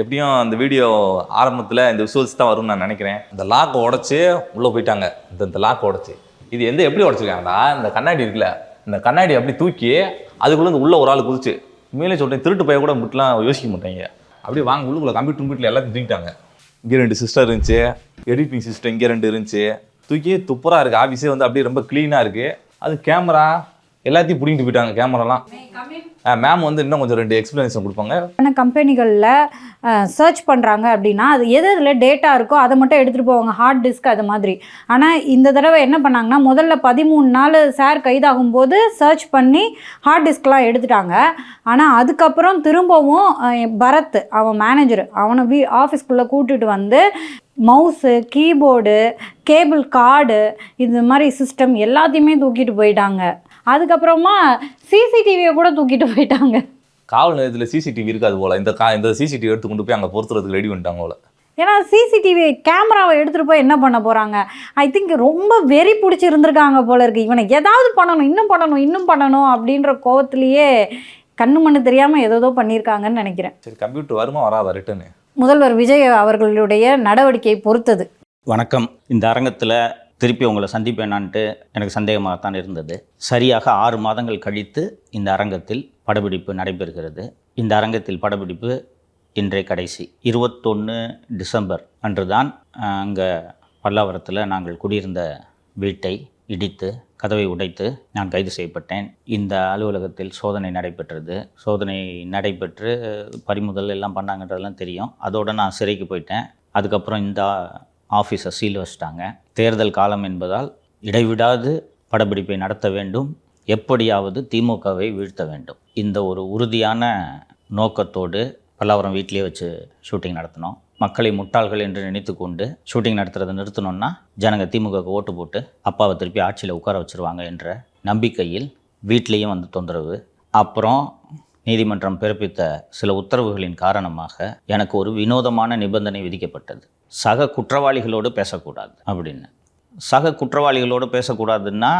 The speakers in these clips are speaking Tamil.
எப்படியும் அந்த வீடியோ ஆரம்பத்தில் இந்த விசுவல்ஸ் தான் வரும்னு நான் நினைக்கிறேன். இந்த லாக்கை உடச்சி உள்ளே போயிட்டாங்க. இந்த லாக்கை உடச்சி இது எப்படி உடச்சிருக்காங்கடா, இந்த கண்ணாடி இருக்குல்ல, இந்த கண்ணாடி அப்படி தூக்கி அதுக்குள்ளே இந்த உள்ள ஒரு ஆள் குதிச்சு, உண்மையிலே சொல்கிறேன், திருட்டு பைய கூட இப்படிலாம் யோசிக்க மாட்டாங்க. அப்படியே வாங்க உள்ளுக்குள்ள கம்ப்யூட்டர் எல்லாத்தையும் தூக்கிட்டாங்க. இங்கே 2 சிஸ்டர் இருந்துச்சு, எடிட்டிங் சிஸ்டம் இங்கே 2 இருந்துச்சு. தூக்கி துப்புரா இருக்குது. ஆஃபீஸே வந்து அப்படியே ரொம்ப க்ளீனாக இருக்குது. அது கேமரா எல்லாத்தையும் பிடிங்கிட்டு போயிட்டாங்க. கேமராலாம் மேம் வந்து இன்னும் கொஞ்சம் 2 எக்ஸ்பிளனேஷன் கொடுப்பாங்க. ஆனால் கம்பெனிகளில் சர்ச் பண்ணுறாங்க அப்படின்னா அது எதில் டேட்டா இருக்கோ அதை மட்டும் எடுத்துகிட்டு போவாங்க, ஹார்ட் டிஸ்க் அது மாதிரி. ஆனால் இந்த தடவை என்ன பண்ணாங்கன்னா, முதல்ல 13 நாள் சார் கைதாகும் போது சர்ச் பண்ணி ஹார்ட் டிஸ்க்லாம் எடுத்துட்டாங்க. ஆனால் அதுக்கப்புறம் திரும்பவும் பரத் அவன் மேனேஜர் அவனை ஆஃபீஸ்க்குள்ளே கூட்டிகிட்டு வந்து மவுஸு, கீபோர்டு, கேபிள் கார்டு, இது மாதிரி சிஸ்டம் எல்லாத்தையுமே தூக்கிட்டு போயிட்டாங்க. அதுக்கப்புறமா சிசிடிவியை கூட தூக்கிட்டு போயிட்டாங்க. காவல் நிலையத்தில் சிசிடிவி இருக்காது போல். இந்த சிசிடிவி எடுத்து கொண்டு போய் அங்கே பொறுத்துறதுக்கு ரெடி பண்ணிட்டாங்க போல். ஏன்னா சிசிடிவி கேமராவை எடுத்துகிட்டு போய் என்ன பண்ண போகிறாங்க? ஐ திங்க் ரொம்ப வெறி பிடிச்சி இருந்திருக்காங்க போல இருக்குது. இவனை ஏதாவது பண்ணணும், இன்னும் பண்ணணும் அப்படின்ற கோவத்திலேயே கண்ணு மண்ணு தெரியாமல் ஏதோ பண்ணியிருக்காங்கன்னு நினைக்கிறேன். சரி, கம்ப்யூட்டர் வருமா வராதா ரிட்டர்னு? முதல்வர் விஜய் அவர்களுடைய நடவடிக்கையை பொறுத்தது. வணக்கம். இந்த அரங்கத்தில் திருப்பி உங்களை சந்திப்பேனான்ட்டு எனக்கு சந்தேகமாகத்தான் இருந்தது. சரியாக 6 மாதங்கள் கழித்து இந்த அரங்கத்தில் படப்பிடிப்பு நடைபெறுகிறது. இந்த அரங்கத்தில் படப்பிடிப்பு இன்றைய கடைசி 21 டிசம்பர் அன்று தான் அங்கே பல்லாவரத்தில் நாங்கள் குடியிருந்த வீட்டை இடித்து கதவை உடைத்து நான் கைது செய்யப்பட்டேன். இந்த அலுவலகத்தில் சோதனை நடைபெற்றது. சோதனை நடைபெற்று பறிமுதல் எல்லாம் பண்ணாங்கன்றதெல்லாம் தெரியும். அதோடு நான் சிறைக்கு போயிட்டேன். அதுக்கப்புறம் இந்த ஆஃபீஸை சீல் வச்சிட்டாங்க. தேர்தல் காலம் என்பதால் இடைவிடாது படப்பிடிப்பை நடத்த வேண்டும், எப்படியாவது திமுகவை வீழ்த்த வேண்டும். இந்த ஒரு உறுதியான நோக்கத்தோடு பல்லாவரம் வீட்டிலே வச்சு ஷூட்டிங் நடத்தினோம். மக்களை முட்டாள்கள் என்று நினைத்து கொண்டு ஷூட்டிங் நடத்துறதை நிறுத்தணும்னா ஜனங்க திமுகவுக்கு ஓட்டு போட்டு அப்பாவை திருப்பி ஆட்சியில் உட்கார வச்சுருவாங்க என்ற நம்பிக்கையில் வீட்லேயும் வந்து தொந்தரவு. அப்புறம் நீதிமன்றம் பிறப்பித்த சில உத்தரவுகளின் காரணமாக எனக்கு ஒரு வினோதமான நிபந்தனை விதிக்கப்பட்டது. சக குற்றவாளிகளோடு பேசக்கூடாது அப்படின்னு. சக குற்றவாளிகளோடு பேசக்கூடாதுன்னா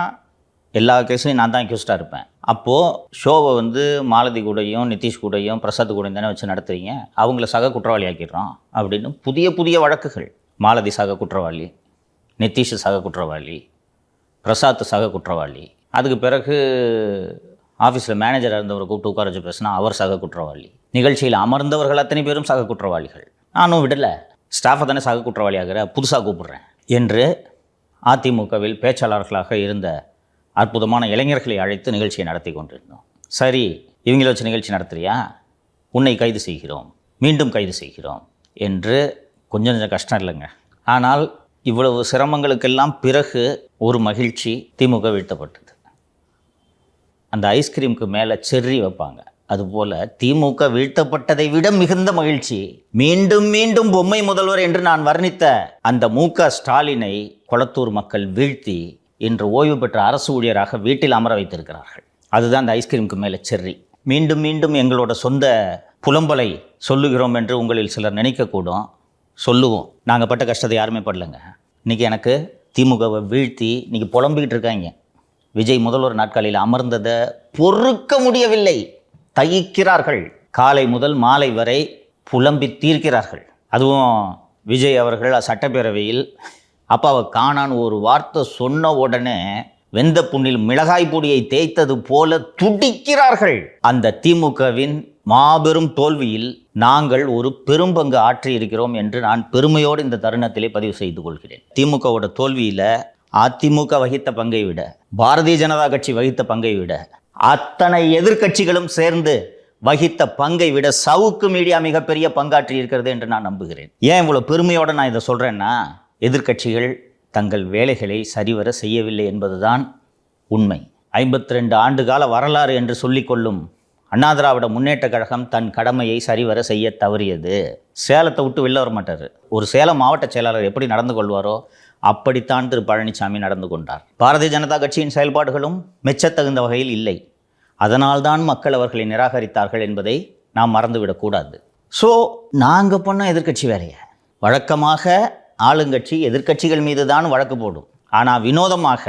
எல்லா கேஸையும் நான் தான் அக்யூஸ்டாக இருப்பேன். அப்போது ஷோவை வந்து மாலதி கூடையும் நிதிஷ் கூடையும் பிரசாத் கூடையும் தானே வச்சு நடத்துகிறீங்க, அவங்கள சக குற்றவாளி ஆக்கிடுறோம் அப்படின்னு புதிய வழக்குகள். மாலதி சக குற்றவாளி, நிதிஷ் சக குற்றவாளி, பிரசாத் சக குற்றவாளி. அதுக்கு பிறகு ஆஃபீஸில் மேனேஜராக இருந்தவரை கூப்பிட்டு உட்கார வச்சு பேசினா அவர் சக குற்றவாளி. நிகழ்ச்சியில் அமர்ந்தவர்கள் அத்தனை பேரும் சக குற்றவாளிகள். நானும் விடலை, ஸ்டாஃபை தானே சக குற்றவாளி ஆகிற, புதுசாக கூப்பிட்றேன் என்று அதிமுகவில் பேச்சாளர்களாக இருந்த அற்புதமான இளைஞர்களை அழைத்து நிகழ்ச்சியை நடத்தி கொண்டிருந்தோம். சரி, இவங்கள வச்சு நிகழ்ச்சி நடத்துறியா, உன்னை கைது செய்கிறோம், மீண்டும் கைது செய்கிறோம் என்று கொஞ்சம் கஷ்டம் இல்லைங்க. ஆனால் இவ்வளவு சிரமங்களுக்கெல்லாம் பிறகு ஒரு மகிழ்ச்சி, திமுக வீழ்த்தப்பட்டது. அந்த ஐஸ்கிரீமுக்கு மேலே செர்ரி வைப்பாங்க, அதுபோல் திமுக வீழ்த்தப்பட்டதை விட மிகுந்த மகிழ்ச்சி, மீண்டும் பொம்மை முதல்வர் என்று நான் வர்ணித்த அந்த மு.க. ஸ்டாலினை கொளத்தூர் மக்கள் வீழ்த்தி இன்று ஓய்வு பெற்ற அரசு ஊழியராக வீட்டில் அமர வைத்திருக்கிறார்கள். அதுதான் அந்த ஐஸ்கிரீமுக்கு மேலே செர்ரி. மீண்டும் எங்களோட சொந்த புலம்பலை சொல்லுகிறோம் என்று உங்களில் சிலர் நினைக்கக்கூடும். சொல்லுவோம், நாங்கள் பட்ட கஷ்டத்தை யாருமே படலைங்க. இன்றைக்கி எனக்கு திமுகவை வீழ்த்தி இன்றைக்கி புலம்பிக்கிட்டு இருக்காங்க. விஜய் முதல்வர் நாட்காலில் அமர்ந்ததை பொறுக்க முடியவில்லை, தகிக்கிறார்கள். காலை முதல் மாலை வரை புலம்பி தீர்க்கிறார்கள். அதுவும் விஜய் அவர்கள் சட்டப்பேரவையில் அப்பாவை காணான்னு ஒரு வார்த்தை சொன்ன உடனே வெந்த புண்ணில் மிளகாய் பொடியை தேய்த்தது போல துடிக்கிறார்கள். அந்த திமுகவின் மாபெரும் தோல்வியில் நாங்கள் ஒரு பெரும்பங்கு ஆற்றியிருக்கிறோம் என்று நான் பெருமையோடு இந்த தருணத்திலே பதிவு செய்து கொள்கிறேன். திமுகவோட தோல்வியில் அதிமுக வகித்த பங்கை விட, பாரதிய ஜனதா கட்சி வகித்த பங்கை விட, அத்தனை எதிர்க்கட்சிகளும் சேர்ந்து வகித்த பங்கை விட சவுக்கு மீடியா மிகப்பெரிய பங்காற்றி இருக்கிறது என்று நான் நம்புகிறேன். ஏன் இவ்வளோ பெருமையோடு நான் இதை சொல்கிறேன்னா, எதிர்க்கட்சிகள் தங்கள் வேலைகளை சரிவர செய்யவில்லை என்பதுதான் உண்மை. 52 ஆண்டு கால வரலாறு என்று சொல்லிக்கொள்ளும் அண்ணா திராவிட முன்னேற்ற கழகம் தன் கடமையை சரிவர செய்ய தவறியது. சேலத்தை விட்டு வெளில வர மாட்டார். ஒரு சேலம் மாவட்ட செயலாளர் எப்படி நடந்து கொள்வாரோ அப்படித்தான் திரு பழனிசாமி நடந்து கொண்டார். பாரதிய ஜனதா கட்சியின் செயல்பாடுகளும் மெச்சத்தகுந்த வகையில் இல்லை. அதனால்தான் மக்கள் அவர்களை நிராகரித்தார்கள் என்பதை நாம் மறந்துவிடக்கூடாது. ஸோ நாங்கள் பண்ண எதிர்க்கட்சி வேலையை வழக்கமாக ஆளுங்கட்சி எதிர்க்கட்சிகள் மீது தான் வழக்கு போடும். ஆனால் வினோதமாக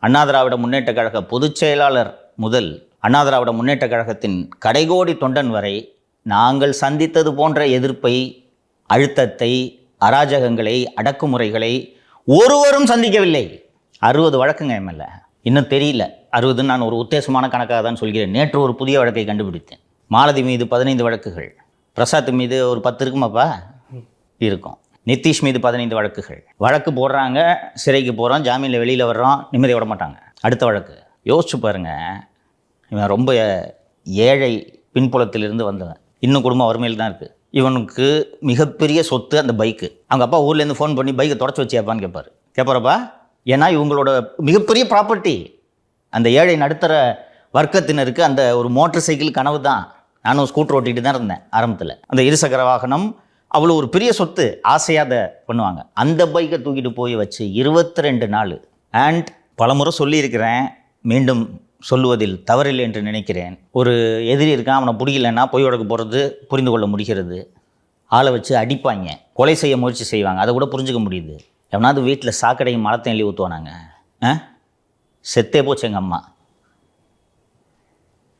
அண்ணா திராவிட முன்னேற்ற கழக பொதுச் செயலாளர் முதல் அண்ணா திராவிட முன்னேற்ற கழகத்தின் கடைகோடி தொண்டன் வரை நாங்கள் சந்தித்தது போன்ற எதிர்ப்பை, அழுத்தத்தை, அராஜகங்களை, அடக்குமுறைகளை ஒருவரும் சந்திக்கவில்லை. 60 வழக்குங்க எம்எல்ஏ, இன்னும் தெரியல 60. நான் ஒரு உத்தேசமான கணக்காக தான் சொல்கிறேன். நேற்று ஒரு புதிய வழக்கை கண்டுபிடித்தேன். மாலதி மீது 15 வழக்குகள், பிரசாத் மீது ஒரு 10 இருக்குமாப்பா, இருக்கும். நிதிஷ் மீது 15 வழக்குகள். வழக்கு போடுறாங்க, சிறைக்கு போகிறோம், ஜாமீனில் வெளியில் வர்றோம், நிம்மதி விட மாட்டாங்க. அடுத்த வழக்கு. யோசிச்சு பாருங்க, இவன் ரொம்ப ஏழை பின்புலத்திலிருந்து வந்தவன், இன்னும் குடும்பம் வறுமையில் தான் இருக்குது. இவனுக்கு மிகப்பெரிய சொத்து அந்த பைக்கு. அவங்க அப்பா ஊர்லேருந்து ஃபோன் பண்ணி பைக்கை தொடச்சி வச்சியாப்பான்னு கேட்பாரப்பா. ஏன்னா இவங்களோட மிகப்பெரிய ப்ராப்பர்ட்டி. அந்த ஏழை நடுத்தர வர்க்கத்தினருக்கு அந்த ஒரு மோட்டர் சைக்கிள் கனவு தான். நானும் ஸ்கூட்டர் ஓட்டிகிட்டு தான் இருந்தேன் ஆரம்பத்தில். அந்த இருசக்கர வாகனம் அவ்வளோ ஒரு பெரிய சொத்து, ஆசையாக அதை பண்ணுவாங்க. அந்த பைக்கை தூக்கிட்டு போய் வச்சு 22 நாள். அண்ட் பலமுறை சொல்லியிருக்கிறேன், மீண்டும் சொல்லுவதில் தவறில்லை என்று நினைக்கிறேன். ஒரு எதிரி இருக்கான், அவனை பிடிக்கலன்னா பொய் வழக்கு போகிறது புரிந்து கொள்ள முடிகிறது. ஆளை வச்சு அடிப்பாங்க, கொலை செய்ய முயற்சி செய்வாங்க, அதை கூட புரிஞ்சுக்க முடியுது. எவனாவது வீட்டில் சாக்கடையும் மரத்தையும் எழுதி ஊற்றுவானாங்க? செத்தே போச்சு எங்கள் அம்மா.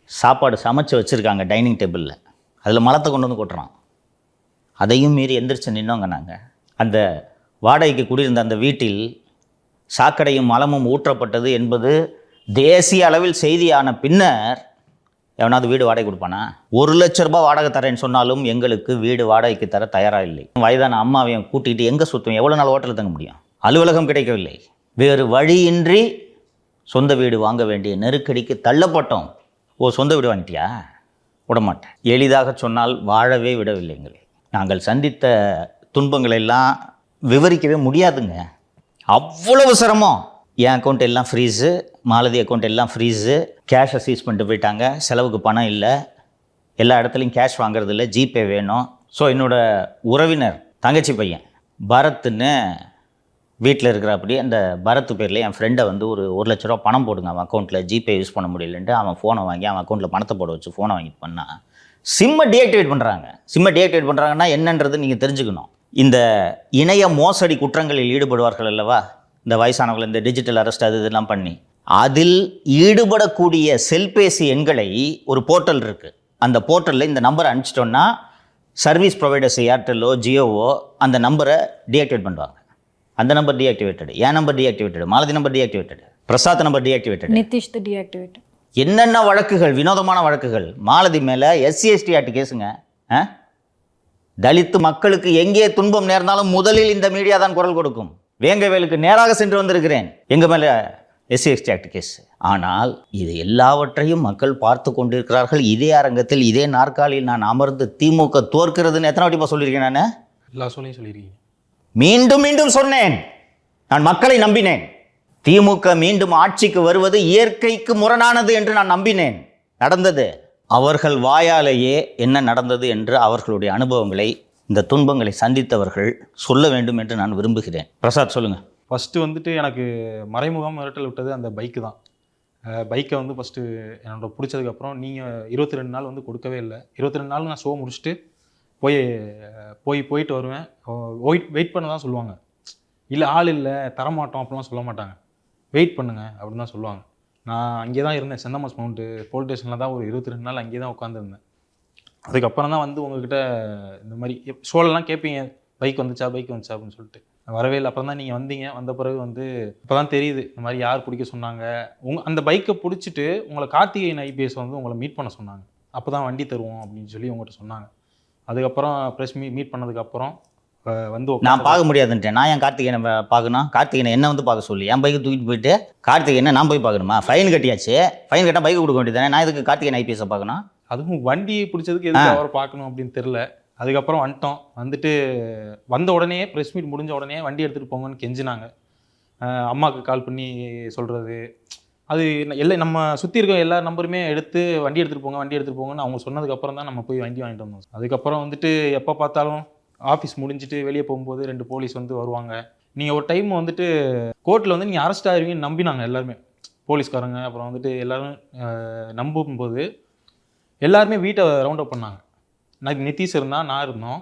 சாப்பாடு சமைச்சு வச்சுருக்காங்க டைனிங் டேபிளில், அதில் மரத்தை கொண்டு வந்து கொட்டுறான். அதையும் மீறி எந்திரிச்சு நின்னோங்க நாங்கள். அந்த வாடகைக்கு குடியிருந்த அந்த வீட்டில் சாக்கடையும் மலமும் ஊற்றப்பட்டது என்பது தேசிய அளவில் செய்தியான பின்னர் எவனாவது வீடு வாடகை கொடுப்பானா? 1 லட்ச ரூபாய் வாடகை தரேன்னு சொன்னாலும் எங்களுக்கு வீடு வாடகைக்கு தர தயாராக இல்லை. வயதான அம்மாவையும் கூட்டிகிட்டு எங்கே சுற்றுவோம்? எவ்வளோ நாள் ஹோட்டலில் தங்க முடியும்? அலுவலகம் கிடைக்கவில்லை. வேறு வழியின்றி சொந்த வீடு வாங்க வேண்டிய நெருக்கடிக்கு தள்ளப்பட்டோம். சொந்த வீடு வாங்கிட்டியா? விடமாட்டேன். எளிதாக சொன்னால் வாழவே விடவில்லைங்களே. நாங்கள் சந்தித்த துன்பங்களெல்லாம் விவரிக்கவே முடியாதுங்க, அவ்வளவு சிரமம். என் அக்கௌண்ட் எல்லாம் ஃப்ரீஸு, மாலதி அக்கௌண்ட் எல்லாம் ஃப்ரீஸு, கேஷை சீஸ் பண்ணிட்டு போயிட்டாங்க. செலவுக்கு பணம் இல்லை, எல்லா இடத்துலையும் கேஷ் வாங்குறது இல்லை, ஜிபே வேணும். ஸோ என்னோடய உறவினர் தங்கச்சி பையன் பரத்துன்னு வீட்டில் இருக்கிறப்படி அந்த பரத் பேரில் என் ஃப்ரெண்டை வந்து ஒரு 1 லட்ச ரூபா பணம் போடுங்க அவன் அக்கௌண்ட்டில், ஜிபே யூஸ் பண்ண முடியலன்ட்டு அவன் ஃபோனை வாங்கி அவன் அக்கௌண்ட்டில் பணத்தை போட வச்சு ஃபோனை வாங்கிட்டு பண்ணால் சிம்மை டீஆக்டிவேட் பண்ணுறாங்க. சிம்மை டீஆக்டிவேட் பண்ணுறாங்கன்னா என்னன்றது நீங்கள் தெரிஞ்சுக்கணும். இந்த இணைய மோசடி குற்றங்களில் ஈடுபடுவார்கள் அல்லவா, இந்த வயசானவர்கள் இந்த டிஜிட்டல் அரெஸ்ட் அது இதெல்லாம் பண்ணி, அதில் ஈடுபடக்கூடிய செல்பேசி எண்களை ஒரு போர்ட்டல் இருக்குது. அந்த போர்ட்டலில் இந்த நம்பரை அனுப்பிச்சிட்டோன்னா சர்வீஸ் ப்ரொவைடர்ஸ் ஏர்டெல்லோ ஜியோவோ அந்த நம்பரை டீஆக்டிவேட் பண்ணுவாங்க. அந்த நம்பர் டீஆக்டிவேட்டட், என் number deactivated, Malathi number deactivated, Prasad number deactivated, Nitish deactivate. என்னென்ன வழக்குகள், வினோதமான வழக்குகள். மாலதி மேலே SC/ST ஆக்ட் கேஸுங்க. தலித்து மக்களுக்கு எங்கே துன்பம் நேர்ந்தாலும் முதலில் இந்த மீடியா தான் குரல் கொடுக்கும். வேங்கவேலுக்கு நேராக சென்று வந்திருக்கிறேன், எங்கள் மேலே SC/ST ஆக்ட் கேஸ். ஆனால் இது எல்லாவற்றையும் மக்கள் பார்த்து கொண்டிருக்கிறார்கள். இதே அரங்கத்தில் இதே நாற்காலியில் நான் அமர்ந்து திமுக தோற்கிறதுன்னு எத்தனை வாட்டிப்பா சொல்லியிருக்கேன்? நான் எல்லா சொல்லியும் சொல்லியிருக்கீங்க. மீண்டும் மீண்டும் சொன்னேன், நான் மக்களை நம்பினேன். திமுக மீண்டும் ஆட்சிக்கு வருவது இயற்கைக்கு முரணானது என்று நான் நம்பினேன். நடந்தது. அவர்கள் வாயாலேயே என்ன நடந்தது என்று அவர்களுடைய அனுபவங்களை, இந்த துன்பங்களை சந்தித்தவர்கள் சொல்ல வேண்டும் என்று நான் விரும்புகிறேன். பிரசாத் சொல்லுங்கள். ஃபஸ்ட்டு வந்துட்டு எனக்கு மறைமுகம் மிரட்டல் விட்டது அந்த பைக்கு தான். பைக்கை வந்து ஃபஸ்ட்டு என்னோட பிடிச்சதுக்கப்புறம் நீங்கள் 22 நாள் வந்து கொடுக்கவே இல்லை. 22 நாள் நான் ஷோ முடிச்சுட்டு போயிட்டு வருவேன். வெயிட் பண்ண தான் சொல்லுவாங்க. இல்லை ஆள் இல்லை தரமாட்டோம் அப்படிலாம் சொல்ல மாட்டாங்க. வெயிட் பண்ணுங்க அப்படின்னு தான் சொல்லுவாங்க. நான் அங்கே தான் இருந்தேன், செந்தமாஸ் மவுண்ட்டு போலீஸ் ஸ்டேஷனில் தான் ஒரு 22 நாள் அங்கேயே தான் உட்காந்துருந்தேன். அதுக்கப்புறம் தான் வந்து உங்ககிட்ட இந்த மாதிரி ஷோலெலாம் கேட்பீங்க, பைக் வந்துச்சா அப்படின்னு சொல்லிட்டு. வரவே இல்லை. அப்புறம் தான் நீங்கள் வந்தீங்க. வந்த பிறகு வந்து இப்போ தான் தெரியுது இந்த மாதிரி யார் பிடிக்க சொன்னாங்க. அந்த பைக்கை பிடிச்சிட்டு உங்களை கார்த்திகேயன் IPS வந்து உங்களை மீட் பண்ண சொன்னாங்க. அப்போ தான் வண்டி தருவோம் அப்படின்னு சொல்லி உங்கள்கிட்ட சொன்னாங்க. அதுக்கப்புறம் ப்ரெஸ் மீட் பண்ணதுக்கப்புறம் வந்து நான் பார்க்க முடியாதுன்ட்டேன். நான் என் கார்த்திகேயனை பார்க்கணும்? கார்த்திகேயனை என்ன வந்து பார்க்க சொல்லி என் பைக்கை தூக்கிட்டு போயிட்டு கார்த்திகேயனை நான் போய் பார்க்கணுமா? ஃபைன் கட்டியாச்சு, ஃபைன் கட்டால் பைக்கு கொடுக்க வேண்டியதானே. நான் இதுக்கு கார்த்திகேயன் IPS பார்க்கணும்? அதுவும் வண்டியை பிடிச்சதுக்கு எதுக்கு அவரை பார்க்கணும் அப்படின்னு தெரில. அதுக்கப்புறம் வந்துட்டோம். வந்துட்டு வந்த உடனே ப்ரெஸ் மீட் முடிஞ்ச உடனே வண்டி எடுத்துகிட்டு போங்கன்னு கெஞ்சினாங்க. அம்மாவுக்கு கால் பண்ணி சொல்கிறது, அது எல்லாம் நம்ம சுற்றி இருக்க எல்லா நம்பருமே எடுத்து வண்டி எடுத்துகிட்டு போங்கன்னு அவங்க சொன்னதுக்கப்புறம் தான் நம்ம போய் வண்டி வாங்கிட்டு வந்தோம். அதுக்கப்புறம் வந்துட்டு எப்போ பார்த்தாலும் ஆஃபீஸ் முடிஞ்சுட்டு வெளியே போகும்போது 2 போலீஸ் வந்து வருவாங்க. நீங்கள் ஒரு டைம் வந்துட்டு கோர்ட்டில் வந்து நீங்கள் அரெஸ்ட் ஆகிருவீங்கன்னு நம்பினாங்க எல்லாருமே, போலீஸ்காரங்க. அப்புறம் வந்துட்டு எல்லோரும் நம்பும்போது எல்லாருமே வீட்டை ரவுண்ட் அப் பண்ணாங்க. நிதிஷ் இருந்தால் நான் இருந்தோம்.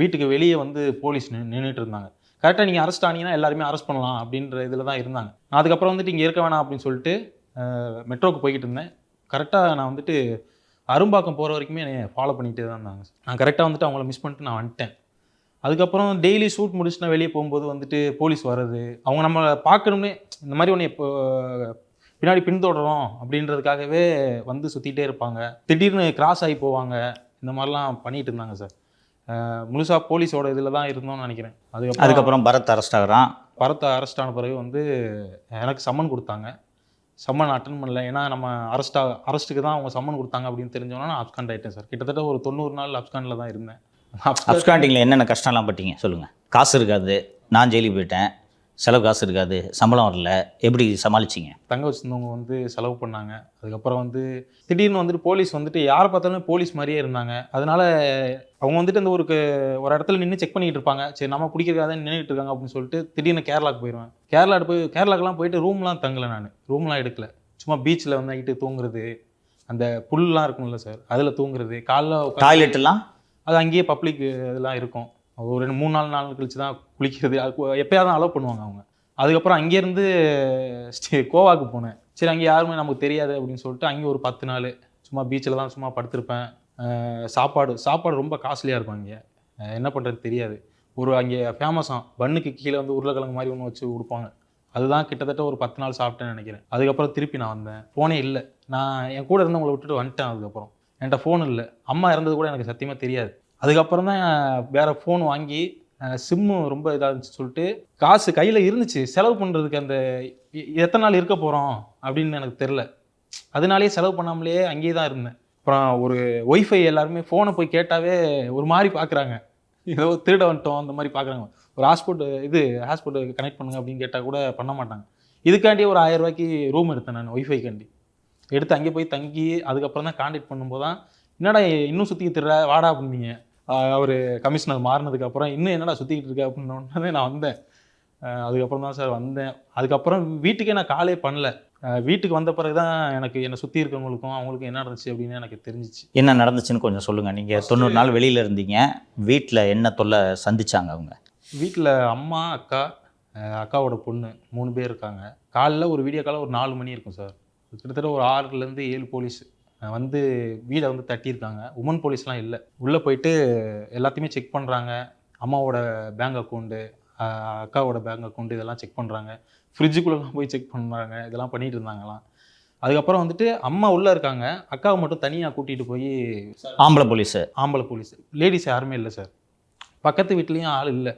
வீட்டுக்கு வெளியே வந்து போலீஸ் நின்றுட்டு இருந்தாங்க. கரெக்டாக நீங்கள் அரெஸ்ட் ஆனீங்கன்னா எல்லாருமே அரெஸ்ட் பண்ணலாம் அப்படின்ற இதில் தான் இருந்தாங்க. நான் அதுக்கப்புறம் வந்துட்டு இங்கே இருக்க வேணாம் அப்படின்னு சொல்லிட்டு மெட்ரோவுக்கு போய்கிட்டு இருந்தேன். கரெக்டாக நான் வந்துட்டு அரும்பாக்கம் போகிற வரைக்குமே என்னை ஃபாலோ பண்ணிகிட்டே தான் இருந்தாங்க. நான் கரெக்டாக வந்துட்டு அவங்கள மிஸ் பண்ணிட்டு நான் வந்துட்டேன். அதுக்கப்புறம் டெய்லி ஷூட் முடிச்சுட்டு நான் வெளியே போகும்போது வந்துட்டு போலீஸ் வர்றது, அவங்க நம்மளை பார்க்கணும்னே இந்த மாதிரி ஒன்று இப்போ பின்னாடி பின்தொடரும் அப்படின்றதுக்காகவே வந்து சுற்றிட்டே இருப்பாங்க. திடீர்னு கிராஸ் ஆகி போவாங்க. இந்த மாதிரிலாம் பண்ணிகிட்டு இருந்தாங்க சார். முழுசாக போலீஸோட இதில் தான் இருந்தோம்னு நினைக்கிறேன். அதுக்கப்புறம் பரத் அரெஸ்ட் ஆகிறான். பரத்தை அரெஸ்ட் ஆன பிறகு வந்து எனக்கு சம்மன் கொடுத்தாங்க. சம்மன் அட்டன் பண்ணல. ஏன்னா நம்ம அரெஸ்ட்டுக்கு தான் அவங்க சம்மன் கொடுத்தாங்க அப்படின்னு தெரிஞ்சோன்னா நான் அப்ஸ்காண்ட் ஆகிட்டேன் சார். கிட்டத்தட்ட ஒரு 90 நாள் அப்ஸ்காண்டில் தான் இருந்தேன். அப்ஸ்காண்டிங்கில் என்னென்ன கஷ்டம்லாம் பட்டீங்க சொல்லுங்கள். காசு இருக்காது, நான் ஜெயிலுக்கு போயிட்டேன், செலவு காசு இருக்காது, சம்பளம் வரல, எப்படி சமாளிச்சிங்க? தங்க வச்சுருந்தவங்க வந்து செலவு பண்ணாங்க. அதுக்கப்புறம் வந்து திடீர்னு வந்துட்டு போலீஸ் வந்துட்டு யாரை பார்த்தாலுமே போலீஸ் மாதிரியே இருந்தாங்க. அதனால அவங்க வந்துட்டு அந்த ஒரு இடத்துல நின்று செக் பண்ணிக்கிட்டு இருப்பாங்க. சரி நம்ம பிடிக்கிறதுக்காக தான் நின்றுட்டு இருக்காங்க அப்படின்னு சொல்லிட்டு திடீர்னு கேரளாவுக்கு போயிடுவேன். கேரளாக்கெலாம் போயிட்டு ரூம்லாம் தங்கலை, நான் ரூம்லாம் எடுக்கல. சும்மா பீச்சில் வந்து நைட்டு தூங்குறது, அந்த புல்லாம் இருக்கும்ல சார், அதில் தூங்குறது. காலைல டாய்லெட்லாம் அது அங்கேயே பப்ளிக் இதெல்லாம் இருக்கும். ஒரு 3-4 நாள் கழிச்சு தான் குளிக்கிறது. அது எப்போயாவது தான் அலோவ் பண்ணுவாங்க அவங்க. அதுக்கப்புறம் அங்கேருந்து கோவாக்கு போனேன். சரி அங்கே யாருமே நமக்கு தெரியாது அப்படின்னு சொல்லிட்டு அங்கே ஒரு 10 நாள் சும்மா பீச்சில் தான் சும்மா படுத்திருப்பேன். சாப்பாடு ரொம்ப காஸ்ட்லியாக இருக்கும் அங்கே. என்ன பண்ணுறது தெரியாது. அங்கே ஃபேமஸாக பன்னுக்கு கீழே வந்து உருளைக்கிழங்கு மாதிரி ஒன்று வச்சு கொடுப்பாங்க. அதுதான் கிட்டத்தட்ட ஒரு 10 நாள் சாப்பிட்டேன்னு நினைக்கிறேன். அதுக்கப்புறம் திருப்பி நான் வந்தேன். ஃபோனே இல்லை. நான் என் கூட இருந்தவங்களை விட்டுட்டு வந்துட்டேன். அதுக்கப்புறம் என்கிட்ட ஃபோன் இல்லை. அம்மா இறந்தது கூட எனக்கு சத்தியமாக தெரியாது. அதுக்கப்புறம் தான் வேறு ஃபோன் வாங்கி சிம்மு ரொம்ப இதாக இருந்துச்சு சொல்லிட்டு காசு கையில் இருந்துச்சு செலவு பண்ணுறதுக்கு. அந்த எத்தனை நாள் இருக்க போகிறோம் அப்படின்னு எனக்கு தெரில. அதனாலேயே செலவு பண்ணாமலேயே அங்கேயே தான் இருந்தேன். அப்புறம் ஒரு ஒய்ஃபை எல்லாருமே ஃபோனை போய் கேட்டாவே ஒரு மாதிரி பார்க்குறாங்க. ஏதோ திருட வந்துட்டோம் அந்த மாதிரி பார்க்குறாங்க. ஒரு ஹாஸ்பிட்டல் கனெக்ட் பண்ணுங்க அப்படின்னு கேட்டால் கூட பண்ண மாட்டாங்க. இதுக்காண்டியே ஒரு 1000 ரூபாய்க்கு ரூம் எடுத்தேன் நான், ஒய்ஃபைக்காண்டி எடுத்து அங்கே போய் தங்கி அதுக்கப்புறம் தான் கான்டாக்ட் பண்ணும்போது தான் என்னடா இன்னும் சுற்றிக்கிட்டு இருக்க வாடா அப்படின்னீங்க. அவர் கமிஷனர் மாறினதுக்கப்புறம் இன்னும் என்னடா சுற்றிக்கிட்டு இருக்க அப்படின்னோடனே நான் வந்தேன். அதுக்கப்புறம் தான் சார் வந்தேன். அதுக்கப்புறம் வீட்டுக்கே நான் காலே பண்ணல. வீட்டுக்கு வந்த பிறகு தான் என்னை சுற்றி இருக்கவங்களுக்கும் அவங்களுக்கும் என்ன நடந்துச்சு அப்படின்னு எனக்கு தெரிஞ்சிச்சு. என்ன நடந்துச்சுன்னு கொஞ்சம் சொல்லுங்கள். நீங்கள் 90 நாள் வெளியில் இருந்தீங்க, வீட்டில் என்ன தொல்லை சந்திச்சாங்க அவங்க? வீட்டில் அம்மா, அக்கா, அக்காவோட பொண்ணு 3 பேர் இருக்காங்க. காலைல ஒரு வீடியோ காலம் ஒரு 4 மணி இருக்கும் சார். கிட்டத்தட்ட ஒரு 6லேருந்து 7 போலீஸ் வந்து வீடை வந்து தட்டியிருக்காங்க. உமன் போலீஸ்லாம் இல்லை. உள்ளே போயிட்டு எல்லாத்தையுமே செக் பண்ணுறாங்க. அம்மாவோட பேங்க் அக்கௌண்ட்டு, அக்காவோட பேங்க் அக்கௌண்ட்டு இதெல்லாம் செக் பண்ணுறாங்க. ஃப்ரிட்ஜுக்குள்ளெல்லாம் போய் செக் பண்ணுறாங்க. இதெல்லாம் பண்ணிகிட்டு இருந்தாங்களாம். அதுக்கப்புறம் வந்துட்டு அம்மா உள்ளே இருக்காங்க. அக்காவை மட்டும் தனியாக கூட்டிகிட்டு போய் ஆம்பளை போலீஸ் லேடிஸ் யாருமே இல்லை சார். பக்கத்து வீட்லேயும் ஆள் இல்லை.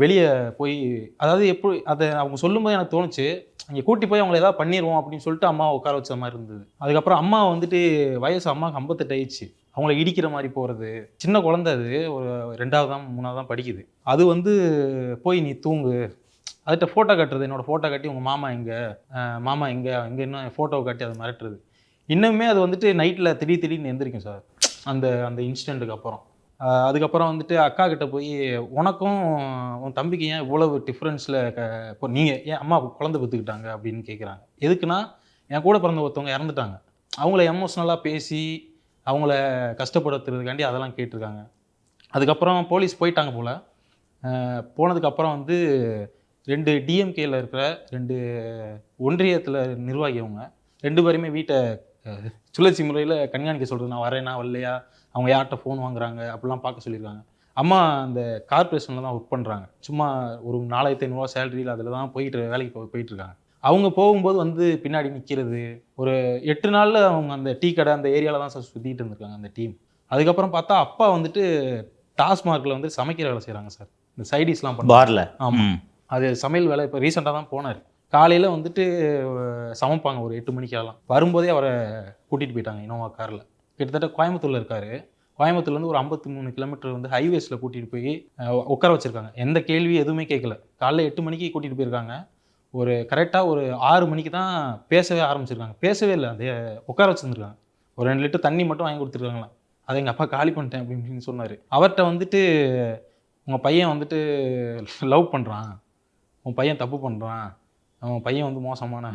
வெளியே போய் அதாவது எப்படி அதை அவங்க சொல்லும்போது எனக்கு தோணுச்சு, அங்கே கூட்டி போய் அவங்கள ஏதாவது பண்ணிடுவோம் அப்படின்னு சொல்லிட்டு அம்மாவை உட்கார வச்ச மாதிரி இருந்தது. அதுக்கப்புறம் அம்மா வந்துட்டு வயசு அம்மாவுக்கு 58 ஆயிடுச்சு. அவங்கள இடிக்கிற மாதிரி போகிறது. சின்ன குழந்தை, அது ஒரு 2ஆவது 3ஆவது படிக்குது. அது வந்து போய் நீ தூங்கு, அதுகிட்ட ஃபோட்டோ காட்டுறது, என்னோடய ஃபோட்டோ காட்டி உங்கள் மாமா எங்கே இன்னும் ஃபோட்டோவை காட்டி அதை மிரட்டுறது. இன்னுமே அது வந்துட்டு நைட்டில் திடீர்னு எந்திரிக்கும் சார் அந்த இன்சிடெண்ட்டுக்கு அப்புறம். அதுக்கப்புறம் வந்துட்டு அக்கா கிட்ட போய் உனக்கும் உன் தம்பிக்கு ஏன் இவ்வளவு டிஃப்ரென்ஸில் இப்போ நீங்கள் ஏன் அம்மா குழந்தை பெற்றுக்கிட்டாங்க அப்படின்னு கேட்குறாங்க. எதுக்குன்னா என் கூட பிறந்த ஒருத்தவங்க இறந்துட்டாங்க. அவங்கள எமோஷ்னலாக பேசி அவங்கள கஷ்டப்படுத்துறதுக்காண்டி அதெல்லாம் கேட்டிருக்காங்க. அதுக்கப்புறம் போலீஸ் போயிட்டாங்க போல். போனதுக்கப்புறம் வந்து 2 டிஎம்கேயில் இருக்கிற 2 ஒன்றியத்தில் நிர்வாகி அவங்க 2 பேருமே வீட்டை சுழற்சி முறையில் கண்காணிக்க சொல்கிறது. நான் வரேனா வரலையா, அவங்க யார்கிட்ட ஃபோன் வாங்குறாங்க அப்படிலாம் பார்க்க சொல்லியிருக்காங்க. அம்மா அந்த கார்பரேஷனில் தான் ஒர்க் பண்ணுறாங்க. சும்மா ஒரு 4500 சேலரியில் அதில் தான் வேலைக்கு போயிட்டுருக்காங்க. அவங்க போகும்போது வந்து பின்னாடி நிற்கிறது. ஒரு 8 நாளில் அவங்க அந்த டீ கடை அந்த ஏரியாவில் தான் சார் சுற்றிட்டு இருந்திருக்காங்க அந்த டீம். அதுக்கப்புறம் பார்த்தா அப்பா வந்துட்டு டாஸ்மார்க்கில் வந்து சமைக்கிற வேலை செய்கிறாங்க சார். இந்த சைடிஷ்லாம் பார்ல. ஆமாம், அது சமையல் வேலை. இப்போ ரீசெண்டாக தான் போனார். காலையில் வந்துட்டு சமைப்பாங்க ஒரு 8 மணிக்கெல்லாம். வரும்போதே அவரை கூட்டிகிட்டு போயிட்டாங்க இனோவா காரில். கிட்டத்தட்ட கோயம்புத்தூரில் இருக்கார். கோயம்புத்தூர்லேருந்து ஒரு 53 கிலோமீட்டர் வந்து ஹைவேஸில் கூட்டிகிட்டு போய் உட்கார வச்சுருக்காங்க. எந்த கேள்வி எதுவுமே கேட்கல. காலைல 8 மணிக்கு கூட்டிகிட்டு போயிருக்காங்க. ஒரு கரெக்டாக ஒரு 6 மணிக்கு தான் பேசவே ஆரம்பிச்சிருக்காங்க. பேசவே இல்லை, அதே உட்கார வச்சுருந்துருக்காங்க. ஒரு 2 லிட்டர் தண்ணி மட்டும் வாங்கி கொடுத்துருக்காங்களாம். அதை எங்கள் அப்பா காலி பண்ணிட்டேன் அப்படின்னு சொன்னார். அவர்கிட்ட வந்துட்டு உங்கள் பையன் வந்துட்டு லவ் பண்ணுறான், உன் பையன் தப்பு பண்ணுறான், அவன் பையன் வந்து மோசமான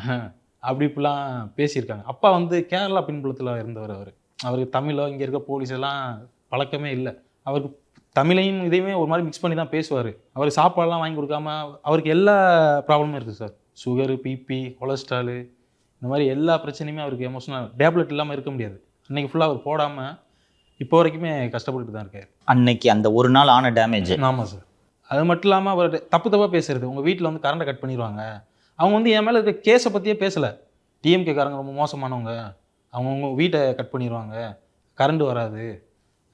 அப்படி இப்படிலாம் பேசியிருக்காங்க. அப்பா வந்து கேரளா பின்புலத்தில் இருந்தவர். அவருக்கு தமிழோ இங்கே இருக்க போலீஸ் எல்லாம் பழக்கமே இல்லை. அவருக்கு தமிழையும் இதையுமே ஒரு மாதிரி மிக்ஸ் பண்ணி தான் பேசுவார். அவர் சாப்பாடெல்லாம் வாங்கி கொடுக்காம அவருக்கு எல்லா ப்ராப்ளமும் இருக்குது சார். சுகரு, பிபி, கொலஸ்ட்ராலு, இந்த மாதிரி எல்லா பிரச்சனையுமே அவருக்கு எமோஷனல். டேப்லெட் இல்லாமல் இருக்க முடியாது. அன்னைக்கு ஃபுல்லாக அவர் போடாமல் இப்போ வரைக்குமே கஷ்டப்பட்டுட்டு தான் இருக்காரு. அன்னைக்கு அந்த ஒரு நாள் ஆன டேமேஜ். ஆமாம் சார். அது மட்டும் இல்லாமல் அவர் தப்பாக பேசுறது. உங்கள் வீட்டில் வந்து கரண்ட்டை கட் பண்ணிடுவாங்க. அவங்க வந்து என் மேலே இருக்க கேஸை பற்றியே பேசலை. டிஎம்கேக்காரங்க ரொம்ப மோசமானவங்க, அவங்க உங்கள் வீட்டை கட் பண்ணிடுவாங்க, கரண்ட் வராது,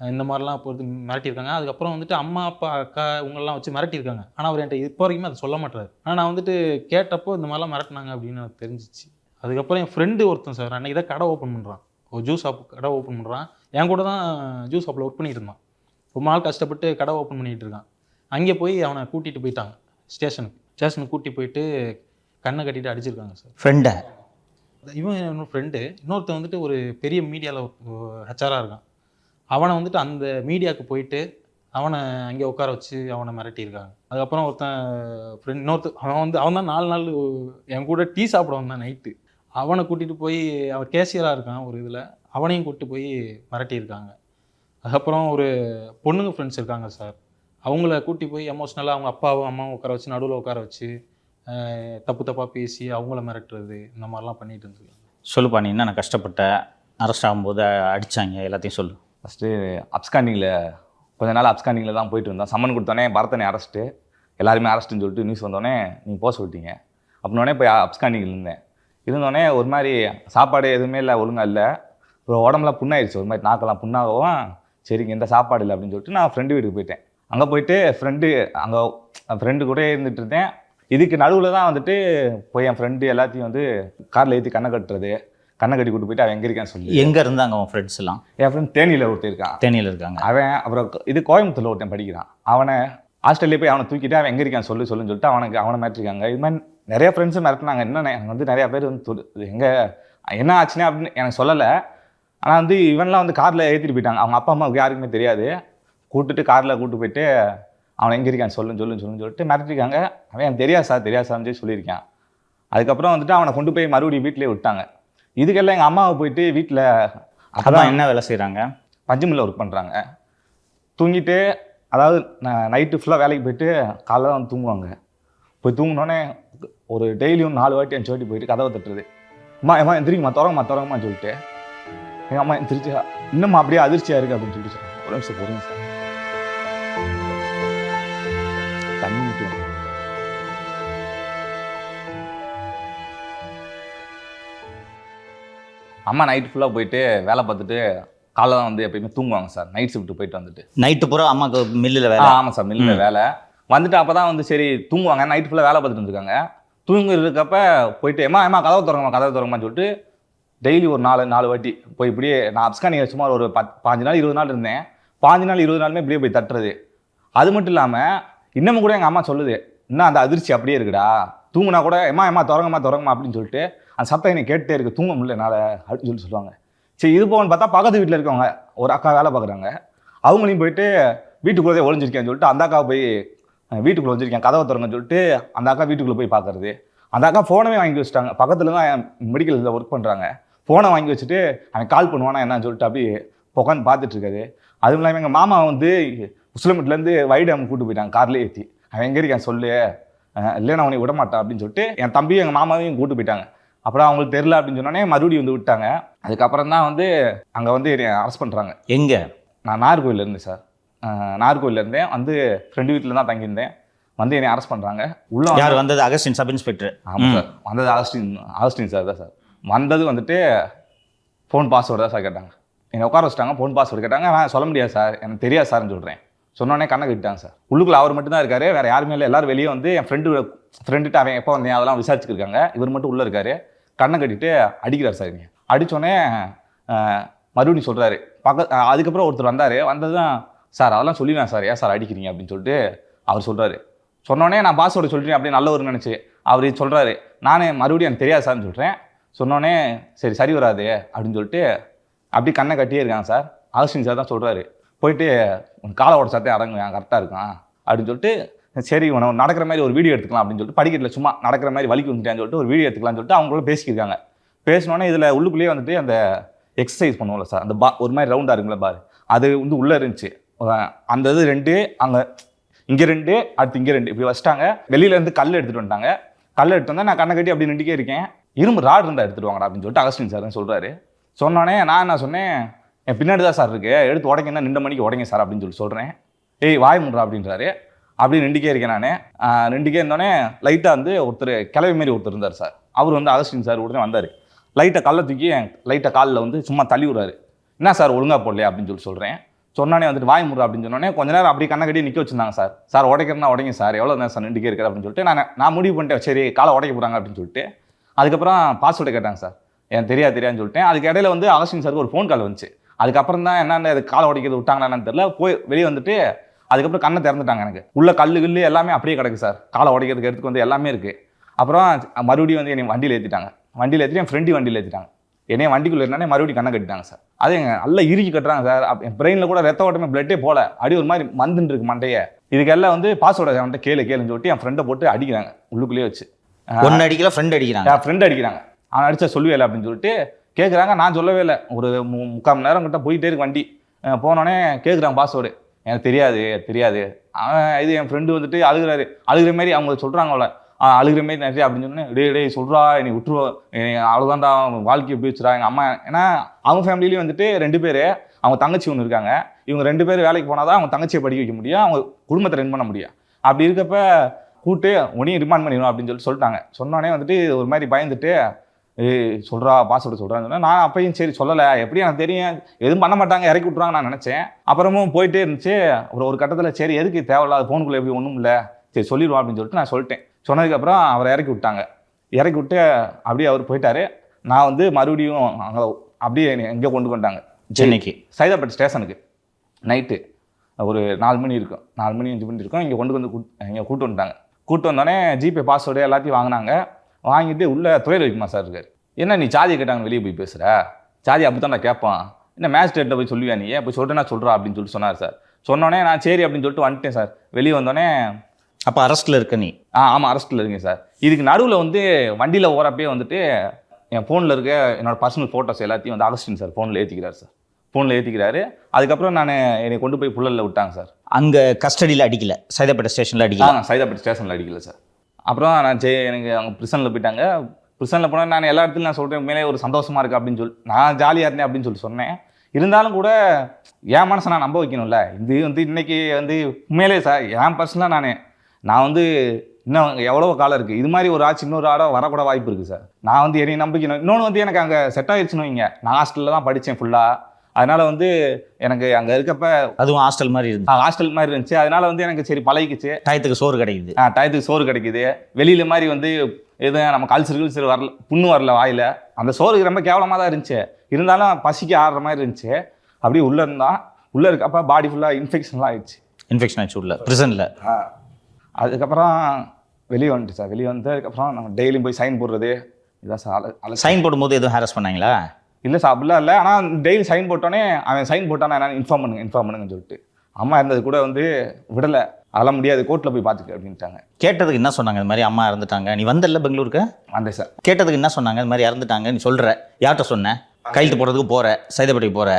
இந்த மாதிரிலாம் பொறுத்து மிரட்டியிருக்காங்க. அதுக்கப்புறம் வந்துட்டு அம்மா அப்பா அக்கா இவங்கெல்லாம் வச்சு மிரட்டியிருக்காங்க. ஆனால் அவர் என்கிட்ட இப்போ வரைக்குமே அதை சொல்ல மாட்டாரு. ஆனால் நான் வந்துட்டு கேட்டப்போ இந்த மாதிரிலாம் மிரட்டினாங்க அப்படின்னு எனக்கு தெரிஞ்சிச்சு. அதுக்கப்புறம் என் ஃப்ரெண்டு ஒருத்தன் சார் அன்றைக்கி தான் கடை ஓப்பன் பண்ணுறான். ஒரு ஜூஸ் ஷாப் கடை ஓப்பன் பண்ணுறான். என் கூட தான் ஜூஸ் ஷாப்பில் ஒர்க் பண்ணிட்டு இருந்தான். ரொம்ப நாள் கஷ்டப்பட்டு கடை ஓப்பன் பண்ணிகிட்டு இருக்கான். அங்கே போய் அவனை கூட்டிகிட்டு போயிட்டாங்க ஸ்டேஷனுக்கு கூட்டி போயிட்டு கண்ணை கட்டிட்டு அடிச்சிருக்காங்க சார். ஃப்ரெண்டை இவன் இன்னொரு ஃப்ரெண்டு, இன்னொருத்தன் வந்துட்டு ஒரு பெரிய மீடியாவில் ஹெச்ஆராக இருக்கான். அவனை வந்துட்டு அந்த மீடியாவுக்கு போயிட்டு அவனை அங்கே உட்கார வச்சு அவனை மிரட்டியிருக்காங்க. அதுக்கப்புறம் ஒருத்தன் அவன் தான் 4 நாள் என் கூட டீ சாப்பிட வந்தான் நைட்டு. அவனை கூட்டிகிட்டு போய் அவன் கேஷியராக இருக்கான் ஒரு இதில், அவனையும் கூப்பிட்டு போய் மிரட்டியிருக்காங்க. அதுக்கப்புறம் ஒரு பொண்ணுங்க ஃப்ரெண்ட்ஸ் இருக்காங்க சார், அவங்கள கூட்டி போய் எமோஷ்னலாக அவங்க அப்பாவும் அம்மாவும் உட்கார வச்சு நடுவில் உட்கார வச்சு தப்பாக பேசி அவங்கள மிரட்டுறது, இந்த மாதிரிலாம் பண்ணிட்டு இருந்துருக்காங்க. சொல்லுப்பா, நீ என்ன கஷ்டப்பட்ட, அரெஸ்ட் ஆகும்போது அடித்தாங்க, எல்லாத்தையும் சொல்லு. ஃபஸ்ட்டு அப்ஸ்காண்டிங்கில் கொஞ்ச நாள் அப்ஸ்காண்டிங்கில் தான் போயிட்டு இருந்தோம். சம்மன் கொடுத்தோன்னே பரதனை அரெஸ்ட்டு, எல்லாருமே அரெஸ்ட்டுன்னு சொல்லிட்டு நியூஸ் வந்தோடனே நீங்கள் போக சொல்லிட்டீங்க. அப்படின்னோடனே போய் அப்ஸ்காண்டிங்கில் இருந்தோடனே ஒரு மாதிரி சாப்பாடு எதுவுமே இல்லை, ஒழுங்காக இல்லை, ஒரு உடம்புலாம் புண்ணாயிடுச்சு, ஒரு மாதிரி நாக்கெல்லாம் புண்ணாகவும், சரிங்க இந்த சாப்பாடு இல்லை அப்படின்னு சொல்லிட்டு நான் ஃப்ரெண்டு வீட்டுக்கு போயிட்டேன். அங்கே போயிட்டு ஃப்ரெண்டு கூட இருந்துகிட்டு இருந்தேன். இதுக்கு நடுவில் தான் வந்துட்டு போய் என் ஃப்ரெண்டு எல்லாத்தையும் வந்து காரில் ஏற்றி கண்ணை கட்டி கூட்டு போயிட்டு அவன் எங்கே இருக்கான்னு சொல்லி. எங்கே இருந்தாங்க அவன் ஃப்ரெண்ட்ஸ் எல்லாம்? என் ஃப்ரெண்ட் தேனியில் ஒருத்தர் இருக்கான். தேனியில் இருக்காங்க. அவன் அப்புறம் இது கோயம்புத்தூரில் ஒருத்தன் படிக்கிறான். அவனை ஹாஸ்டல்லே போய் அவனை தூக்கிட்டு அவன் எங்கே இருக்கான்னு சொல்லுன்னு சொல்லிட்டு அவனை மிரட்டிருக்காங்க. இது மாதிரி நிறைய ஃப்ரெண்ட்ஸும் மிரட்டினாங்க. என்னென்ன எனக்கு வந்து நிறையா பேர் வந்து எங்கே என்ன ஆச்சுன்னா அப்படின்னு எனக்கு சொல்லலை. ஆனால் வந்து இவன்லாம் வந்து காரில் ஏற்றிட்டு போயிட்டாங்க. அவங்க அப்பா அம்மாவுக்கு யாருக்குமே தெரியாது. காரில் கூப்பிட்டு போயிட்டு அவனை எங்கே இருக்கான்னு சொல்லுன்னு சொல்லிட்டு மிரட்டிருக்காங்க. அவன் எனக்கு தெரியாது சார்னு சொல்லி சொல்லியிருக்கான். அதுக்கப்புறம் வந்துட்டு அவனை கொண்டு போய் மறுபடியும் வீட்டிலே விட்டாங்க. இதுக்கெல்லாம் எங்கள் அம்மாவை போயிட்டு வீட்டில் அப்பதான் என்ன வேலை செய்கிறாங்க? பஞ்சுமில்ல ஒர்க் பண்ணுறாங்க. தூங்கிட்டு, அதாவது நைட்டு ஃபுல்லாக வேலைக்கு போயிட்டு காலைல தான் வந்து தூங்குவாங்க. போய் தூங்கினோடனே ஒரு டெய்லியும் 4 வாட்டி 5 வாட்டி போயிட்டு கதவை தட்டுறது. அம்மா எந்திரிங்கம்மா, திறங்கம்மான்னு சொல்லிட்டு எங்கள் அம்மா எந்திரிச்சு இன்னும் அப்படியே அதிர்ச்சியாக இருக்குது அப்படின்னு சொல்லிட்டு சொல்லுவாங்க. ஒரு நிமிஷம் தண்ணி ஊற்றுவாங்க. அம்மா நைட்டு ஃபுல்லாக போயிட்டு வேலை பார்த்துட்டு காலைல தான் வந்து எப்பயுமே தூங்குவாங்க சார். நைட் ஷிஃப்ட்டு போயிட்டு வந்துட்டு நைட்டு பூரா அம்மாவுக்கு மில்லில் வேலை? ஆமாம் சார், மில்லில் வேலை வந்துட்டு அப்போ தான் வந்து சரி தூங்குவாங்க. நைட்டு ஃபுல்லாக வேலை பார்த்துட்டு வந்துருக்காங்க. தூங்குறதுக்கப்ப போயிட்டு ஏமா கதவை திறங்கம்மான்னு சொல்லிட்டு டெய்லி ஒரு 4 வாட்டி போய் இப்படியே நான் அப்ஸ்காண்டிங் சுமார் ஒரு 15 நாள் 20 நாள் இருந்தேன். 15 நாள் 20 நாளுமே இப்படியே போய் தட்டுறது. அது மட்டும் இல்லாமல் இன்னமும் கூட எங்கள் அம்மா சொல்லுது, இன்னும் அந்த அதிர்ச்சி அப்படியே இருக்குடா, தூங்குனா கூட ஏமா திறங்கம்மா அப்படின்னு சொல்லிட்டு அந்த சத்தம் எனக்கு கேட்டுட்டே இருக்குது, தூங்க முடியல என்னால் அப்படின்னு சொல்லுவாங்க. சரி இது போகணும்னு பார்த்தா பக்கத்து வீட்டில் இருக்கவங்க ஒரு அக்கா வேலை பார்க்குறாங்க. அவங்களையும் போயிட்டு வீட்டுக்குள்ளே ஒளிஞ்சிருக்கேன்னு சொல்லிட்டு அந்த அக்கா போய் வீட்டுக்குள்ளே ஒளிஞ்சிருக்கேன் கதவை திறங்கன்னு சொல்லிட்டு அந்த அக்கா வீட்டுக்குள்ளே போய் பார்க்குறது. அந்த அக்கா ஃபோனவே வாங்கி வச்சுட்டாங்க. பக்கத்தில் தான் மெடிக்கலில் ஒர்க் பண்ணுறாங்க. ஃபோனை வாங்கி வச்சுட்டு அவன் கால் பண்ணுவானா என்னன்னு சொல்லிட்டு அப்படி உட்காந்து பார்த்துட்டு இருக்காது. அதுவும் இல்லாமல் எங்கள் மாமா வந்து உசிலம்பட்டிலேருந்து வைடம் கூட்டு போயிட்டாங்க கார்லேயே ஏற்றி. அவன் எங்கே இருக்கான் சொல்லு, இல்லைன்னா அவனை விட மாட்டான் அப்படின்னு சொல்லிட்டு என் தம்பியும் எங்கள் மாமாவையும் கூட்டு போயிட்டாங்க. அப்புறம் அவங்களுக்கு தெரில அப்படின்னு சொன்னோடனே மறுபடியும் வந்து விட்டாங்க. அதுக்கப்புறம் தான் வந்து அங்கே வந்து அரெஸ்ட் பண்ணுறாங்க. எங்கே? நான் நாகர்கோவிலில் இருந்தேன் சார். நாகர்கோவிலில் இருந்தேன். வந்து ஃப்ரெண்டு வீட்டில் தான் தங்கியிருந்தேன். வந்து என்னை அரெஸ்ட் பண்ணுறாங்க. உள்ள யார் வந்தது? Augustine sub inspector. ஆமாம் சார், வந்தது அகஸ்டின் சார் தான் சார். வந்தது வந்துட்டு ஃபோன் பாஸ்வேர்டு தான் சார் கேட்டாங்க. என்னை உட்கார வச்சுட்டாங்க. ஃபோன் பாஸ்வேர்டு கேட்டாங்க. நான் சொல்ல முடியாது சார், எனக்கு தெரியாது சார்ன்னு சொல்கிறேன். சொன்னோடனே கண்ணை கட்டிட்டாங்க சார். உள்ளுக்குள்ள அவர் மட்டும் தான் இருக்காரு, வேறு யாருமே இல்லை. எல்லாரும் வெளியே வந்து என் ஃப்ரெண்டுகிட்ட அவன் எப்போ வந்தேன் அதெல்லாம் விசாரிச்சுருக்காங்க. இவர் மட்டும் உள்ளே இருக்காரு. கண்ணை கட்டிட்டு அடிக்கிறார் சார். இங்கே அடித்தோடனே மறுபடியும் சொல்கிறாரு. அதுக்கப்புறம் ஒருத்தர் வந்தது தான் சார் அதெல்லாம் சொல்லிடுவேன் சார், ஏன் சார் அடிக்கிறீங்க அப்படின்னு சொல்லிட்டு அவர் சொல்கிறாரு. சொன்னோடனே நான் பாஸ்வேர்டு சொல்லிட்டேன் அப்படியே நல்லவர் நினச்சி அவர் சொல்கிறாரு. நானே மறுபடியும் எனக்கு தெரியாது சார்னு சொல்கிறேன். சொன்னோடனே சரி வராது அப்படின்னு சொல்லிட்டு அப்படி கண்ணை கட்டியே இருக்காங்க சார். அகஸ்டின் சார் தான் சொல்கிறாரு, போயிட்டு காலோட சத்தம் அடங்குவேன் கரெக்டாக இருக்கான் அப்படின்னு சொல்லிட்டு சரி உன நடக்கிற மாதிரி ஒரு வீடியோ எடுத்துக்கலாம் அப்படின்னு சொல்லிட்டு படிக்கட்டில் சும்மா நடக்கிற மாதிரி வலிக்கு வந்துட்டேன்னு சொல்லிட்டு ஒரு வீடியோ எடுத்துக்கலாம்னு சொல்லிட்டு அவங்களோட பேசிக்கிருக்காங்க. பேசினோடனே இதில் உள்ளுக்குள்ளேயே வந்துட்டு அந்த எக்ஸசைஸ் பண்ணுவோம்ல சார், அந்த ஒரு மாதிரி ரவுண்டாக இருக்குல்ல பாரு, அது வந்து உள்ளே இருந்துச்சு. அந்த இது 2 அங்கே இங்கே 2 அடுத்து இங்கே 2 இப்படி வச்சிட்டாங்க. வெளியிலேருந்து கல் எடுத்துகிட்டு வந்துட்டாங்க. கல் எடுத்து வந்தால் நான் கண்ணை கட்டி அப்படி நின்றுக்கே இருக்கேன். இரும்பு ராடு இருந்தால் எடுத்துகிட்டு வாங்கடா அப்படின்னு சொல்லிட்டு அகஸ்டின் சார் தான் சொல்கிறாரு. சொன்னோடனே நான் என்ன சொன்னேன், என் பின்னாடி தான் சார் இருக்கு, எடுத்து உடைங்கன்னா 2 மணிக்கு உடைங்க சார் அப்படின்னு சொல்லி சொல்கிறேன். ஏய் வாய் முடுறா அப்படின்றாரு. அப்படி நின்றுக்கே இருக்கேன் நான். நின்றுக்கே இருந்தோடனே லைட்டாக வந்து ஒருத்தர் கிளவி மாரி ஒருத்தர் இருந்தார் சார். அவர் வந்து அகஸ்டின் சார் உடனே வந்தார். லைட்டாக கல்லை தூக்கி லைட்டாக காலில் வந்து சும்மா தள்ளி விடுறாரு. என்ன சார் ஒழுங்காக போடலையா அப்படின்னு சொல்லி சொல்கிறேன். சொன்னோடனே வந்துட்டு வாய் முடுறா அப்படின்னு சொன்னோடனே கொஞ்ச நேரம் அப்படி கண்ணை கட்டி நிற்க வச்சுருந்தாங்க சார். சார் உடைக்கிறனா உடைங்க சார், எவ்வளோ நேரம் சார் நின்றுக்கே இருக்கிற அப்படின்னு சொல்லிட்டு நான் முடிவு பண்ணிட்டேன், சரி காலை உடைக்க போகிறாங்க அப்படின்னு சொல்லிட்டு. அதுக்கப்புறம் பாஸ்வேர்டை கேட்டாங்க சார். எனக்கு தெரியாதுன்னு சொல்லிட்டேன். அதுக்கு இடையில வந்து அகஸ்டின் சாருக்கு ஒரு ஃபோன் கால் வந்துச்சு. அதுக்கப்புறம் தான் என்னென்ன அது காலை உடைக்கிறது விட்டாங்களான்னு தெரியல, போய் வெளியே வந்துட்டு அதுக்கப்புறம் கண்ணை திறந்துட்டாங்க. எனக்கு உள்ள கல்லு எல்லாமே அப்படியே கிடக்கு சார். காலை உடைக்கிறதுக்கு எடுத்துக்கு வந்து எல்லாமே இருக்குது. அப்புறம் மறுபடியும் வந்து என்னை வண்டியில் ஏற்றிட்டாங்க. வண்டியில் ஏற்றிட்டு என் ஃப்ரெண்டு வண்டியில் ஏற்றிட்டாங்க. என்னைய வண்டிக்குள்ளே என்னன்னே மறுபடியும் கண்ணை கட்டிட்டாங்க சார். அது எங்க நல்லா இறுக்கி கட்டுறாங்க சார். என் பிரெயினில் கூட ரத்த ஓட்டமே பிளட்டே போல, அடி ஒரு மாதிரி மந்துன்னு இருக்கு மண்டையை. இதுக்கெல்லாம் வந்து பாஸ்வேர்டை அவன்கிட்ட கேளுன்னு சொல்லிட்டு என் ஃப்ரெண்டை போட்டு அடிக்கிறாங்க உள்ளுக்குள்ளேயே வச்சு. ஒன்று அடிக்கல, ஃப்ரெண்ட் அடிக்கிறாங்க. என் ஃப்ரெண்டு அடிக்கிறாங்க. அவன் அடிச்சா சொல்லுவே இல்லை அப்படின்னு சொல்லிட்டு கேட்குறாங்க. நான் சொல்லவே இல்லை. ஒரு 3/4 மணி நேரம் கிட்ட போயிட்டே இருக்கு வண்டி. போனோடனே கேட்குறாங்க பாஸ்வேர்டு. எனக்கு தெரியாது. அவன் இது என் ஃப்ரெண்டு வந்துட்டு அழுகுறாரு. அழுகிற மாதிரி அவங்க சொல்கிறாங்கள, அழுகிற மாதிரி நிறைய அப்படின்னு சொன்னேன். டேய் சொல்கிறா, நீ விட்டுருவா, அவ்வளோதான்டா வாழ்க்கை எப்படி வச்சுரா. எங்கள் அம்மா ஏன்னா அவங்க ஃபேமிலியிலையும் வந்துட்டு 2 பேர், அவங்க தங்கச்சி ஒன்று இருக்காங்க. இவங்க 2 பேர் வேலைக்கு போனால் தான் அவங்க தங்கச்சியை படிக்க வைக்க முடியும், அவங்க குடும்பத்தை ரன் பண்ண முடியும். அப்படி இருக்கப்ப கூட்டு உனையும் ரிமாண்ட் பண்ணிடணும் அப்படின்னு சொல்லிட்டாங்க. சொன்னோடனே வந்துட்டு ஒரு மாதிரி பயந்துட்டு சொல்கிறா பாஸ்வேர்டு சொல்கிறான்னு சொன்னால் நான் அப்பையும் சரி சொல்லலை, எப்படி எனக்கு தெரியும் எதுவும் பண்ண மாட்டாங்க, இறக்கி விட்ருவாங்க நான் நினச்சேன். அப்புறமும் போயிட்டே இருந்துச்சு. ஒரு கட்டத்தில் சரி எதுக்கு தேவையில்லாத ஃபோனுக்குள்ளே எப்படி ஒன்றும் இல்லை, சரி சொல்லிடுவோம் அப்படின்னு சொல்லிட்டு நான் சொல்லிட்டேன். சொன்னதுக்கப்புறம் அவரை இறக்கி விட்டாங்க. இறக்கி விட்டு அப்படியே அவர் போயிட்டாரு. நான் வந்து மறுபடியும் அங்கே அப்படியே எங்கே கொண்டு வந்துட்டாங்க, சென்னைக்கு சைதாப்பேட்டை ஸ்டேஷனுக்கு. நைட்டு ஒரு 4 மணி இருக்கும், 4 மணி 5 மணி இருக்கும். இங்கே கொண்டு வந்து இங்கே கூட்டு வந்துட்டாங்க. கூட்டு வந்தோடனே ஜிபே பாஸ்வேர்டு எல்லாத்தையும் வாங்கினாங்க. வாங்கிட்டு உள்ள துறையில் வைக்குமா சார் இருக்காரு. என்ன நீ சாதியை கேட்டாங்க வெளியே போய் பேசுகிற, சாதி அப்படி தான் நான் கேட்பான், என்ன மேஜிஸ்ட்ரேட்டில் போய் சொல்லுவியா நீ, போய் சொல்கிறேன்னா சொல்கிறா அப்படின்னு சொல்லிட்டு சொன்னார் சார். சொன்னோடனே நான் சரி அப்படின்னு சொல்லிட்டு வந்துட்டேன் சார். வெளியே வந்தோடனே அப்போ அரெஸ்ட்டில் இருக்க நீ? ஆமாம் அரெஸ்ட்டில் இருக்கேன் சார். இதுக்கு நடுவில் வந்து வண்டியில் ஓரப்பே வந்துட்டு என் ஃபோனில் இருக்க என்னோடய பர்சனல் ஃபோட்டோஸ் எல்லாத்தையும் வந்து அகஸ்டின் சார் ஃபோனில் ஏற்றிக்கிறார் சார். ஃபோனில் ஏற்றிக்கிறாரு. அதுக்கப்புறம் என்னை கொண்டு போய் புள்ளலில் விட்டாங்க சார். அங்கே கஸ்டடியில் அடிக்கல, சைதாப்பேட்டை ஸ்டேஷனில் அடிக்கல? சைதாப்பேட்டை ஸ்டேஷனில் அடிக்கல சார். அப்புறம் நான் எனக்கு அவங்க ப்ரிசனில் போயிட்டாங்க. ப்ரிசனில் போனால் நான் எல்லா இடத்துலையும் நான் சொல்கிறேன் மேலே ஒரு சந்தோஷமாக இருக்குது அப்படின்னு சொல்லி நான் ஜாலியாக இருந்தேன் அப்படின்னு சொல்லி சொன்னேன். இருந்தாலும் கூட என் மனசை நான் நம்ப வைக்கணும்ல. இது வந்து இன்றைக்கி வந்து உண்மையிலே சார் என் பர்சனலாக நான் வந்து இன்னும் எவ்வளோ காலம் இருக்குது, இது மாதிரி ஒரு ஆச்சு இன்னொரு வரக்கூட வாய்ப்பு இருக்குது சார். நான் வந்து என்னை நம்பிக்கணும். இன்னொன்று வந்து எனக்கு அங்கே செட் ஆகிடுச்சுன்னு வைங்க. நான் ஹாஸ்டலில் தான் படித்தேன் ஃபுல்லாக. அதனால் வந்து எனக்கு அங்கே இருக்கப்ப அதுவும் ஹாஸ்டல் மாதிரி இருந்துச்சு. ஹாஸ்டல் மாதிரி இருந்துச்சு. அதனால் வந்து எனக்கு சரி பழகிக்குச்சு. டயத்துக்கு சோறு கிடைக்குது. டயத்துக்கு சோறு கிடைக்குது. வெளியில் மாதிரி வந்து எதுவும் நம்ம கல்ச்சர் வரல, புண்ணு வரல வாயில். அந்த சோறு ரொம்ப கேவலமாக தான் இருந்துச்சு. இருந்தாலும் பசிக்கு ஆடுற மாதிரி இருந்துச்சு. அப்படியே உள்ளே இருந்தால் உள்ளே இருக்கப்ப பாடி ஃபுல்லாக இன்ஃபெக்ஷன்லாம் ஆயிடுச்சு. இன்ஃபெக்ஷன் ஆயிடுச்சு உள்ள ப்ரிசனில். அதுக்கப்புறம் வெளியே வந்துட்டு சார். வெளியே வந்து அதுக்கப்புறம் நம்ம டெய்லியும் போய் சைன் போடுறது இதான் சார். சைன் போடும்போது எதுவும் ஹாரஸ் பண்ணாங்களா? இல்லை சார் அப்படிலாம் இல்லை. ஆனால் டெய்லி சைன் போட்டோன்னே அவன் சைன் போட்டானா என்ன இன்ஃபார்ம் பண்ணுங்கன்னு சொல்லிட்டு அம்மா இருந்தது கூட வந்து விடலை. அதெல்லாம் முடியாது, கோர்ட்டில் போய் பார்த்துக்க அப்படின்ட்டாங்க. கேட்டதுக்கு என்ன சொன்னாங்க? இது மாதிரி அம்மா இறந்துட்டாங்க. நீ வந்தல பெங்களூருக்கு? வந்தேன் சார். கேட்டதுக்கு என்ன சொன்னாங்க? இது மாதிரி இறந்துட்டாங்க நீ சொல்கிற, யார்கிட்ட சொன்னேன்? கையெழுத்து போடுறதுக்கு போகிற, சைதாப்பேட்டைக்கு போகிற,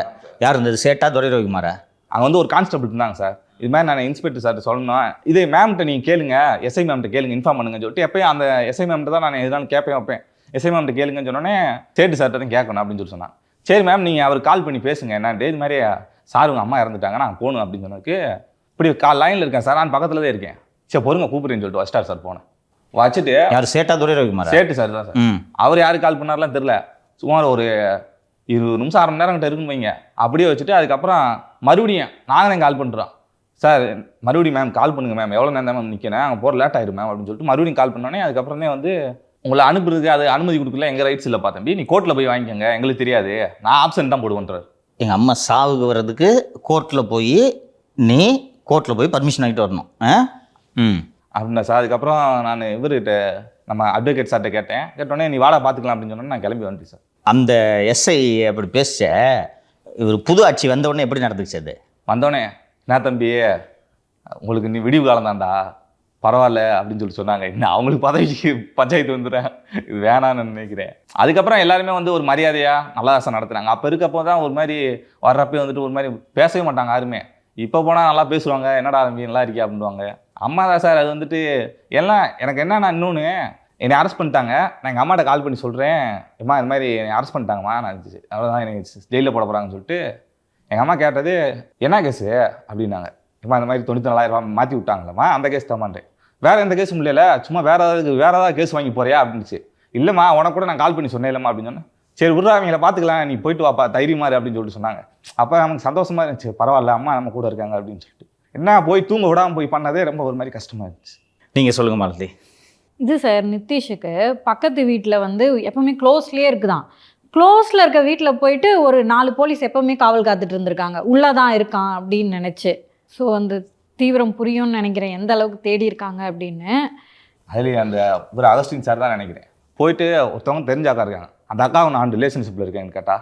யார் இருந்தது? சேட்டா துரை ரவிக்குமாரா? அங்கே வந்து ஒரு கான்ஸ்டபிள் இருந்தாங்க சார். இது மாதிரி நான் இன்ஸ்பெக்டர் சார்கிட்ட சொல்லணும், இதே மேம்கிட்ட நீங்கள் கேளுங்க, எஸ்ஐ மேம்கிட்ட கேளுங்க, இன்ஃபார்ம் பண்ணுங்கன்னு சொல்லிட்டு எப்பயும் அந்த எஸ்ஐ மேம்கிட்ட தான் நான் எதுனாலும் கேட்பேன் வைப்பேன். எஸ்ஐ மேம்கிட்ட கேளுங்கன்னு சொன்னோன்னே சேட்டு சார்கிட்ட தான் கேட்கணும் அப்படின்னு சொல்லி சொன்னாங்க. சரி மேம் நீங்கள் அவர் கால் பண்ணி பேசுங்க என்னன்ட்டு, இது மாதிரி சார் உங்கள் அம்மா இறந்துட்டாங்க நான் போகணும் அப்படின்னு சொன்னதுக்கு, இப்படி லைனில் இருக்கேன் சார், நான் பக்கத்தில் தான் இருக்கேன், சரி பொறுங்க கூப்பிடுறேன்னு சொல்லிட்டு வச்சிட்டார் சார். போனேன் வச்சுட்டு யார்? சேட்டா துரை ரவிக்குமாரா? சேட்டு சார் தான் சார். அவர் யார் கால் பண்ணார்லாம் தெரில. சுமார் ஒரு 20 நிமிஷம் 1/2 மணி நேரம் கிட்ட இருக்குன்னு வைங்க. அப்படியே வச்சுட்டு அதுக்கப்புறம் மறுபடியும் நாங்கள் கால் பண்ணுறோம் சார், மறுபடியும் மேம் கால் பண்ணுங்கள் மேம், எவ்வளோ நேரம் தான் மேம் நிற்கிறேன், அங்கே போகிற லேட் ஆயிடும் மேம் அப்படின்னு சொல்லிட்டு மறுபடியும் கால் பண்ணோன்னே அதுக்கப்புறமே வந்து உங்களை அனுப்புறதுக்கு அது அனுமதி கொடுக்கல, எங்கள் ரைட்ஸ் இல்லை பார்த்தம்பி, நீ கோர்ட்டில் போய் வாங்கிக்கோங்க, எங்களுக்கு தெரியாது, நான் ஆப்ஷன் தான் போடுவேன்றார். எங்கள் அம்மா சாவுக்கு வர்றதுக்கு கோர்ட்டில் போய் நீ கோர்ட்டில் போய் பர்மிஷன் ஆகிட்டு வரணும் அப்படின்னா சார். அதுக்கப்புறம் நான் இவர்கிட்ட நம்ம அட்வொகேட் சார்கிட்ட கேட்டோன்னே நீ வாடா பார்த்துக்கலாம் அப்படின்னு சொன்னோன்னே நான் கிளம்பி வந்துட்டேன் சார். அந்த எஸ்ஐ அப்படி பேச இவர் புது ஆட்சி வந்தவுடனே எப்படி நடந்துச்சு? அது வந்தோடனே என்ன தம்பி உங்களுக்கு நீ விடிவு காலம் தான்டா பரவாயில்ல அப்படின்னு சொல்லி சொன்னாங்க. இன்னும் அவங்களுக்கு பதவிக்கு பஞ்சாயத்து வந்துடுறேன், இது வேணான்னு நினைக்கிறேன். அதுக்கப்புறம் எல்லாருமே வந்து ஒரு மரியாதையாக நல்லா தான் நடத்துனாங்க. அப்போ இருக்கப்போ தான் ஒரு மாதிரி வர்றப்பே வந்துட்டு ஒரு மாதிரி பேசவே மாட்டாங்க யாருமே. இப்போ போனால் நல்லா பேசுவாங்க, என்னடா தம்பி நல்லா இருக்கியா அப்படின்வாங்க. அம்மா தான் சார். அது வந்துட்டு எல்லாம் எனக்கு என்னன்னா இன்னொன்று என்னை அரெஸ்ட் பண்ணிட்டாங்க. நான் எங்கள் அம்மாட்ட கால் பண்ணி சொல்கிறேன், அம்மா இந்த மாதிரி என்னை அரெஸ்ட் பண்ணிட்டாங்கம்மா, நான் அவ்வளோதான் எனக்கு ஜெயிலில் போட போகிறாங்கன்னு சொல்லிட்டு எங்கள் அம்மா கேட்டது என்ன கேஸு அப்படின்னாங்க. அம்மா இந்த மாதிரி 94,000 மாற்றி விட்டாங்களம்மா, அந்த கேஸ் தான்மான்றேன். வேறு எந்த கேஸும் இல்லைல்ல, சும்மா வேறு ஏதாவது கேஸ் வாங்கி போறியா அப்படின்னுச்சு. இல்லைம்மா உனக்கு கூட நான் கால் பண்ணி சொன்னேன் இல்லைம்மா அப்படின்னு சொன்னேன். சரி விட்றா அவங்கள பார்த்துக்கலாம், நீ போயிட்டு வாப்பா தைரியமாரு அப்படின்னு சொல்லிட்டு சொன்னாங்க. அப்போ நமக்கு சந்தோஷமா இருந்துச்சு, பரவாயில்ல அம்மா நம்ம கூட இருக்காங்க அப்படின்னு சொல்லிட்டு. என்ன போய் தூங்க விடாமல் போய் பண்ணதே ரொம்ப ஒரு மாதிரி கஷ்டமாக இருந்துச்சு. நீங்கள் சொல்லுங்கள் மாலதி. இது சார் நிதிஷுக்கு பக்கத்து வீட்டில் வந்து எப்பவுமே க்ளோஸ்லேயே இருக்குதான். க்ளோஸில் இருக்க வீட்டில் போயிட்டு ஒரு 4 போலீஸ் எப்பவுமே காவல் காத்துட்டு இருந்திருக்காங்க, உள்ளதான் இருக்கான் அப்படின்னு நினச்சி. ஸோ அந்த தீவிரம் புரியும்னு நினைக்கிறேன், எந்த அளவுக்கு தேடி இருக்காங்க அப்படின்னு. அதுலேயே அந்த ஒரு அகஸ்டின் சார் தான் நினைக்கிறேன். போயிட்டு ஒருத்தவங்க தெரிஞ்ச அக்கா இருக்காங்க, அந்த அக்காவை நான் ரிலேஷன்ஷிப்பில் இருக்கேன்னு கேட்டா.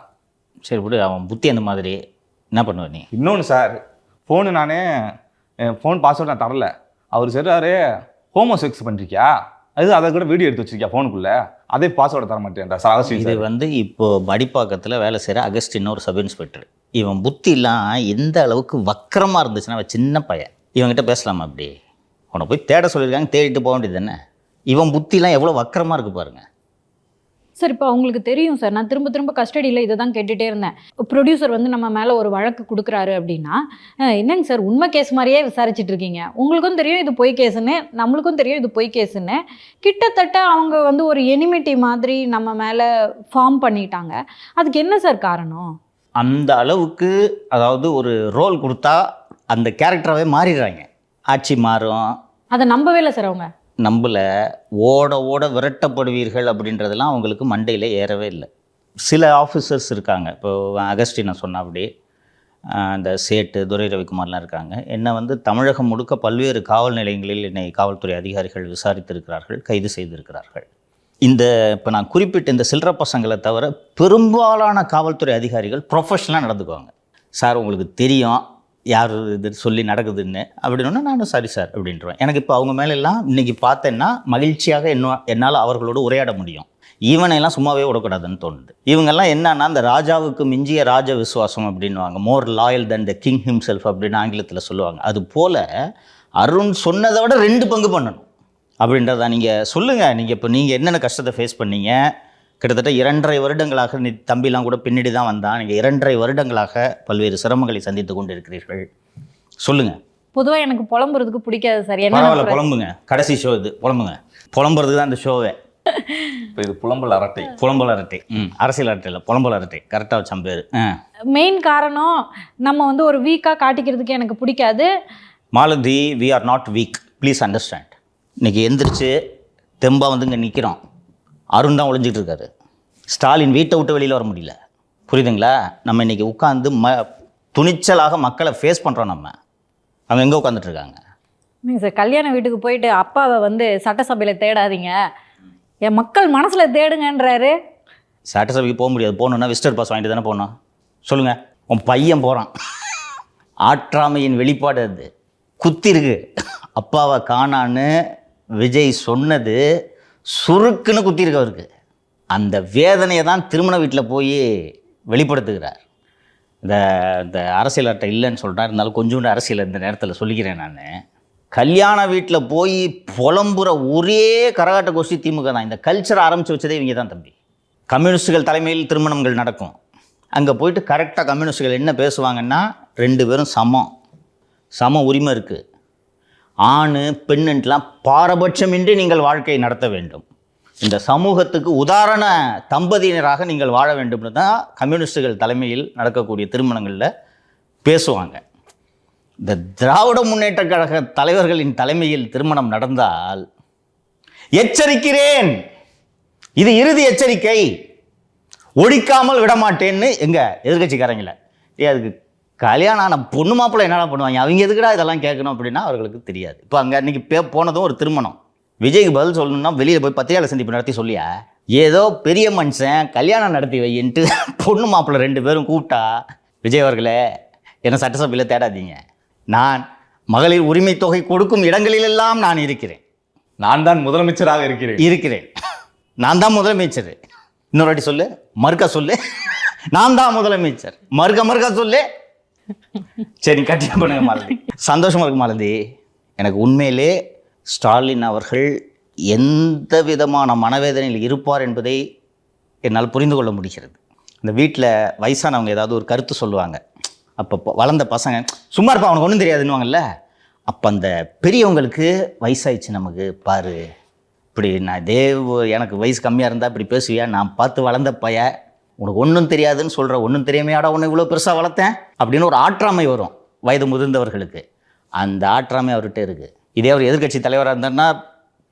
சரி விடு, அவன் புத்தி அந்த மாதிரி என்ன பண்ணுவ நீ? இன்னொன்று சார், ஃபோனு நானே ஃபோன் பாஸ்வேர்டு நான் தரல. அவர் சொல்கிறாரு ஹோமோ செக்ஸ் பண்ணிருக்கியா, அதை கூட வீடியோ எடுத்து வச்சிருக்கியா ஃபோனுக்குள்ளே, அதே பாஸ்வேர்டை தர மாட்டேன் சார் அகஸ்டின். இது வந்து இப்போ மடிப்பாக்கத்தில் வேலை செய்கிற அகஸ்டின் ஒரு சப் இன்ஸ்பெக்டர். இவன் புத்திலாம் எந்த அளவுக்கு வக்கரமாக இருந்துச்சுன்னா, அவன் சின்ன பையன், இவன்கிட்ட பேசலாமா அப்படி? உன்னை போய் தேட சொல்லியிருக்காங்க, தேடிட்டு போக வேண்டியது தானே. இவன் புத்திலாம் எவ்வளோ வக்கரமாக இருக்குது பாருங்கள். சார் இப்போ அவங்களுக்கு தெரியும் சார், நான் திரும்ப திரும்ப கஸ்டடியில் இதை தான் கேட்டுகிட்டே இருந்தேன். ப்ரொடியூசர் வந்து நம்ம மேலே ஒரு வழக்கு கொடுக்குறாரு அப்படின்னா, என்னங்க சார் உண்மை கேஸ் மாதிரியே விசாரிச்சுட்டு இருக்கீங்க, உங்களுக்கும் தெரியும் இது பொய் கேஸுன்னு, நம்மளுக்கும் தெரியும் இது பொய் கேஸுன்னு. கிட்டத்தட்ட அவங்க வந்து ஒரு எனிமிட்டி மாதிரி நம்ம மேலே ஃபார்ம் பண்ணிட்டாங்க. அதுக்கு என்ன சார் காரணம்? அந்த அளவுக்கு, அதாவது ஒரு ரோல் கொடுத்தா அந்த கேரக்டராகவே மாறிடுறாங்க. ஆட்சி மாறும். அதை நம்பவே இல்லை சார் அவங்க. நம்மள ஓட ஓட விரட்டப்படுவீர்கள் அப்படின்றதெல்லாம் அவங்களுக்கு மண்டையில் ஏறவே இல்லை. சில ஆஃபீஸர்ஸ் இருக்காங்க, இப்போ அகஸ்டினை சொன்ன அப்படி அந்த சேட்டு துரை ரவிக்குமார்லாம் இருக்காங்க. என்னை வந்து தமிழகம் முழுக்க பல்வேறு காவல் நிலையங்களில் என்னை காவல்துறை அதிகாரிகள் விசாரித்திருக்கிறார்கள், கைது செய்திருக்கிறார்கள். இந்த இப்போ நான் குறிப்பிட்ட இந்த சில்லற பசங்களை தவிர பெரும்பாலான காவல்துறை அதிகாரிகள் ப்ரொஃபஷனலாக நடந்துக்குவாங்க. சார் உங்களுக்கு தெரியும் யார் இது சொல்லி நடக்குதுன்னு அப்படின்னா, நானும் சரி சார் அப்படின்றேன். எனக்கு இப்போ அவங்க மேலெல்லாம் இன்றைக்கி பார்த்தேன்னா மகிழ்ச்சியாக என்னால் அவர்களோடு உரையாட முடியும். ஈவனையெல்லாம் சும்மாவே விடக்கூடாதுன்னு தோணுது. இவங்கெல்லாம் என்னன்னா, இந்த ராஜாவுக்கு மிஞ்சிய ராஜ விசுவாசம் அப்படின்வாங்க, more loyal than the king himself அப்படின்னு ஆங்கிலத்தில் சொல்லுவாங்க. அது போல் அருண் சொன்னதை விட 2 பங்கு பண்ணணும் அப்படின்றத நீங்கள் சொல்லுங்கள். நீங்கள் இப்போ நீங்கள் என்னென்ன கஷ்டத்தை ஃபேஸ் பண்ணீங்க, கிட்டத்தட்ட 2.5 வருடங்களாக தம்பிலாம் கூட பின்னாடி தான் வந்தான். நீங்கள் 2.5 வருடங்களாக பல்வேறு சிரமங்களை சந்தித்து கொண்டு இருக்கிறீர்கள், சொல்லுங்கள். பொதுவாக எனக்கு புலம்புறதுக்கு பிடிக்காது சார். பரவாயில்ல புலம்புங்க, கடைசி ஷோ இது, புலம்புங்க. புலம்புறதுக்கு தான் இந்த ஷோவே. இப்போ இது புலம்பல் அரட்டை. புலம்பல் அரட்டை. அரசியல் அரட்டை இல்லை, புலம்பல் அரட்டை. கரெக்டாக வச்சான் பேர். மெயின் காரணம் நம்ம வந்து ஒரு வீக்காக காட்டிக்கிறதுக்கு எனக்கு பிடிக்காது. Malathi, we are not weak, please understand. இன்றைக்கி எந்திரிச்சு தெம்பா வந்து இங்கே நிற்கிறோம். அருண் தான் ஒளிஞ்சிட்டு இருக்காரு. ஸ்டாலின் வீட்டை விட்டு வெளியில் வர முடியல, புரியுதுங்களா? நம்ம இன்றைக்கி உட்காந்து துணிச்சலாக மக்களை ஃபேஸ் பண்ணுறோம். அவங்க எங்கே உட்காந்துட்ருக்காங்க? சார் கல்யாண வீட்டுக்கு போயிட்டு அப்பாவை வந்து சட்டசபையில் தேடாதீங்க, என் மக்கள் மனசில் தேடுங்கன்றாரு. சட்டசபைக்கு போக முடியாது, போகணுன்னா விசிட்டர் பாஸ் வாங்கிட்டு தானே போகணும். சொல்லுங்கள், உன் பையன் போகிறான். ஆற்றாமையின் வெளிப்பாடு அது. குத்திருக்கு. அப்பாவை காணான்னு விஜய் சொன்னது சுருக்குன்னு குத்திருக்கு அவருக்கு. அந்த வேதனையை தான் திருமண வீட்டில் போய் வெளிப்படுத்துகிறார். இந்த அரசியல் அட்டை இல்லைன்னு சொல்கிறா, இருந்தாலும் கொஞ்சோண்டு அரசியல் இந்த நேரத்தில் சொல்லிக்கிறேன். நான் கல்யாண வீட்டில் போய் புலம்புற ஒரே கரகாட்ட கோஷ்டி திமுக தான். இந்த கல்ச்சரை ஆரம்பித்து வச்சதே இவங்க தான் தம்பி. கம்யூனிஸ்டுகள் தலைமையில் திருமணங்கள் நடக்கும். அங்கே போயிட்டு கரெக்டாக கம்யூனிஸ்டுகள் என்ன பேசுவாங்கன்னா, 2 பேரும் சம உரிமை இருக்குது, ஆண் பெண்ணுலாம் பாரபட்சமின்றி நீங்கள் வாழ்க்கையை நடத்த வேண்டும், இந்த சமூகத்துக்கு உதாரண தம்பதியினராக நீங்கள் வாழ வேண்டும்னு தான் கம்யூனிஸ்டுகள் தலைமையில் நடக்கக்கூடிய திருமணங்களில் பேசுவாங்க. இந்த திராவிட முன்னேற்ற கழக தலைவர்களின் தலைமையில் திருமணம் நடந்தால் எச்சரிக்கிறேன், இது இறுதி எச்சரிக்கை, ஒழிக்காமல் விடமாட்டேன்னு எதிர்கட்சிக்காரங்கள. அதுக்கு கல்யாணம் ஆன பொண்ணு மாப்பிள்ளை என்னடா பண்ணுவாங்க, அவங்க எதுக்குடா இதெல்லாம் கேட்கணும் அப்படின்னா அவர்களுக்கு தெரியாது. இப்போ அங்கே அன்றைக்கி போனதும் ஒரு திருமணம். விஜய்க்கு பதில் சொல்லணும்னா வெளியில் போய் பத்திரிகையாளர் சந்திப்பு நடத்தி சொல்லியா, ஏதோ பெரிய மனுஷன் கல்யாணம் நடத்தி வையின்ட்டு பொண்ணு மாப்பிள்ளை 2 பேரும் கூப்பிட்டா, விஜய் அவர்களே என்னை சட்டசபையில் தேடாதீங்க, நான் மகளிர் உரிமை தொகை கொடுக்கும் இடங்களிலெல்லாம் நான் இருக்கிறேன், நான் தான் முதலமைச்சராக இருக்கிறேன். நான் தான் முதலமைச்சர். இன்னொரு வாட்டி சொல்லு, மறுக்க சொல்லு, நான் தான் முதலமைச்சர், மறுக்க சொல்லு. சரி கண்டிப்பாக பண்ணுங்க மாலதி. சந்தோஷமாக இருக்கு மாலதி. எனக்கு உண்மையிலே ஸ்டாலின் அவர்கள் எந்த விதமான மனவேதனையில் இருப்பார் என்பதை என்னால் புரிந்து கொள்ள முடிகிறது. இந்த வீட்டில் வயசானவங்க ஏதாவது ஒரு கருத்து சொல்லுவாங்க, அப்போ வளர்ந்த பசங்க சும்மா இருப்பா அவனுக்கு ஒன்றும் தெரியாதுன்னுவாங்கல்ல, அப்போ அந்த பெரியவங்களுக்கு வயசாயிடுச்சு நமக்கு பாரு, இப்படி நான் எனக்கு வயசு கம்மியாக இருந்தால் இப்படி பேசுவியா, நான் பார்த்து வளர்ந்த பைய, உனக்கு ஒன்றும் தெரியாதுன்னு சொல்கிற, ஒன்றும் தெரியாமையாடா உன்னை இவ்வளோ பெருசாக வளர்த்தேன் அப்படின்னு ஒரு ஆற்றாமை வரும் வயது முதிர்ந்தவர்களுக்கு. அந்த ஆற்றாமை அவர்கிட்ட இருக்குது. இதே அவர் எதிர்க்கட்சி தலைவராக இருந்தாருன்னா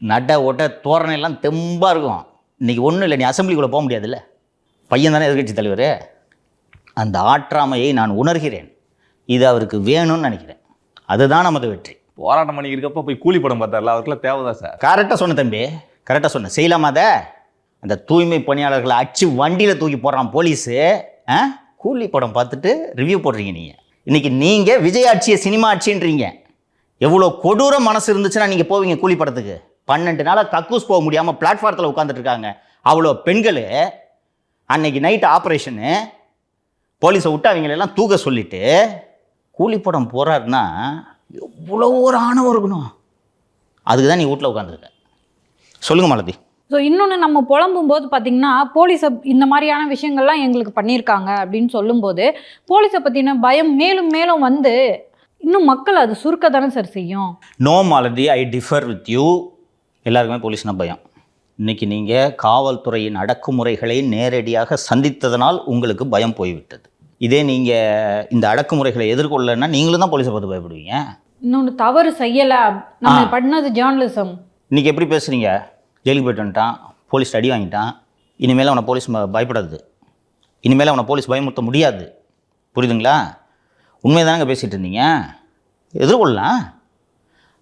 நட ஓட்ட தோரணை எல்லாம் தெம்பாக இருக்கும். இன்றைக்கி ஒன்றும் இல்லை, நீ அசம்பிளிக்குள்ளே போக முடியாதுல்ல, பையன் தானே எதிர்க்கட்சி தலைவர். அந்த ஆற்றாமையை நான் உணர்கிறேன், இது அவருக்கு வேணும்னு நினைக்கிறேன். அதுதான் நமது வெற்றி. போராட்டம் பண்ணிக்கிறப்ப போய் கூலி படம் பார்த்தார்ல, அவருக்குலாம் தேவைதான் சார். கரெக்டாக சொன்ன தம்பி, கரெக்டாக சொன்னேன். செய்யலாமா அதை? அந்த தூய்மை பணியாளர்களை அடிச்சு வண்டியில் தூக்கி போடுறான் போலீஸு. கூலி படம் பார்த்துட்டு ரிவ்யூ போடுறீங்க நீங்கள். இன்றைக்கி நீங்கள் விஜய் ஆட்சியை சினிமா ஆட்சின்றீங்க. எவ்வளோ கொடூர மனசு இருந்துச்சுன்னா நீங்கள் போவீங்க கூலி படத்துக்கு? 12 நாளாக கக்கூஸ் போக முடியாமல் பிளாட்ஃபாரத்தில் உட்காந்துட்டு இருக்காங்க அவ்வளோ பெண்கள். அன்னைக்கு நைட் ஆப்ரேஷனு, போலீஸை விட்டு அவங்களெல்லாம் தூக்க சொல்லிவிட்டு கூலி படம் போகிறாருன்னா எவ்வளோ ஒரு ஆணவம் இருக்கணும். அதுக்கு தான் நீ வீட்டில் உட்காந்துருக்க. சொல்லுங்கள் மாலதி. ஸோ இன்னொன்று நம்ம புலம்பும் போது பார்த்தீங்கன்னா போலீஸை இந்த மாதிரியான விஷயங்கள்லாம் எங்களுக்கு பண்ணியிருக்காங்க அப்படின்னு சொல்லும்போது போலீஸை பற்றின பயம் மேலும் மேலும் வந்து இன்னும் மக்கள் அது சுருக்க தானே சார் செய்யும். No Malathi, I differ with you. எல்லாருக்குமே போலீஸ்னா பயம். இன்றைக்கி நீங்கள் காவல்துறையின் அடக்குமுறைகளை நேரடியாக சந்தித்ததனால் உங்களுக்கு பயம் போய்விட்டது. இதே நீங்கள் இந்த அடக்குமுறைகளை எதிர்கொள்ளனா நீங்களும் தான் போலீஸை பார்த்து பயப்படுவீங்க. இன்னொன்று தவறு செய்யலை, நம்ம பண்ணது ஜேர்னலிசம். இன்றைக்கி எப்படி பேசுகிறீங்க? ஜெயிலுக்கு போய்ட்டு வந்துட்டான், போலீஸ் அடி வாங்கிட்டான், இனிமேல் அவனை போலீஸ் பயப்படாது, இனிமேல் அவனை போலீஸ் பயமுறுத்த முடியாது. புரியுதுங்களா? உண்மை தானங்க பேசிகிட்டு இருந்தீங்க. எதிர்கொள்ளலாம்.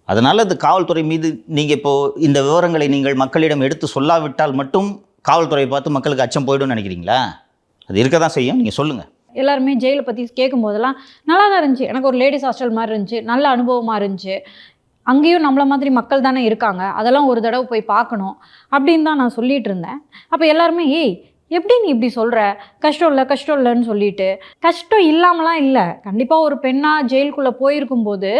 அதனால் இந்த காவல்துறை மீது நீங்கள் இப்போது இந்த விவரங்களை நீங்கள் மக்களிடம் எடுத்து சொல்லாவிட்டால் மட்டும் காவல்துறையை பார்த்து மக்களுக்கு அச்சம் போய்டும்னு நினைக்கிறீங்களா? அது இருக்க தான் செய்யும். நீங்கள் சொல்லுங்கள். எல்லாருமே ஜெயிலை பற்றி கேட்கும் போதெல்லாம் நல்லா தான் இருந்துச்சு, எனக்கு ஒரு லேடிஸ் ஹாஸ்டல் மாதிரி இருந்துச்சு, நல்ல அனுபவமாக இருந்துச்சு, அங்கேயும் நம்மள மாதிரி மக்கள் தானே இருக்காங்க, அதெல்லாம் ஒரு தடவை போய் பார்க்கணும் அப்படின்னு தான் நான் சொல்லிகிட்டு இருந்தேன். அப்போ எல்லாருமே எப்படி நீ இப்படி சொல்கிற, கஷ்டம் இல்லைன்னு சொல்லிட்டு, கஷ்டம் இல்லாமலாம் இல்லை. கண்டிப்பாக ஒரு பெண்ணாக ஜெயிலுக்குள்ளே போயிருக்கும்போது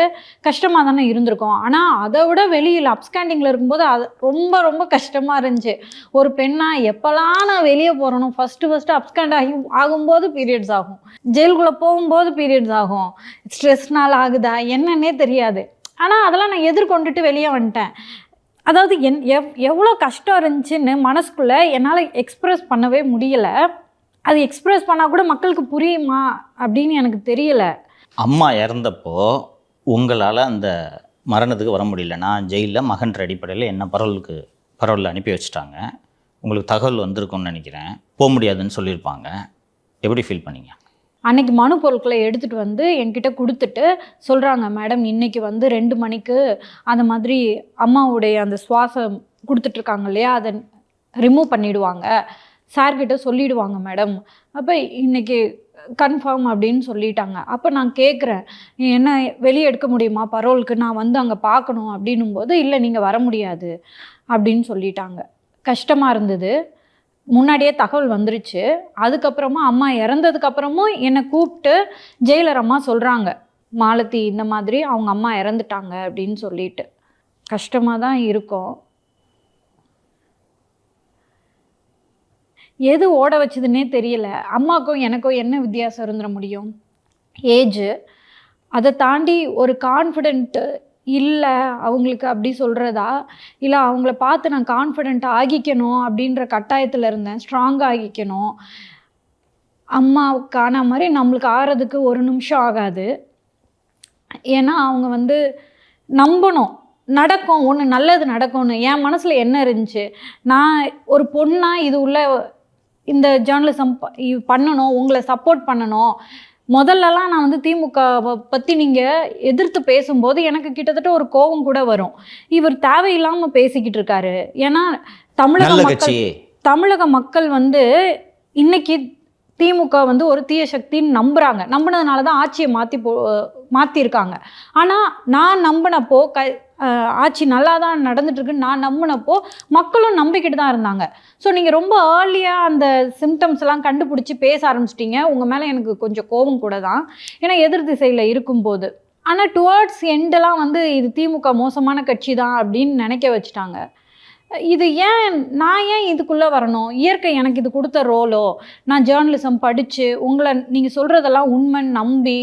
கஷ்டமாக தானே இருந்திருக்கும். ஆனால் அதை விட வெளியில் அப்ஸ்கேண்டிங்கில் இருக்கும்போது அது ரொம்ப ரொம்ப கஷ்டமாக இருந்துச்சு. ஒரு பெண்ணாக எப்போல்லாம் நான் வெளியே போகிறனோ ஃபஸ்ட்டு அப்ஸ்கேண்ட் ஆகும்போது பீரியட்ஸ் ஆகும், ஜெயிலுக்குள்ளே போகும்போது பீரியட்ஸ் ஆகும். ஸ்ட்ரெஸ்னால் ஆகுதா என்னன்னே தெரியாது. ஆனால் அதெல்லாம் நான் எதிர்கொண்டுட்டு வெளியே வந்துட்டேன். அதாவது எவ்வளோ கஷ்டம் இருந்துச்சுன்னு மனசுக்குள்ளே என்னால் எக்ஸ்ப்ரெஸ் பண்ணவே முடியலை. அது எக்ஸ்ப்ரெஸ் பண்ணால் கூட மக்களுக்கு புரியுமா அப்படின்னு எனக்கு தெரியலை. அம்மா இறந்தப்போ உங்களால் அந்த மரணத்துக்கு வர முடியல. நான் ஜெயிலில் மகன்ற அடிப்படையில் என்ன பரவலில் அனுப்பி வச்சுட்டாங்க. உங்களுக்கு தகவல் வந்திருக்கும்னு நினைக்கிறேன். போக முடியாதுன்னு சொல்லியிருப்பாங்க. எப்படி ஃபீல் பண்ணீங்க? அன்றைக்கி மனு பொருட்களை எடுத்துகிட்டு வந்து என்கிட்ட கொடுத்துட்டு சொல்கிறாங்க, மேடம் இன்றைக்கி வந்து 2 மணிக்கு அந்த மாதிரி அம்மாவுடைய அந்த சுவாசம் கொடுத்துட்ருக்காங்க இல்லையா, அதை ரிமூவ் பண்ணிவிடுவாங்க, சார்கிட்ட சொல்லிவிடுவாங்க மேடம், அப்போ இன்றைக்கி கன்ஃபார்ம் அப்படின்னு சொல்லிட்டாங்க. அப்போ நான் கேட்குறேன், என்ன வெளியே எடுக்க முடியுமா பரோலுக்கு, நான் வந்து அங்கே பார்க்கணும் அப்படின்னும் போது இல்லை நீங்கள் வர முடியாது அப்படின்னு சொல்லிட்டாங்க. கஷ்டமாக இருந்தது. முன்னாடியே தகவல் வந்துருச்சு. அதுக்கப்புறமா அம்மா இறந்ததுக்கப்புறமும் என்னை கூப்பிட்டு ஜெயிலர் அம்மா சொல்கிறாங்க, மாலதி இந்த மாதிரி அவங்க அம்மா இறந்துட்டாங்க அப்படின்னு சொல்லிட்டு. கஷ்டமாக தான் இருக்கும். எது ஓட வச்சதுன்னே தெரியல. அம்மாவுக்கும் எனக்கும் என்ன வித்தியாசம் இருந்துட முடியும்? ஏஜ். அதை தாண்டி ஒரு கான்ஃபிடென்ட்டு இல்லை அவங்களுக்கு அப்படி சொல்கிறதா, இல்லை அவங்கள பார்த்து நான் கான்ஃபிடென்ட் ஆகிக்கணும் அப்படின்ற கட்டாயத்தில் இருந்தேன், ஸ்ட்ராங் ஆகிக்கணும். அம்மாவுக்கான மாதிரி நம்மளுக்கு ஆகிறதுக்கு 1 நிமிஷம் ஆகாது. ஏன்னா அவங்க வந்து நம்பணும், நடக்கும், ஒன்று நல்லது நடக்கும்னு. என் மனசில் என்ன இருந்துச்சு, நான் ஒரு பொண்ணாக இது உள்ள இந்த ஜேர்னலிசம் பண்ணணும், உங்களை சப்போர்ட் பண்ணணும். முதல்லலாம் நான் வந்து திமுகவை பற்றி நீங்கள் எதிர்த்து பேசும்போது எனக்கு கிட்டத்தட்ட ஒரு கோபம் கூட வரும். இவர் தேவையில்லாமல் பேசிக்கிட்டு இருக்காரு. ஏன்னா தமிழக மக்கள் வந்து இன்னைக்கு திமுக வந்து ஒரு தீய சக்தின்னு நம்புகிறாங்க. நம்பினதுனால தான் ஆட்சியை மாற்றிருக்காங்க. ஆனால் நான் நம்பினப்போ ஆட்சி நல்லா தான் நடந்துட்டுருக்குன்னு நான் நம்பினப்போ மக்களும் நம்பிக்கிட்டு தான் இருந்தாங்க. ஸோ நீங்கள் ரொம்ப ஏர்லியாக அந்த சிம்டம்ஸ் எல்லாம் கண்டுபிடிச்சி பேச ஆரம்பிச்சிட்டிங்க. உங்கள் மேலே எனக்கு கொஞ்சம் கோபம் கூட தான், ஏன்னா எதிர் திசையில் இருக்கும்போது. ஆனால் டுவர்ட்ஸ் எண்டெல்லாம் வந்து இது திமுக மோசமான கட்சி தான் அப்படின்னு நினைக்க வச்சுட்டாங்க. இது நான் ஏன் இதுக்குள்ளே வரணும்? இயற்கை எனக்கு இது கொடுத்த ரோலோ, நான் ஜேர்னலிசம் படித்து உங்களை நீங்கள் சொல்கிறதெல்லாம் உண்மைன்னு நம்பி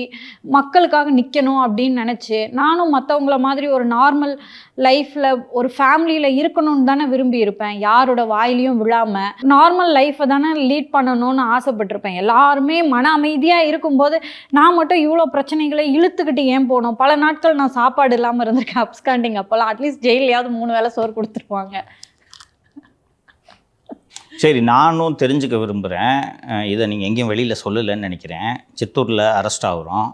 மக்களுக்காக நிற்கணும் அப்படின்னு நினச்சி நானும் மற்றவங்கள மாதிரி ஒரு நார்மல் லைஃப்பில் ஒரு ஃபேமிலியில் இருக்கணும்னு தானே விரும்பி இருப்பேன். யாரோட வாயிலையும் விழாமல் நார்மல் லைஃப்பை தானே லீட் பண்ணணும்னு ஆசைப்பட்டிருப்பேன். எல்லாருமே மன அமைதியாக இருக்கும்போது நான் மட்டும் இவ்வளோ பிரச்சனைகளை இழுத்துக்கிட்டு ஏன் போகணும்? பல நாட்கள் நான் சாப்பாடு இல்லாமல் இருந்திருக்கேன் அப்ஸ்காண்டிங். அப்போல்லாம் அட்லீஸ்ட் ஜெயிலையாவது 3 வேளை சோறு கொடுத்துருவாங்க. சரி, நானும் தெரிஞ்சுக்க விரும்புகிறேன். இதை நீங்கள் எங்கேயும் வெளியில் சொல்லலைன்னு நினைக்கிறேன். சித்தூரில் அரெஸ்ட் ஆகுறோம்.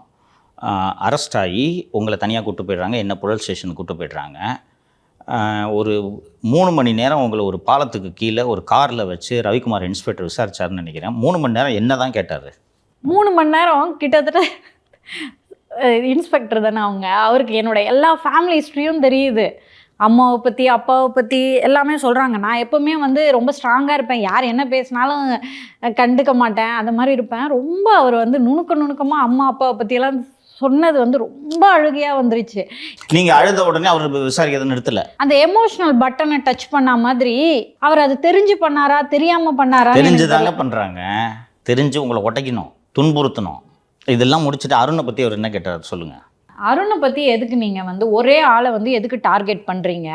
அரெஸ்ட் ஆகி உங்களை தனியாக கூப்பிட்டு போயிடுறாங்க, என்ன புழல் ஸ்டேஷனுக்கு கூப்பிட்டு போய்ட்றாங்க. ஒரு 3 மணி நேரம் உங்களை ஒரு பாலத்துக்கு கீழே ஒரு காரில் வச்சு ரவிக்குமார் இன்ஸ்பெக்டர் விசாரிச்சாருன்னு நினைக்கிறேன். 3 மணி நேரம் என்ன தான் கேட்டார்? 3 மணி நேரம் கிட்டத்தட்ட இன்ஸ்பெக்டர் தானே அவருக்கு என்னோட எல்லா ஃபேமிலி ஹிஸ்ட்ரியும் தெரியுது. அம்மாவை பற்றி அப்பாவை பற்றி எல்லாமே சொல்கிறாங்க. நான் எப்போவுமே ரொம்ப ஸ்ட்ராங்காக இருப்பேன், யார் என்ன பேசினாலும் கண்டுக்க மாட்டேன், அந்த மாதிரி இருப்பேன். ரொம்ப அவர் நுணுக்கமாக அம்மா அப்பாவை பற்றியெல்லாம் சொன்னது ரொம்ப அழுகையாக வந்துருச்சு. நீங்கள் அழுத உடனே அவர் விசாரிக்கிறத நிறுத்தலை. அந்த எமோஷனல் பட்டனை டச் பண்ண மாதிரி அவர் அது தெரிஞ்சு பண்ணாரா தெரியாமல் பண்ணாரா? தெரிஞ்சுதாங்க பண்ணுறாங்க. தெரிஞ்சு உங்களை ஒட்டைக்கணும், துன்புறுத்தணும். இதெல்லாம் முடிச்சுட்டு அருணை பற்றி அவர் என்ன கேட்டார் சொல்லுங்கள். அருணை பற்றி எதுக்கு நீங்கள் ஒரே ஆளை எதுக்கு டார்கெட் பண்ணுறீங்க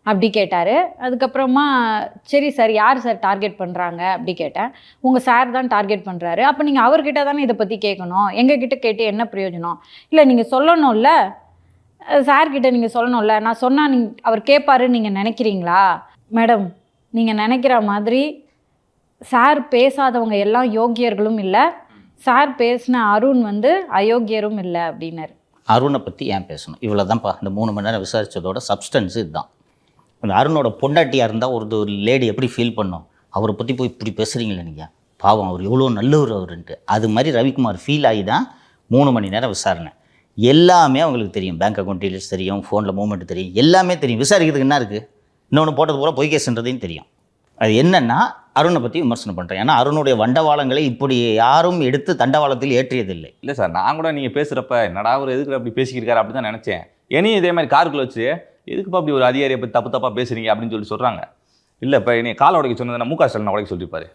அப்படி கேட்டார். அதுக்கப்புறமா சரி சார், யார் சார் டார்கெட் பண்ணுறாங்க அப்படி கேட்டேன். உங்கள் சார் தான் டார்கெட் பண்ணுறாரு. அப்போ நீங்கள் அவர்கிட்ட தானே இதை பற்றி கேட்கணும், எங்ககிட்ட கேட்டு என்ன பிரயோஜனம்? இல்லை நீங்கள் சொல்லணும்ல, சார்கிட்ட நீங்கள் சொல்லணும்ல. நான் சொன்னால் அவர் கேட்பாருன்னு நீங்கள் நினைக்கிறீங்களா? மேடம், நீங்கள் நினைக்கிற மாதிரி சார் பேசாதவங்க எல்லாம் யோக்கியர்களும் இல்லை, சார் பேசின அருண் அயோக்கியரும் இல்லை அப்படின்னாரு. அருணை பற்றி ஏன் பேசணும்? இவ்வளோ தான்ப்பா இந்த 3 மணி நேரம் விசாரித்ததோட சப்ஸ்டன்ஸ் இதுதான். அந்த அருணோட பொண்டாட்டியாக இருந்தால் ஒரு லேடி எப்படி ஃபீல் பண்ணும்? அவரை பற்றி போய் இப்படி பேசுகிறீங்களே நீங்கள், பாவம் அவர் எவ்வளோ நல்லவர் அவருன்ட்டு. அது மாதிரி ரவிக்குமார் ஃபீல் ஆகி தான் 3 மணி நேரம் விசாரணை. எல்லாமே அவங்களுக்கு தெரியும், பேங்க் அக்கௌண்ட் டீட்டெயில்ஸ் தெரியும், ஃபோனில் மூவ்மெண்ட் தெரியும், எல்லாமே தெரியும். விசாரிக்கிறதுக்கு என்ன இருக்குது? இன்னொன்று போட்டது பூரா பொய் கேஸ்ன்றதையும் தெரியும். அது என்னென்னா அருணை பற்றி விமர்சனம் பண்ணுறேன். ஏன்னா அருணுடைய வண்டவாளங்களை இப்படி யாரும் எடுத்து தண்டவாளத்தில் ஏற்றியதில்லை. இல்லை சார், நான் கூட நீங்கள் பேசுகிறப்ப என்னடா அவர் எதுக்கு அப்படி பேசிக்கிருக்காரு அப்படி தான் நினச்சேன். இனியும் இதே மாதிரி காருக்குள்ள வச்சு எதுக்குப்பா அப்படி ஒரு அதிகாரியை பற்றி தப்பாக பேசுகிறீங்க அப்படின்னு சொல்கிறாங்க. இல்லை இப்போ நீ காலை உடைக்க சொன்னது நான் முக ஸ்டாலின் உடைக்க சொல்லியிருப்பாரு.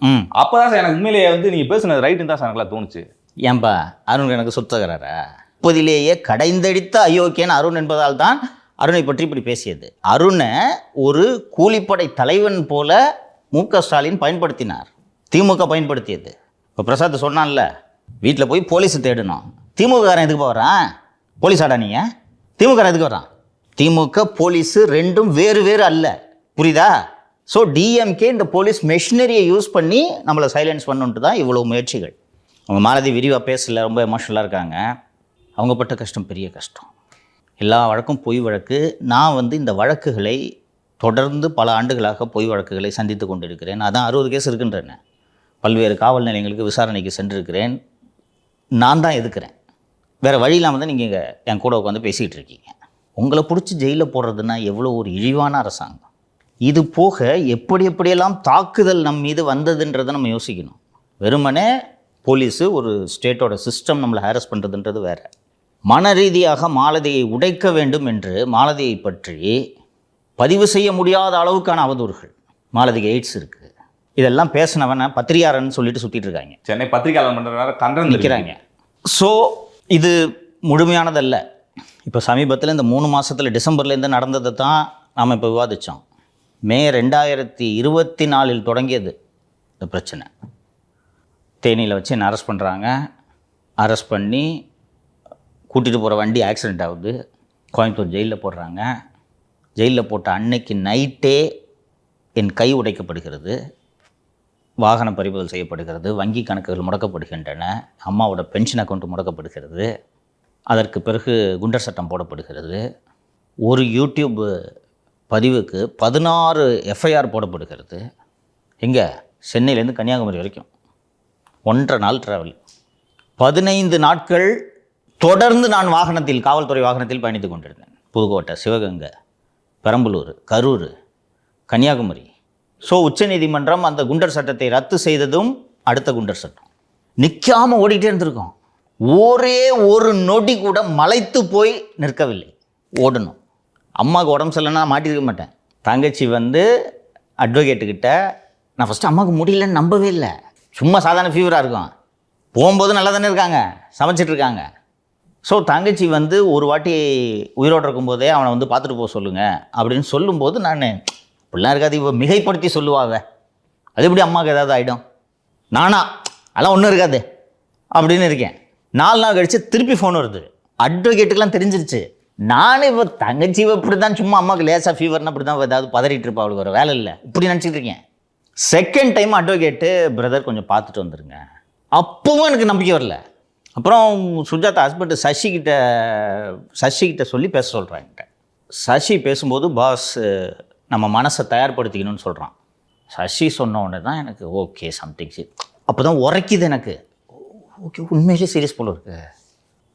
அப்போ தான் சார் எனக்கு உண்மையிலேயே நீங்கள் பேசுனது ரைட்டுன்னு தான் சார் எனக்குலாம் தோணுச்சு. ஏன்பா அருண் எனக்கு சொத்துகிறாரா? இப்போதிலேயே கடைந்தடித்த அயோக்கியன் அருண் என்பதால் தான் அருணை பற்றி இப்படி பேசியது. அருணை ஒரு கூலிப்படை தலைவன் போல முக ஸ்டாலின் பயன்படுத்தினார், திமுக பயன்படுத்தியது. இப்போ பிரசாத் சொன்னான்ல, வீட்டில் போய் போலீஸை தேடணும். திமுககாரன் எதுக்கு வரான்? போலீஸ் ஆடா நீங்கள்? திமுககாரன் எதுக்கு வரான்? திமுக போலீஸு ரெண்டும் வேறு வேறு அல்ல, புரியுதா? ஸோ டிஎம்கே இந்த போலீஸ் மெஷினரியை யூஸ் பண்ணி நம்மளை சைலன்ஸ் பண்ணுன்ட்டு தான் இவ்வளோ முயற்சிகள். அவங்க மாலதி விரிவாக பேசல, ரொம்ப எமோஷனலாக இருக்காங்க. அவங்க பட்ட கஷ்டம் பெரிய கஷ்டம். எல்லா வழக்கும் பொய் வழக்கு. நான் இந்த வழக்குகளை தொடர்ந்து பல ஆண்டுகளாக பொய் வழக்குகளை சந்தித்து கொண்டிருக்கிறேன். அதான் 60 கேஸ் இருக்குன்றேன். பல்வேறு காவல் நிலையங்களுக்கு விசாரணைக்கு சென்றிருக்கிறேன். நான் தான் எதுக்குறேன், வேறு வழி இல்லாமல் தான் நீங்கள் இங்கே என் கூட உட்காந்து பேசிகிட்டு இருக்கீங்க. உங்களை பிடிச்சி ஜெயிலில் போடுறதுன்னா எவ்வளோ ஒரு இழிவான அரசாங்கம். இது போக எப்படியெல்லாம் தாக்குதல் நம் மீது வந்ததுன்றதை நம்ம யோசிக்கணும். வெறுமனே போலீஸு ஒரு ஸ்டேட்டோட சிஸ்டம் நம்மளை ஹாரஸ் பண்ணுறதுன்றது வேறு. மன ரீதியாக மாலதியை உடைக்க வேண்டும் என்று மாலதியை பற்றி பதிவு செய்ய முடியாத அளவுக்கான அவதூறுகள். மாலதிக்கு எய்ட்ஸ் இருக்குது, இதெல்லாம் பேசினவனை பத்திரிகாரன்னு சொல்லிட்டு சுற்றிட்டு இருக்காங்க. சென்னை பத்திரிகையாளர் பண்ணுறதுனால கண்டனம் நிற்கிறாங்க. ஸோ இது முழுமையானதல்ல. இப்போ சமீபத்தில் இந்த 3 மாதத்தில் டிசம்பர்லேருந்து நடந்ததை தான் நாம் இப்போ விவாதித்தோம். மே 2024 தொடங்கியது இந்த பிரச்சனை. தேனியில் வச்சு என்னை அரெஸ்ட் பண்ணுறாங்க. அரெஸ்ட் பண்ணி கூட்டிகிட்டு போகிற வண்டி ஆக்சிடெண்ட் ஆகுது. கோயம்புத்தூர் ஜெயிலில் போடுறாங்க. ஜெயிலில் போட்ட அன்னைக்கு நைட்டே என் கை உடைக்கப்படுகிறது, வாகனம் பறிமுதல் செய்யப்படுகிறது, வங்கி கணக்குகள் முடக்கப்படுகின்றன, அம்மாவோட பென்ஷன் அக்கௌண்ட் முடக்கப்படுகிறது. அதற்கு பிறகு குண்டர் சட்டம் போடப்படுகிறது. ஒரு யூடியூப் பதிவுக்கு 16 எஃப்ஐஆர் போடப்படுகிறது. எங்கே? சென்னையிலேருந்து கன்னியாகுமரி வரைக்கும் 1.5 நாள் ட்ராவல். 15 நாட்கள் தொடர்ந்து நான் வாகனத்தில், காவல்துறை வாகனத்தில் பயணித்து கொண்டிருந்தேன். புதுக்கோட்டை, சிவகங்கை, பெரம்பலூர், கரூர், கன்னியாகுமரி. ஸோ உச்சநீதிமன்றம் அந்த குண்டர் சட்டத்தை ரத்து செய்ததும் அடுத்த குண்டர் சட்டம். நிற்காமல் ஓடிக்கிட்டே இருந்திருக்கோம். ஒரே ஒரு நொடி கூட மலைத்து போய் நிற்கவில்லை, ஓடணும். அம்மாவுக்கு உடம்பு சரியில்லைன்னா மாட்டிருக்க மாட்டேன். தங்கச்சி அட்வொகேட்டுக்கிட்ட நான் ஃபஸ்ட்டு அம்மாவுக்கு முடியலன்னு நம்பவே இல்லை. சும்மா சாதாரண ஃபீவராக இருக்கும். போகும்போது நல்லா தானே இருக்காங்க, சமைச்சிட்ருக்காங்க. ஸோ தங்கச்சி வந்து ஒரு வாட்டி உயிரோடு இருக்கும்போதே அவனை வந்து பார்த்துட்டு போக சொல்லுங்கள் அப்படின்னு சொல்லும்போது நான் இப்படிலாம் இருக்காது, இவ மிகைப்படுத்தி சொல்லுவாங்க, அது எப்படி அம்மாவுக்கு ஏதாவது ஆகிடும், நானா அதெல்லாம் ஒன்றும் இருக்காது அப்படின்னு இருக்கேன். 4 நாள் கழித்து திருப்பி ஃபோன் வருது. அட்வொகேட்டுக்கெலாம் தெரிஞ்சிருச்சு. நானும் இப்போ தங்கச்சி இப்படி தான் சும்மா அம்மாவுக்கு லேசாக ஃபீவர்னா அப்படி தான் ஏதாவது பதறிட்டு இருப்பா, அவளுக்கு ஒரு வேலை இல்லை இப்படி நினச்சிட்டு இருக்கேன். செகண்ட் டைம் அட்வொகேட்டு பிரதர் கொஞ்சம் பார்த்துட்டு வந்துருங்க. அப்பவும் எனக்கு நம்பிக்கை வரல. அப்புறம் சுஜாதா ஹஸ்பண்ட் சசிகிட்ட சொல்லி பேச சொல்கிறாங்க. சசி பேசும்போது பாஸ் நம்ம மனசை தயார்படுத்திக்கணும்னு சொல்கிறான். சசி சொன்ன உடனே தான் எனக்கு ஓகே சம்திங் அப்போ தான் உரைக்குது எனக்கு. ஓகே உண்மையிலே சீரியஸ் போல இருக்கு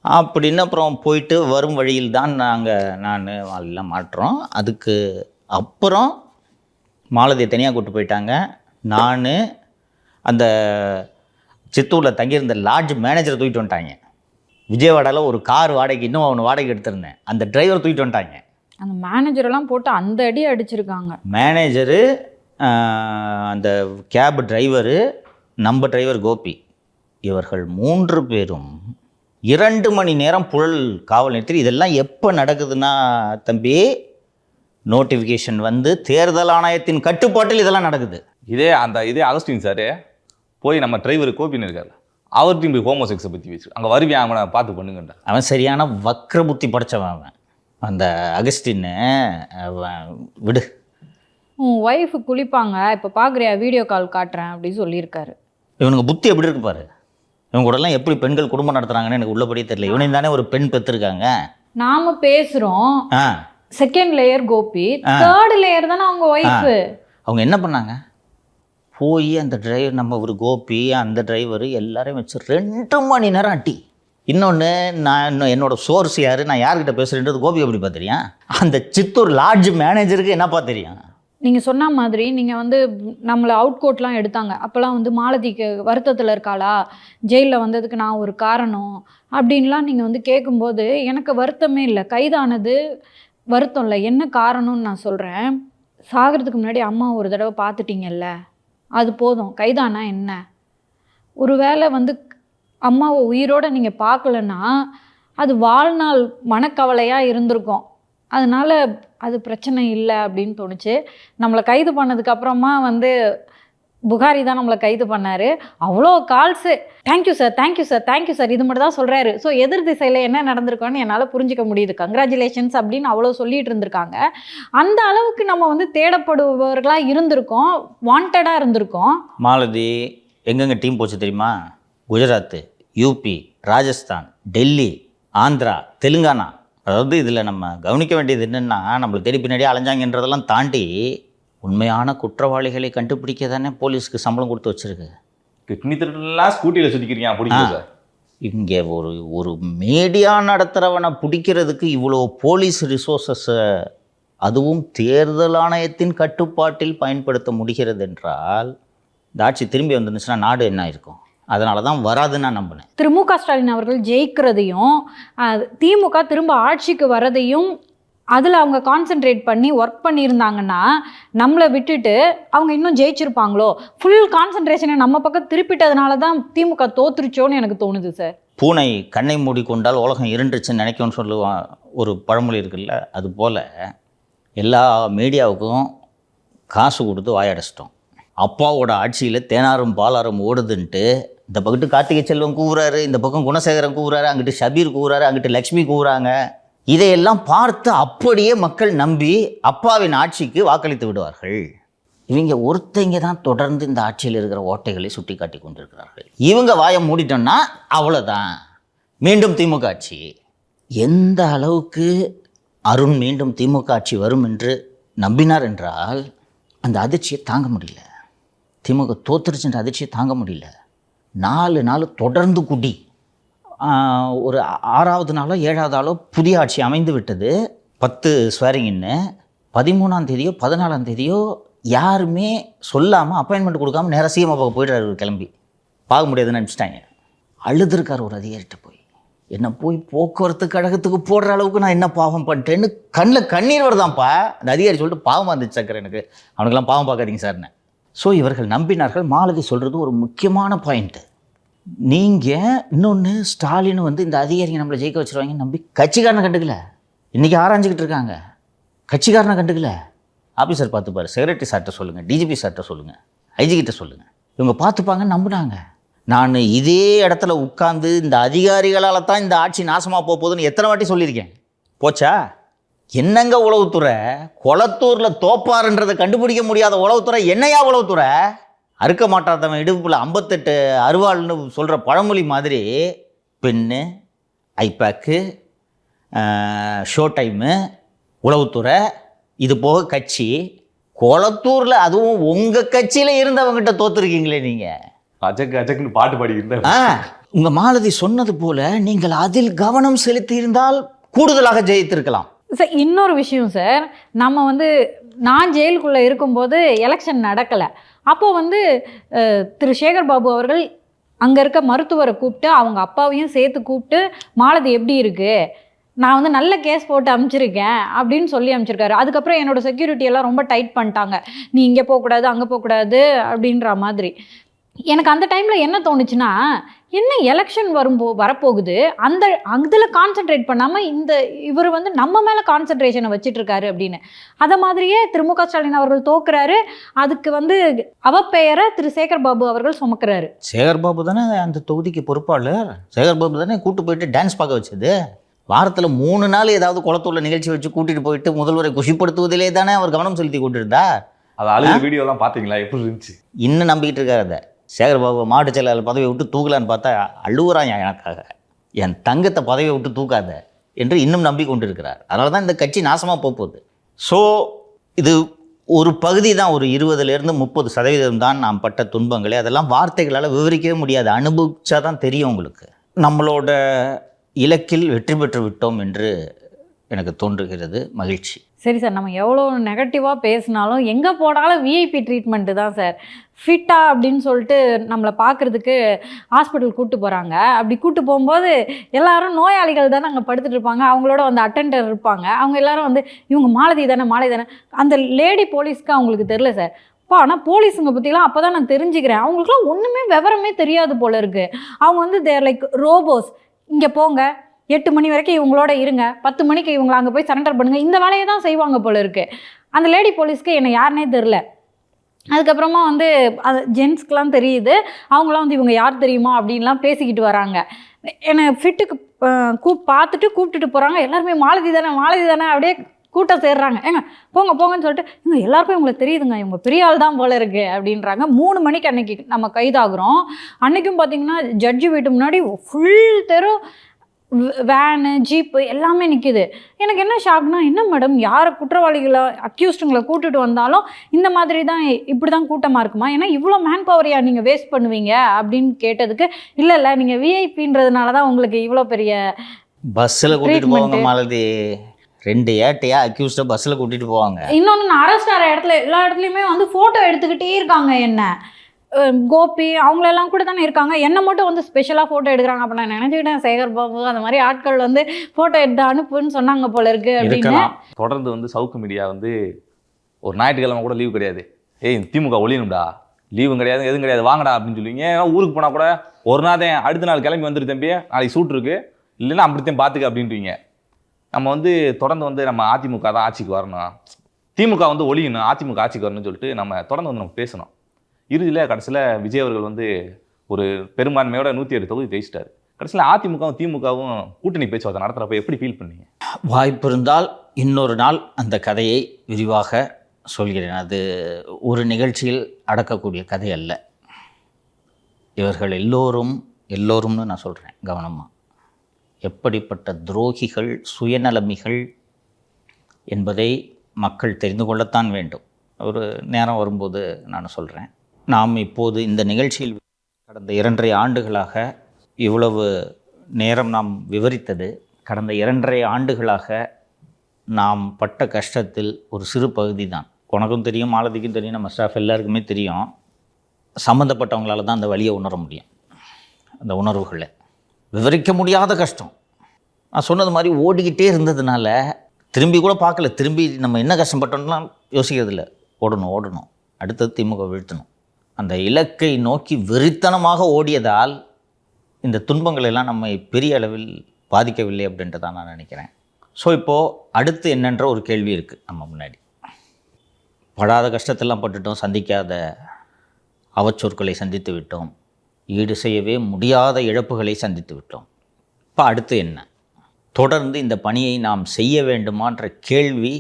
அப்படின்னு. அப்புறம் போயிட்டு வரும் வழியில் தான் நான் எல்லாம் மாட்டுறோம். அதுக்கு அப்புறம் மாலதியை தனியாக கூப்பிட்டு போயிட்டாங்க. நான் அந்த சித்தூரில் தங்கியிருந்த லாட்ஜ் மேனேஜரை தூக்கிட்டு வந்துட்டாங்க. விஜயவாடாவில் ஒரு கார் வாடகைக்கு இன்னும் அவனை வாடகை எடுத்திருந்தேன், அந்த டிரைவர் தூக்கிட்டு வந்துட்டாங்க. அந்த மேனேஜரெல்லாம் போட்டு அந்த அடி அடிச்சிருக்காங்க. மேனேஜரு, அந்த கேப் டிரைவரு, நம்ம டிரைவர் கோபி, இவர்கள் 3 பேரும் 2 மணி நேரம் புழல் காவல் நிறுத்தி. இதெல்லாம் எப்போ நடக்குதுன்னா தம்பி, நோட்டிஃபிகேஷன் வந்து தேர்தல் ஆணையத்தின் கட்டுப்பாட்டில் இதெல்லாம் நடக்குது. இதே அகஸ்டின் சார் போய் நம்ம டிரைவர் கோபின்னு இருக்காரு, அவர்கிட்டையும் போய் ஹோமோசெக்ஸை பற்றி பேசு, அங்கே வருவியா அவனை பார்த்து பண்ணுங்கண்டா. அவன் சரியான வக்ர புத்தி படைச்சவன் அவன். அந்த அகஸ்டின்னு விடு. உன் ஒய்ஃபு குளிப்பாங்க, இப்போ பார்க்குறியா வீடியோ கால் காட்டுறேன் அப்படின்னு சொல்லியிருக்காரு. இவனுக்கு புத்தி எப்படி இருக்கு பாரு. இவங்க கூடலாம் எப்படி பெண்கள் குடும்பம் நடத்துகிறாங்கன்னு எனக்கு உள்ளபடியே தெரியல. இவனையும் தானே ஒரு பெண் பெற்றிருக்காங்க. நாம பேசுகிறோம். ஆ, second layer Gopi, third layer தானே அவங்க ஒய்ஃபு. அவங்க என்ன பண்ணாங்க, போய் அந்த டிரைவர் நம்ம ஒரு கோபி அந்த டிரைவர் எல்லாரையும் வச்சு 2 மணி நேரம் அட்டி. இன்னொன்று, நான் என்னோட சோர்ஸ் யார், நான் யார்கிட்ட பேசுகிறேன்றது கோபி எப்படி பார்த்துறியா, அந்த சித்தூர் லாட்ஜ் மேனேஜருக்கு என்னப்பா தெரியும். நீங்கள் சொன்ன மாதிரி நீங்கள் வந்து நம்மளை அவுட் கோட்லாம் எடுத்தாங்க. அப்போல்லாம் வந்து மாலதிக்கு வருத்தத்தில் இருக்காளா, ஜெயிலில் வந்ததுக்கு நான் ஒரு காரணம் அப்படின்லாம் நீங்கள் வந்து கேட்கும்போது எனக்கு வருத்தமே இல்லை. கைதானது வருத்தம் இல்லை. என்ன காரணம்னு நான் சொல்கிறேன். சாகிறதுக்கு முன்னாடி அம்மா ஒரு தடவை பார்த்துட்டிங்கல்ல, அது போதும். கைதானா என்ன? ஒரு வேளை வந்து அம்மாவை உயிரோடு நீங்கள் பார்க்கலன்னா அது வாழ்நாள் மனக்கவலையாக இருந்திருக்கும். அதனால் அது பிரச்சனை இல்லை அப்படின்னு தோணுச்சு. நம்மளை கைது பண்ணதுக்கப்புறமா வந்து புகாரி தான் நம்மளை கைது பண்ணார். அவ்வளோ calls thank you sir, thank you sir, thank you sir, இது மட்டும் தான் சொல்கிறாரு. ஸோ எதிர் திசையில் என்ன நடந்திருக்கோன்னு என்னால் புரிஞ்சிக்க முடியுது. கங்க்ராச்சுலேஷன்ஸ் அப்படின்னு அவ்வளோ சொல்லிகிட்டு இருந்திருக்காங்க. அந்த அளவுக்கு நம்ம வந்து தேடப்படுபவர்களாக இருந்திருக்கோம், வாண்டடாக இருந்திருக்கோம். மாலதி எங்கெங்கே டீம் போச்சு தெரியுமா? குஜராத்து, யூபி, ராஜஸ்தான், டெல்லி, ஆந்திரா, தெலுங்கானா. அதாவது இதில் நம்ம கவனிக்க வேண்டியது என்னென்னா, நம்மளுக்கு தேடி பின்னாடி அலைஞ்சாங்கன்றதெல்லாம் தாண்டி உண்மையான குற்றவாளிகளை கண்டுபிடிக்க தானே போலீஸ்க்கு சம்பளம் கொடுத்து வச்சுருக்கு. கிட்னி திருடெல்லாம் ஸ்கூட்டியில் சுற்றிக்கிறீங்க பிடிக்கும் சார். இங்கே ஒரு மீடியா நடத்துகிறவனை பிடிக்கிறதுக்கு இவ்வளோ போலீஸ் ரிசோர்ஸஸை அதுவும் தேர்தல் ஆணையத்தின் கட்டுப்பாட்டில் பயன்படுத்த முடிகிறது என்றால் இந்த ஆட்சி திரும்பி வந்துருந்துச்சுன்னா நாடு என்ன இருக்கும்? அதனால தான் வராதுன்னு நான் நம்பினேன். திரு மு க ஸ்டாலின் அவர்கள் ஜெயிக்கிறதையும் திமுக திரும்ப ஆட்சிக்கு வரதையும் அதில் அவங்க கான்சென்ட்ரேட் பண்ணி ஒர்க் பண்ணியிருந்தாங்கன்னா நம்மளை விட்டுட்டு அவங்க இன்னும் ஜெயிச்சிருப்பாங்களோ. ஃபுல் கான்சென்ட்ரேஷனை நம்ம பக்கம் திருப்பிட்டதுனால தான் திமுக தோத்துருச்சோன்னு எனக்கு தோணுது சார். பூனை கண்ணை மூடிக்கொண்டால் உலகம் இருண்டுச்சுன்னு நினைக்கும்னு சொல்லுவான் ஒரு பழமொழி இருக்குல்ல, அது போல் எல்லா மீடியாவுக்கும் காசு கொடுத்து வாயடைச்சிட்டோம். அப்பாவோட ஆட்சியில் தேனாரும் பாலாரும் ஓடுதுன்ட்டு இந்த பக்கத்து கார்த்திகை செல்வம் கூவுறாரு, இந்த பக்கம் குணசேகரன் கூவுறாரு, அங்கிட்டு ஷபீர் கூவுறாரு, அங்கிட்டு லக்ஷ்மி கூவுறாங்க. இதையெல்லாம் பார்த்து அப்படியே மக்கள் நம்பி அப்பாவின் ஆட்சிக்கு வாக்களித்து விடுவார்கள். இவங்க ஒருத்தங்க தான் தொடர்ந்து இந்த ஆட்சியில் இருக்கிற ஓட்டைகளை சுட்டி காட்டி கொண்டிருக்கிறார்கள். இவங்க வாயை மூடிட்டோம்னா அவ்வளோதான், மீண்டும் திமுக ஆட்சி. எந்த அளவுக்கு அருண் மீண்டும் திமுக ஆட்சி வரும் என்று நம்பினார் என்றால் அந்த அதிர்ச்சியை தாங்க முடியல. திமுக தோத்துருச்சுன்ற அதிர்ச்சியை தாங்க முடியல. 4 நாள் தொடர்ந்து குடி, ஒரு 6வது நாளோ 7வது நாளோ புதிய ஆட்சி அமைந்து விட்டது. 10 ஸ்வேரிங்ன்னு 13ஆம் தேதியோ 14ஆம் தேதியோ யாருமே சொல்லாமல் அப்பாயின்மெண்ட் கொடுக்காம நேராக சிஎம் பார்க்க போயிடுறாரு. கிளம்பி பார்க்க முடியாதுன்னு நினச்சிட்டாங்க. அழுதுருக்கார் ஒரு அதிகாரிகிட்ட போய். என்ன போய் போக்குவரத்து கழகத்துக்கு போடுற அளவுக்கு நான் என்ன பாவம் பண்ணிட்டேன்னு கண்ணில் கண்ணீர் வருதான்ப்பா. அந்த அதிகாரி சொல்லிட்டு பாவமாக இருந்துச்சு சக்கரை எனக்கு, அவனுக்கெல்லாம் பாவம் பார்க்காதீங்க சார்னு. ஸோ இவர்கள் நம்பினார்கள். மாலதி சொல்கிறது ஒரு முக்கியமான பாயிண்ட்டு. நீங்கள் இன்னொன்று, ஸ்டாலின் வந்து இந்த அதிகாரிங்க நம்மளை ஜெயிக்க வச்சுருவாங்கன்னு நம்பி கட்சிக்காரனை கண்டுக்கல. இன்றைக்கி ஆராய்ஞ்சிக்கிட்டு இருக்காங்க, கட்சிக்காரனை கண்டுக்கல. ஆஃபீஸர் பார்த்துப்பார், செக்ரட்டரி சார்கிட்ட சொல்லுங்கள், டிஜிபி சார்கிட்ட சொல்லுங்கள், ஐஜிக்கிட்ட சொல்லுங்கள், இவங்க பார்த்துப்பாங்கன்னு நம்பினாங்க. நான் இதே இடத்துல உட்கார்ந்து இந்த அதிகாரிகளால் தான் இந்த ஆட்சி நாசமாக போகுதுன்னு எத்தனை வாட்டி சொல்லியிருக்கேன். போச்சா? என்னங்க உளவுத்துறை? கொளத்தூரில் தோப்பாருன்றதை கண்டுபிடிக்க முடியாத உளவுத்துறை என்னையா உளவுத்துறை? அறுக்க மாட்டாதவன் இடுப்பில் 58 அருவாள்னு சொல்கிற பழமொழி மாதிரி பென்னு, ஐபேக்கு, ஷோ டைமு, உளவுத்துறை, இது போக கட்சி. கொளத்தூரில் அதுவும் உங்கள் கட்சியில் இருந்தவங்ககிட்ட தோற்றுருக்கீங்களே நீங்கள். அஜக்கு அஜக்குன்னு பாட்டு பாடிக்கிட்டு உங்கள் மாலதி சொன்னது போல நீங்கள் அதில் கவனம் செலுத்தி இருந்தால் கூடுதலாக ஜெயித்திருக்கலாம். சார் இன்னொரு விஷயம் சார், நம்ம வந்து நான் ஜெயிலுக்குள்ளே இருக்கும்போது எலெக்ஷன் நடக்கலை. அப்போ வந்து திரு சேகர் பாபு அவர்கள் அங்கே இருக்க மருத்துவரை கூப்பிட்டு அவங்க அப்பாவையும் சேர்த்து கூப்பிட்டு மாலதி எப்படி இருக்குது, நான் வந்து நல்ல கேஸ் போட்டு அனுப்பிச்சிருக்கேன் அப்படின்னு சொல்லி அனுப்பிச்சிருக்காரு. அதுக்கப்புறம் என்னோடய செக்யூரிட்டி எல்லாம் ரொம்ப டைட் பண்ணிட்டாங்க, நீ இங்கே போகக்கூடாது அங்கே போகக்கூடாது அப்படின்ற மாதிரி. எனக்கு அந்த டைமில் என்ன தோணுச்சுன்னா, என்ன எலெக்ஷன் வரப்போகுது, அதில் கான்சென்ட்ரேட் பண்ணாமல் இவர் வந்து நம்ம மேலே கான்சென்ட்ரேஷனை வச்சுட்டு இருக்காரு அப்படின்னு. அதை மாதிரியே திரு மு க ஸ்டாலின் அவர்கள் தோக்குறாரு. அதுக்கு வந்து அவப்பெயரை திரு சேகர் பாபு அவர்கள் சுமக்கிறாரு. சேகர் பாபு தானே அந்த தொகுதிக்கு பொறுப்பாளர். சேகர் பாபு தானே கூட்டு போயிட்டு டான்ஸ் பார்க்க வச்சது. வாரத்தில் 3 நாள் ஏதாவது குளத்தூரில் நிகழ்ச்சி வச்சு கூட்டிகிட்டு போயிட்டு முதல்வரை குஷிப்படுத்துவதிலே தானே அவர் கவனம் செலுத்தி கூட்டிருந்தார். அது அழுகிற வீடியோலாம் பார்த்தீங்களா, எப்படி இருந்துச்சு? இன்னும் நம்பிக்கிட்டு இருக்காரு அதை. சேகர் பாபு மாவட்ட செயலாளர் பதவியை விட்டு தூக்கலான்னு பார்த்தா அழுவுறான் எனக்காக, என் தங்கத்தை பதவியை விட்டு தூக்காத என்று இன்னும் நம்பி கொண்டு இருக்கிறார். அதனால தான் இந்த கட்சி நாசமாக போகுது. ஸோ இது ஒரு பகுதி தான், ஒரு 20% 30% தான் நாம் பட்ட துன்பங்களே. அதெல்லாம் வார்த்தைகளால் விவரிக்கவே முடியாது, அனுபவிச்சா தான் தெரியும் உங்களுக்கு. நம்மளோட இலக்கில் வெற்றி பெற்று விட்டோம் என்று எனக்கு தோன்றுகிறது. மகிழ்ச்சி. சரி சார், நம்ம எவ்வளோ நெகட்டிவாக பேசினாலும் எங்கே போனாலும் விஐபி ட்ரீட்மெண்ட்டு தான் சார். ஃபிட்டா அப்படின்னு சொல்லிட்டு நம்மளை பார்க்குறதுக்கு ஹாஸ்பிட்டல் கூப்பிட்டு போகிறாங்க. அப்படி கூப்பிட்டு போகும்போது எல்லாரும் நோயாளிகள் தானே அங்கே படுத்துட்டு இருப்பாங்க, அவங்களோட வந்து அட்டெண்டர் இருப்பாங்க. அவங்க எல்லாரும் வந்து இவங்க மாலதி தானே. அந்த லேடி போலீஸ்க்கு அவங்களுக்கு தெரில சார். ஆனால் போலீஸுங்க பற்றிலாம் அப்போ தான் நான் தெரிஞ்சுக்கிறேன், அவங்களுக்குலாம் ஒன்றுமே விவரமே தெரியாது போல இருக்குது. அவங்க வந்து தேர் லைக் ரோபோஸ். இங்கே போங்க, 8 மணி வரைக்கும் இவங்களோட இருங்க, 10 மணிக்கு இவங்களை அங்கே போய் சரண்டர் பண்ணுங்கள், இந்த வேலையை தான் செய்வாங்க போல இருக்குது. அந்த லேடி போலீஸ்க்கு என்னை யாருனே தெரில. அதுக்கப்புறமா வந்து அது ஜென்ஸ்க்கெலாம் தெரியுது, அவங்களாம் வந்து இவங்க யார் தெரியுமா அப்படின்லாம் பேசிக்கிட்டு வராங்க. என்னை ஃபிட்டுக்கு கூப்பிட்டுட்டு போகிறாங்க. எல்லாருமே மாலதி தானே அப்படியே கூட்டம் சேர்றாங்க. ஏங்க போங்கன்னு சொல்லிட்டு, இவங்க எல்லாருக்கும் இவங்களை தெரியுதுங்க, இவங்க பெரிய ஆள் தான் போல இருக்கு அப்படின்றாங்க. 3 மணிக்கு அன்னைக்கு நம்ம கைதாகிறோம். அன்றைக்கும் பார்த்தீங்கன்னா ஜட்ஜு வீட்டு முன்னாடி ஃபுல் தெரு வேனு ஜீப்பு எல்லாமே நிற்கிது. எனக்கு என்ன ஷாக்னா, என்ன மேடம் யாரை குற்றவாளிகளை அக்யூஸ்டுங்களை கூட்டிட்டு வந்தாலும் இந்த மாதிரி தான், இப்படி தான் கூட்டமாக இருக்குமா, ஏன்னா இவ்வளோ மேன் பவரையா நீங்கள் வேஸ்ட் பண்ணுவீங்க அப்படின்னு கேட்டதுக்கு, இல்லை நீங்கள் விஐபின்றதுனால தான் உங்களுக்கு இவ்வளோ பெரிய பஸ்ஸில் கூட்டிகிட்டு போவாங்க மாலதி. 2 ஏட்டையா அக்யூஸ்டை பஸ்ஸில் கூட்டிகிட்டு போவாங்க. இன்னொன்று, நான் அரெஸ்ட் ஆகிற இடத்துல எல்லா இடத்துலையுமே வந்து ஃபோட்டோ எடுத்துக்கிட்டே இருக்காங்க. என்ன கோபி அவங்களெல்லாம் கூட தானே இருக்காங்க, என்னை மட்டும் வந்து ஸ்பெஷலாக ஃபோட்டோ எடுக்கிறாங்க. அப்போ நான் நினச்சிக்கிட்டேன் சேகர் பாபு அந்த மாதிரி ஆட்கள் வந்து ஃபோட்டோ எடுத்து அனுப்புன்னு சொன்னாங்க போல இருக்கு அப்படின்னு. தொடர்ந்து வந்து சவுக்கு மீடியா வந்து ஒரு ஞாயிற்றுக்கிழமை கூட லீவு கிடையாது, ஏய் திமுக ஒழியணும்டா, லீவும் கிடையாது எதுவும் கிடையாது வாங்கடா அப்படின்னு சொல்லுவீங்க. ஏன்னா ஊருக்கு போனால் கூட ஒரு நாள் தான், அடுத்த நாள் கிளம்பி வந்துரு தம்பி, நாளைக்கு சூட் இருக்கு, இல்லைன்னா அப்படித்தான் பார்த்துக்க அப்படின்றீங்க. நம்ம வந்து தொடர்ந்து வந்து நம்ம அதிமுக தான் ஆட்சிக்கு வரணும், திமுக வந்து ஒழியணும், அதிமுக ஆட்சிக்கு வரணும்னு சொல்லிட்டு நம்ம தொடர்ந்து வந்து நம்ம பேசணும். இறுதியில் கடைசியில் விஜய் அவர்கள் வந்து ஒரு பெரும்பான்மையோட 107 தொகுதி ஜெயிச்சிட்டாரு. கடைசியில் அதிமுகவும் திமுகவும் கூட்டணி பேச்சுவார்த்தை நடத்துகிறப்ப எப்படி ஃபீல் பண்ணீங்க? வாய்ப்பு இருந்தால் இன்னொரு நாள் அந்த கதையை விரிவாக சொல்கிறேன். அது ஒரு நிகழ்ச்சியில் அடக்கக்கூடிய கதை அல்ல. இவர்கள் எல்லோரும்னு நான் சொல்கிறேன் கவனமாக, எப்படிப்பட்ட துரோகிகள், சுயநலமிகள் என்பதை மக்கள் தெரிந்து கொள்ளத்தான் வேண்டும். ஒரு நேரம் வரும்போது நான் சொல்கிறேன். நாம் இப்போது இந்த நிகழ்ச்சியில் கடந்த 2.5 ஆண்டுகளாக இவ்வளவு நேரம் நாம் விவரித்தது, கடந்த 2.5 ஆண்டுகளாக நாம் பட்ட கஷ்டத்தில் ஒரு சிறு பகுதி தான். உனக்கும் தெரியும், மாலதிக்கும் தெரியும், நம்ம ஸ்டாஃப் எல்லாருக்குமே தெரியும். சம்மந்தப்பட்டவங்களால தான் அந்த வலியை உணர முடியும். அந்த உணர்வுகளை விவரிக்க முடியாத கஷ்டம். நான் சொன்னது மாதிரி ஓடிக்கிட்டே இருந்ததுனால திரும்பி கூட பார்க்கல. திரும்பி நம்ம என்ன கஷ்டப்பட்டோம்லாம் யோசிக்கிறது இல்லை. ஓடணும், அடுத்தது திமுக வீழ்த்தணும். அந்த இலக்கை நோக்கி வெறித்தனமாக ஓடியதால் இந்த துன்பங்கள் எல்லாம் நம்மை பெரிய அளவில் பாதிக்கவில்லை அப்படின்றதான் நான் நினைக்கிறேன். ஸோ இப்போது அடுத்து என்னன்ற ஒரு கேள்வி இருக்குது நம்ம முன்னாடி. படாத கஷ்டத்தெல்லாம் பட்டுட்டோம், சந்திக்காத அவச்சொற்களை சந்தித்து விட்டோம், ஈடு செய்யவே முடியாத இழப்புகளை சந்தித்து விட்டோம். இப்போ அடுத்து என்ன? தொடர்ந்து இந்த பணியை நாம் செய்ய வேண்டுமான்ற கேள்வி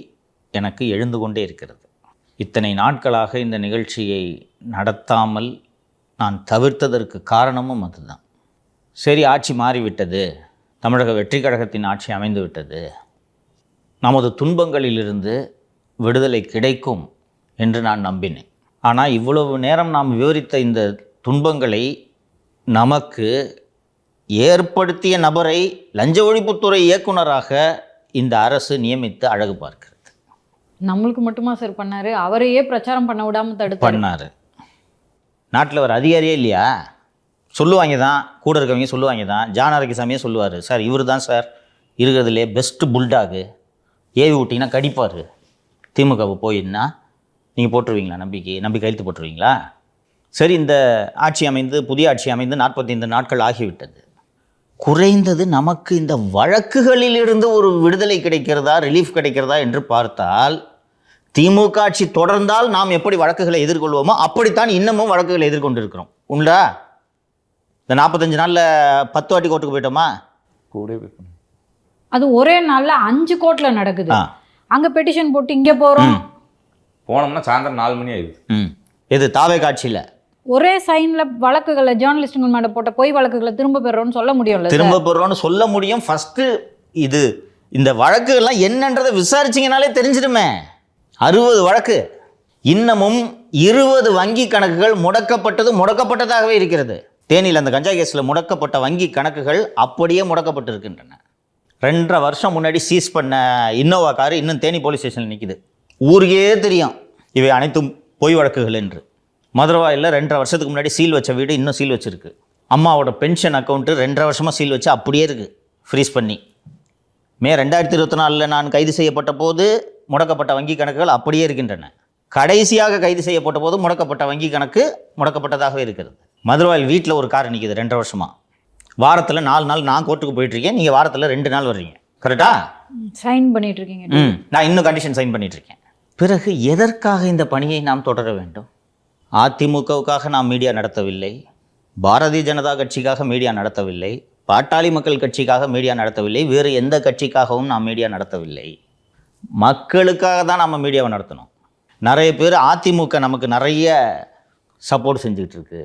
எனக்கு எழுந்து கொண்டே இருக்கிறது. இத்தனை நாட்களாக இந்த நிகழ்ச்சியை நடத்தாமல் நான் தவிர்த்ததற்கு காரணமும் அதுதான். சரி, ஆட்சி மாறிவிட்டது, தமிழக வெற்றி கழகத்தின் ஆட்சி அமைந்து விட்டது, நமது துன்பங்களிலிருந்து விடுதலை கிடைக்கும் என்று நான் நம்பினேன். ஆனால் இவ்வளவு நேரம் நாம் விவரித்த இந்த துன்பங்களை நமக்கு ஏற்படுத்திய நபரை லஞ்ச ஒழிப்புத்துறை இயக்குனராக இந்த அரசு நியமித்து அழகு பார்க்கிறது. நம்மளுக்கு மட்டுமா சார் பண்ணாரு? அவரையே பிரச்சாரம் பண்ண விடாமல் தடுத்து பண்ணார். நாட்டில் ஒரு அதிகாரியே இல்லையா? சொல்லுவாங்க தான், கூட இருக்கவங்க சொல்லுவாங்க தான். ஜானாரகிசாமியே சொல்லுவார், சார் இவர் தான் சார் இருக்கிறதுலே பெஸ்ட்டு புல்டாகு, ஏவி விட்டிங்கன்னா கடிப்பார். திமுகவை போயின்னா நீங்கள் போட்டுருவீங்களா? நம்பி கையெழுத்து போட்டுருவீங்களா? சரி, இந்த ஆட்சி அமைந்து புதிய ஆட்சி அமைந்து 45 நாட்கள் ஆகிவிட்டது. குறைந்தது நமக்கு இந்த வழக்குகளில் இருந்து ஒரு விடுதலை கிடைக்கிறதா, ரிலீஃப் கிடைக்கிறதா என்று பார்த்தால், திமுக ஆட்சி தொடர்ந்தால் நாம் எப்படி வழக்குகளை எதிர்கொள்வோமோ அப்படித்தான் இன்னமும் வழக்குகளை எதிர்கொண்டிருக்கிறோம். உண்டா? இந்த 45 நாளில் 10 வாட்டி கோர்ட்டுக்கு போயிட்டோமா? கூட அது ஒரே நாளில் 5 கோர்ட்டில் நடக்குது. அங்கே பெட்டிஷன் போட்டு இங்கே போகிறோம், போனோம்னா சாயந்தரம் 4 மணி ஆயிடுது. இது தாவே காட்சியில் ஒரே சைனில் வழக்குகளை ஜேர்னலிஸ்ட்டுகள் மேலே போட்ட பொய் வழக்குகளை திரும்ப பெறோம்னு சொல்ல முடியும்ல? திரும்ப பெறோம்னு சொல்ல முடியும். ஃபஸ்ட்டு இந்த வழக்குகள்லாம் என்னன்றதை விசாரிச்சிங்கனாலே தெரிஞ்சிடுமே. 60 வழக்கு, இன்னமும் 20 வங்கி கணக்குகள் முடக்கப்பட்டதாகவே இருக்கிறது. தேனியில் அந்த கஞ்சா கேஸில் முடக்கப்பட்ட வங்கி கணக்குகள் அப்படியே முடக்கப்பட்டிருக்கின்றன. 2.5 வருஷம் முன்னாடி சீஸ் பண்ண இன்னோவா காரு இன்னும் தேனி போலீஸ் ஸ்டேஷனில் நிற்கிது. ஊருக்கே தெரியும் இவை அனைத்தும் பொய் வழக்குகள் என்று. மதுரவாயில் 2.5 வருஷத்துக்கு முன்னாடி சீல் வச்ச வீடு இன்னும் சீல் வச்சுருக்கு. அம்மாவோட பென்ஷன் அக்கௌண்ட்டு 2.5 வருஷமாக சீல் வச்சு அப்படியே இருக்குது, ஃப்ரீஸ் பண்ணி. மே 2024 நான் கைது செய்யப்பட்ட போது முடக்கப்பட்ட வங்கி கணக்குகள் அப்படியே இருக்கின்றன. கடைசியாக கைது செய்யப்பட்ட போது முடக்கப்பட்ட வங்கி கணக்கு முடக்கப்பட்டதாகவே இருக்கிறது. மதுரவாயில் வீட்டில் ஒரு கார் நிற்கிது 2.5 வருஷமாக. வாரத்தில் 4 நாள் நான் கோர்ட்டுக்கு போயிட்டுருக்கேன், நீங்கள் வாரத்தில் 2 நாள் வர்றீங்க. கரெக்டா? சைன் பண்ணிட்டு இருக்கீங்க. நான் இன்னும் கண்டிஷன் சைன் பண்ணிட்டுருக்கேன். பிறகு எதற்காக இந்த பணியை நாம் தொடர வேண்டும்? அதிமுகவுக்காக நாம் மீடியா நடத்தவில்லை, பாரதிய ஜனதா கட்சிக்காக மீடியா நடத்தவில்லை, பாட்டாளி மக்கள் கட்சிக்காக மீடியா நடத்தவில்லை, வேறு எந்த கட்சிக்காகவும் நாம் மீடியா நடத்தவில்லை. மக்களுக்காக தான் நம்ம மீடியாவை நடத்தணும். நிறைய பேர் அதிமுக நமக்கு நிறைய சப்போர்ட் செஞ்சுக்கிட்டு இருக்கு,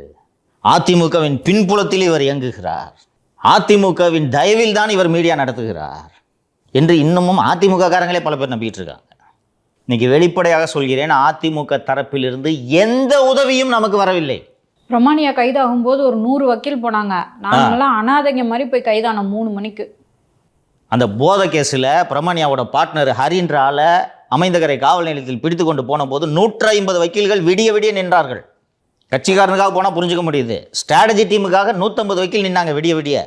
அதிமுகவின் பின்புலத்தில் இவர் இயங்குகிறார், அதிமுகவின் தயவில் தான் இவர் மீடியா நடத்துகிறார் என்று இன்னமும் அதிமுக காரங்களே பல பேர் நம்பிக்கிட்டு இருக்காங்க. இன்னைக்கு வெளிப்படையாக சொல்கிறேன், அதிமுக தரப்பிலிருந்து எந்த உதவியும் நமக்கு வரவில்லை. பிரமாணியா கைதாகும் போது ஒரு 100 வக்கீல் போனாங்க. நாங்களாம் அனாதைங்க மாதிரி போய் கைதானோம் 3 மணிக்கு. அந்த போதை கேஸில் பிரமாணியாவோட பார்ட்னர் ஹரின்ற ஆளை அமைந்தகரை காவல் நிலையத்தில் பிடித்து கொண்டு போன போது 150 வக்கீல்கள் விடிய விடிய நின்றார்கள். கட்சிக்காரனுக்காக போனால் புரிஞ்சுக்க முடியுது. ஸ்ட்ராட்டஜி டீமுக்காக 150 வக்கீல் நின்னாங்க விடிய விடிய.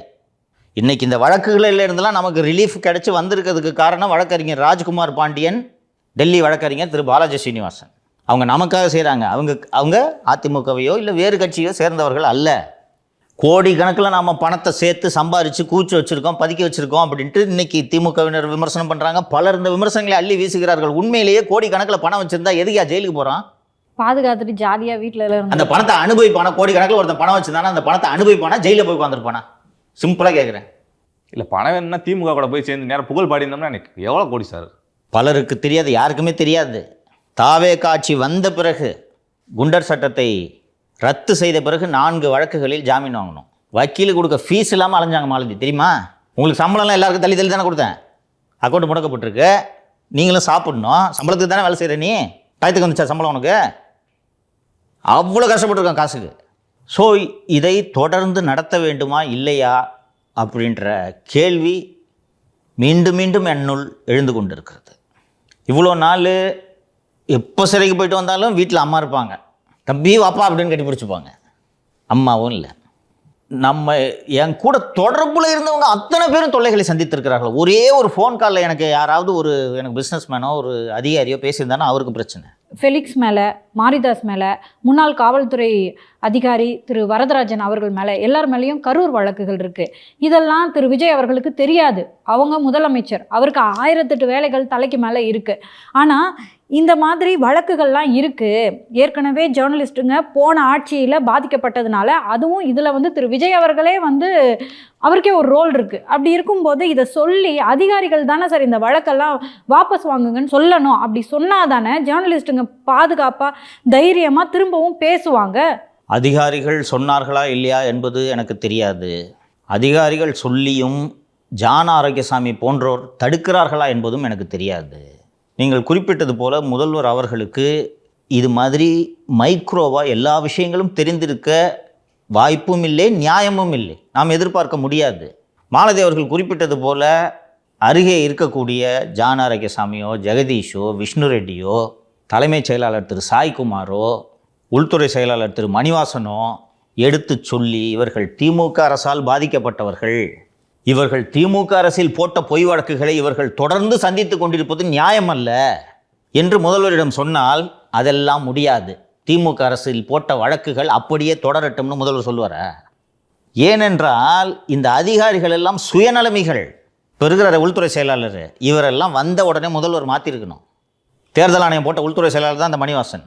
இன்னைக்கு இந்த வழக்குகளில் இருந்தெல்லாம் நமக்கு ரிலீஃப் கிடைச்சி வந்திருக்கிறதுக்கு காரணம் வழக்கறிஞர் ராஜ்குமார் பாண்டியன், டெல்லி வழக்கறிஞர் திரு பாலாஜி ஸ்ரீனிவாசன். அவங்க நமக்காக செய்கிறாங்க. அவங்க அதிமுகவையோ இல்லை வேறு கட்சியோ சேர்ந்தவர்கள் அல்ல. கோடிக்கணக்கில் நாம் பணத்தை சேர்த்து சம்பாரித்து கூச்சி வச்சுருக்கோம், பதுக்கி வச்சுருக்கோம் அப்படின்ட்டு இன்றைக்கி திமுகவினர் விமர்சனம் பண்ணுறாங்க. பலர் இந்த விமர்சனங்களை அள்ளி வீசுகிறார்கள். உண்மையிலேயே கோடிக்கணக்கில் பணம் வச்சுருந்தா எதுக்கா ஜெயிலுக்கு போகிறான்? பாதுகாத்துட்டு ஜாலியாக வீட்டில் இருந்து அந்த பணத்தை அனுபவிப்பானா? கோடிக்கணக்கில் ஒருத்தன் பணம் வச்சுருந்தானா அந்த பணத்தை அனுபவிப்பானா? ஜெயிலில் போய் உட்காந்துருப்பானா? சிம்பிளாக கேட்குறேன். இல்லை, பணம் வேணும்னா திமுக கூட போய் சேர்ந்து நேரம் புகழ் பாடியிருந்தோம்னா எனக்கு எவ்வளோ கோடி சார்? பலருக்கு தெரியாது, யாருக்குமே தெரியாது. தாவே காட்சி வந்த பிறகு குண்டர் சட்டத்தை ரத்து செய்த பிறகு 4 வழக்குகளில் ஜாமீன் வாங்கணும். வக்கீலுக்கு கொடுக்க ஃபீஸ் இல்லாமல் அலைஞ்சாங்க மாலதி, தெரியுமா? உங்களுக்கு சம்பளம்லாம் எல்லாருக்கும் தள்ளி தள்ளி தானே கொடுத்தேன். அக்கௌண்ட் முடக்கப்பட்டிருக்கு, நீங்களும் சாப்பிடணும், சம்பளத்துக்கு தானே வேலை செய்கிற. நீ டயத்துக்கு வந்துச்சா சம்பளம் உனக்கு? அவ்வளோ கஷ்டப்பட்டுருக்கான் காசுக்கு. ஸோ இதை தொடர்ந்து நடத்த வேண்டுமா இல்லையா அப்படின்ற கேள்வி மீண்டும் மீண்டும் என்னுள் எழுந்து கொண்டு இருக்கிறது. இவ்வளோ நாள் எப்போ சிறைக்கு போயிட்டு வந்தாலும் வீட்டில் அம்மா இருப்பாங்க, தம்பி வாப்பா அப்படின்னு கட்டி பிடிச்சிப்பாங்க. அம்மாவும் இல்லை. நம்ம என் கூட தொடர்புல இருந்தவங்க அத்தனை பேரும் தொல்லைகளை சந்தித்திருக்கிறார்கள். ஒரே ஒரு ஃபோன் காலில் எனக்கு யாராவது எனக்கு பிஸ்னஸ் மேனோ ஒரு அதிகாரியோ பேசியிருந்தானா அவருக்கு பிரச்சனை. ஃபெலிக்ஸ் மேலே, மாரிதாஸ் மேலே, முன்னாள் காவல்துறை அதிகாரி திரு வரதராஜன் அவர்கள் மேலே, எல்லார் மேலேயும் கரூர் வழக்குகள் இருக்குது. இதெல்லாம் திரு விஜய் அவர்களுக்கு தெரியாது. அவங்க முதலமைச்சர், அவருக்கு 1008 வேலைகள் தலைக்கு மேலே இருக்குது. ஆனால் இந்த மாதிரி வழக்குகள்லாம் இருக்குது. ஏற்கனவே ஜேர்னலிஸ்ட்டுங்க போன ஆட்சியில் பாதிக்கப்பட்டதுனால, அதுவும் இதில் திரு விஜய் அவர்களே அவருக்கே ஒரு ரோல் இருக்குது. அப்படி இருக்கும்போது இதை சொல்லி அதிகாரிகள் தானே சார் இந்த வழக்கெல்லாம் வாபஸ் வாங்குங்கன்னு சொல்லணும். அப்படி சொன்னால் தானே ஜேர்னலிஸ்ட்டுங்க பாதுகாப்பாக தைரியமாக திரும்பவும் பேசுவாங்க. அதிகாரிகள் சொன்னார்களா இல்லையா என்பது எனக்கு தெரியாது. அதிகாரிகள் சொல்லியும் ஜான் ஆரோக்கியசாமி போன்றோர் தடுக்கிறார்களா என்பதும் எனக்கு தெரியாது. நீங்கள் குறிப்பிட்டது போல முதல்வர் அவர்களுக்கு இது மாதிரி மைக்ரோவாக எல்லா விஷயங்களும் தெரிந்திருக்க வாய்ப்பும் இல்லை, நியாயமும் இல்லை, நாம் எதிர்பார்க்க முடியாது. மாலதி அவர்கள் குறிப்பிட்டது போல அருகே இருக்கக்கூடிய ஜான் ஆரோக்கியசாமியோ, ஜெகதீஷோ, விஷ்ணு ரெட்டியோ, தலைமைச் செயலாளர் திரு சாய்குமாரோ, உள்துறை செயலாளர் திரு மணிவாசனோ எடுத்து சொல்லி இவர்கள் திமுக அரசால் பாதிக்கப்பட்டவர்கள், இவர்கள் திமுக அரசில் போட்ட பொய் வழக்குகளை இவர்கள் தொடர்ந்து சந்தித்து கொண்டிருப்பது நியாயமல்ல என்று முதல்வரிடம் சொன்னால் அதெல்லாம் முடியாது. திமுக அரசில் போட்ட வழக்குகள் அப்படியே தொடரட்டும்னு முதல்வர் சொல்லுவார? ஏனென்றால் இந்த அதிகாரிகள் எல்லாம் சுயநலமிகள். பெறுகிற உள்துறை செயலாளர் இவரெல்லாம் வந்த உடனே முதல்வர் மாற்றிருக்கணும். தேர்தல் ஆணையம் போட்ட உள்துறை செயலாளர் தான் அந்த மணிவாசன்.